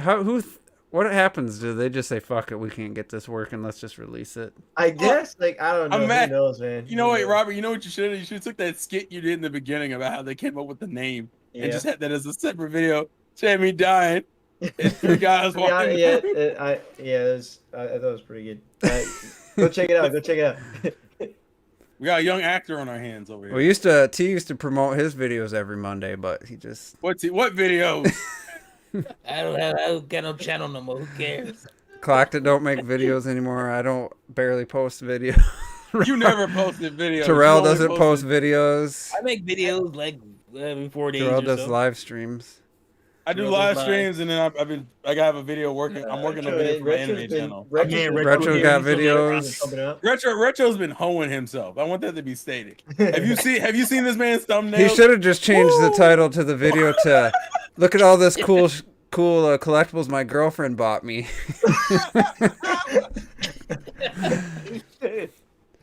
What happens? Do they just say fuck it? We can't get this working. Let's just release it. I guess, like, I don't know. I'm Who mad. knows, man? You know Who what, knows? Robert? You know what you should have? You should have took that skit you did in the beginning about how they came up with the name Yeah. and just had that as a separate video. Shame me dying. And three guys Yeah, walking. yeah, I thought it was pretty good. Go check it out. Go check it out. We got a young actor on our hands over here. Well, T used to promote his videos every Monday, but he just What video? I don't got no channel no more. Who cares? clocked it. Don't make videos anymore. I don't barely post videos. You never posted videos. Terrell You only doesn't post posted- videos. I make videos like every 4 days Terrell or does so. live streams. I do Terrell live does streams, and then I have a video working. I'm working on a video for my anime channel. Retro got videos. Retro's been hoeing himself. I want that to be stated. Have you seen this man's thumbnail? He should have just changed the title to the video to "Look at all this cool collectibles my girlfriend bought me."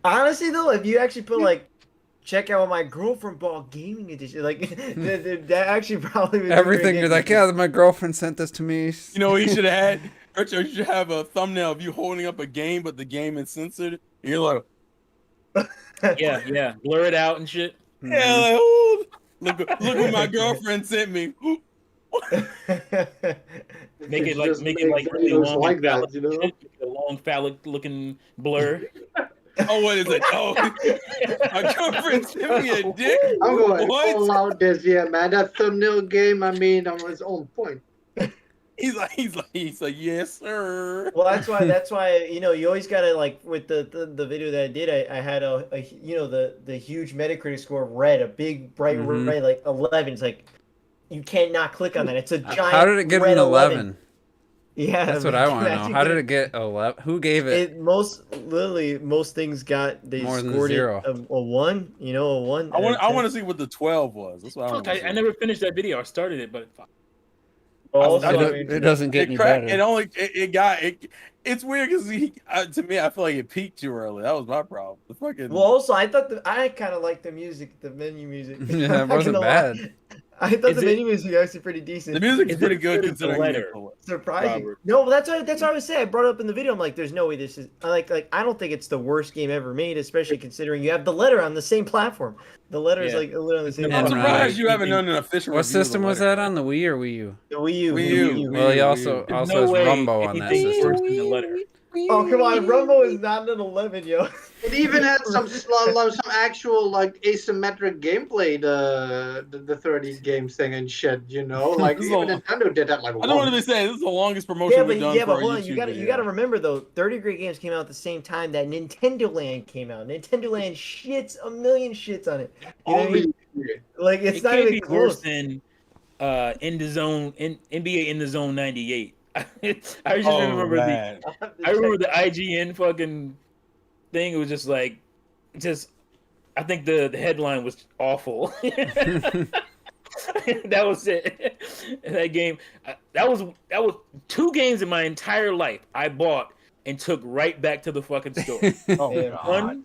Honestly, though, if you actually put like, check out what my girlfriend bought gaming edition, like that actually probably would be Everything pretty you're good. like, yeah, my girlfriend sent this to me. You know what he should have had? Retro, you should have a thumbnail of you holding up a game, but the game is censored. And you're like, Yeah, blur it out and shit. yeah, like, oh, look what my girlfriend sent me. Make it like Just make it like really videos long like and that, phallic you know? shit, a long phallic looking blur. Oh, what is it? Oh, my girlfriend sent me a dick. I'm going What? all out this, yeah, man. That thumbnail game, I mean, on his own point. He's like, yes, sir. Well, that's why you always gotta like with the video that I did, I had a the huge Metacritic score of red, a big bright red like 11. It's like you can't not click on that. It's a giant. How did it get red an 11? Yeah, That's what I want to know. How did it get 11? Who gave it? Most things got More than scored zero. it a 1. A 1. I want to see what the 12 was. That's what Fuck, I want. I never finished that video. I started it, but fuck. Also, It doesn't get any better. It's weird because to me, I feel like it peaked too early. That was my problem. The fucking. Well, also, I kind of liked the music, the menu music. Yeah, it wasn't bad. I thought the menu music was actually pretty decent. The music is pretty good Is it considering letter? Surprising. Robert. No, but that's what I was saying. I brought it up in the video. I'm like, there's no way this is like I don't think it's the worst game ever made, especially considering you have the letter on the same platform. The letter is like literally on the same And, I'm platform. surprised you haven't done an official. What review of system the was letter. that on? The Wii or Wii U? The Wii U. Wii U. Well, he Wii also U. There's has no way Rumbo on that anything is system. worse than the letter. Oh come on, Rumbo is not an 11, yo. It even had some actual like asymmetric gameplay, the 30 games thing and shit, Like This is even a- Nintendo did that like I don't want to be saying this is the longest promotion Yeah, we've done but for hold a on, YouTube you gotta video. remember though, 30 Great Games came out at the same time that Nintendo Land came out. Nintendo Land shits a million shits on it. You know what I mean? Like it's It not can't even be worse close. than NBA in the Zone 98. I just Oh, remember man. I remember the IGN fucking thing. It was just like, I think the headline was awful. That was it. That game, that was 2 games in my entire life I bought and took right back to the fucking store. Oh, Yeah. God.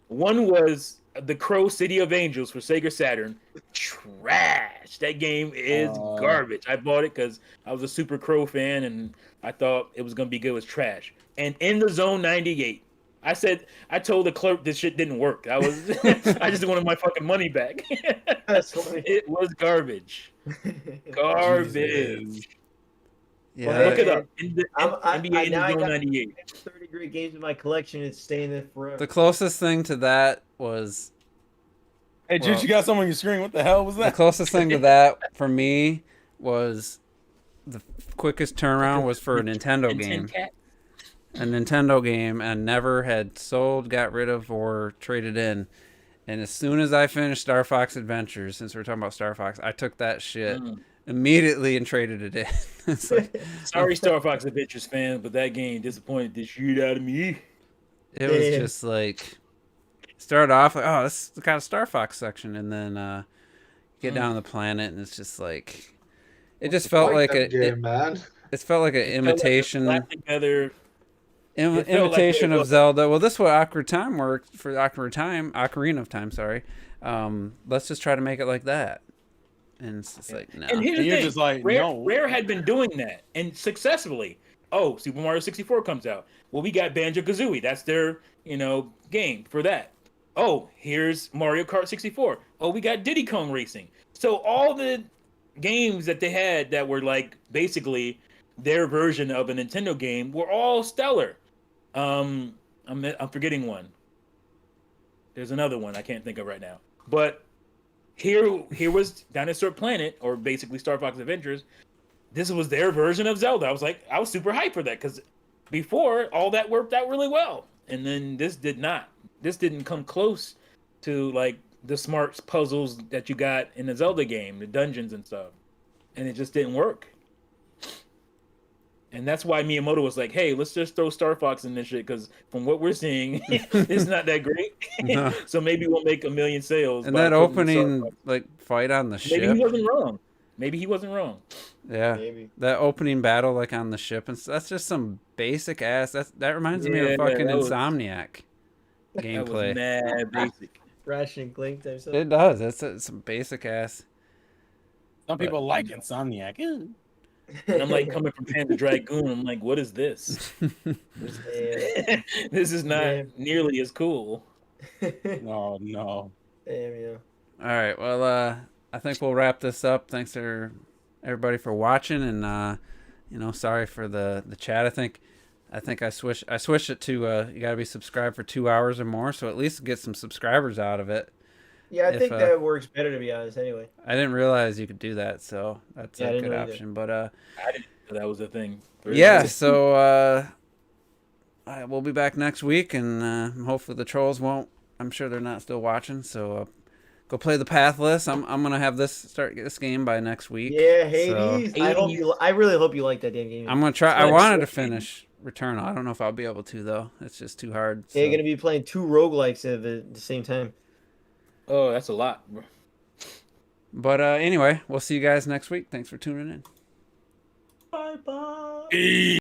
One was the Crow City of Angels for Sega Saturn. Trash. That game is garbage. I bought it because I was a Super Crow fan and I thought it was gonna be good. It was trash. And in the Zone 98, I told the clerk this shit didn't work. I just wanted my fucking money back. That's funny. It was garbage. Garbage. Jesus. Yeah, Look it up. I NBA in now the I Zone got 98. 30 Great Games in my collection. It's staying there forever. the closest thing to that was Hey, Juice, you got something on your screen. What the hell was the that? closest thing to that for me was the quickest turnaround was for a Nintendo game. A Nintendo game, and never had sold, got rid of, or traded in. And as soon as I finished Star Fox Adventures, since we're talking about Star Fox, I took that shit immediately and traded it in. It's like, Sorry, Star Fox Adventures fans, but that game disappointed the shit out of me. it was just like started off like, oh, this is kind of Star Fox section, and then get down on the planet, and it's just like it just felt like that game, man. it felt like an imitation. Slapped together. felt like Imitation it of was- Zelda. Well, this is what Ocarina of Time. Sorry. Let's just try to make it like that. And it's just like no. And here's the You're thing, just like, Rare, no. Rare had been doing that and successfully. Oh, Super Mario 64 comes out. Well, we got Banjo-Kazooie. That's their, game for that. Oh, here's Mario Kart 64. Oh, we got Diddy Kong Racing. So all the games that they had that were like basically their version of a Nintendo game were all stellar. I'm forgetting one. There's another one I can't think of right now. But here was Dinosaur Planet, or basically Star Fox Adventures. This was their version of Zelda. I was super hyped for that because before all that worked out really well, and then this did not. This didn't come close to like the smart puzzles that you got in the Zelda game, the dungeons and stuff, and it just didn't work. And that's why Miyamoto was like, "Hey, let's just throw Star Fox in this shit because from what we're seeing, it's not that great. No. So maybe we'll make 1 million sales." And by that putting Star opening Fox." like fight on the Maybe ship. he wasn't wrong. Maybe he wasn't wrong. Yeah. Maybe. That opening battle like on the ship, and that's just some basic ass. That reminds me Yeah, of fucking that was- Insomniac That was gameplay. mad basic. Ratchet and Clank type stuff. It does. It's some basic ass. Some people like Insomniac. Ew. And I'm like coming from Panzer Dragoon. I'm like, what is this? Yeah. This is not Yeah. nearly as cool. No, no. Damn, yeah. All right. Well, I think we'll wrap this up. Thanks to everybody for watching, and sorry for the chat. I think I switched it to you got to be subscribed for 2 hours or more, so at least get some subscribers out of it. Yeah, I think that works better, to be honest, anyway. I didn't realize you could do that, so that's Yeah, I a didn't good know either. option. But I didn't know that was a thing. yeah, so we'll be back next week, and hopefully the trolls won't. I'm sure they're not still watching, so go play the Pathless. I'm gonna have start this game by next week. Yeah, so Hades. I really hope you like that damn game. I'm gonna try. It's I like wanted to switching. finish Returnal. I don't know if I'll be able to though. It's just too hard. Yeah, you're so. gonna be playing 2 roguelikes at the same time. Oh, that's a lot, bro. But anyway, we'll see you guys next week. Thanks for tuning in. Bye bye.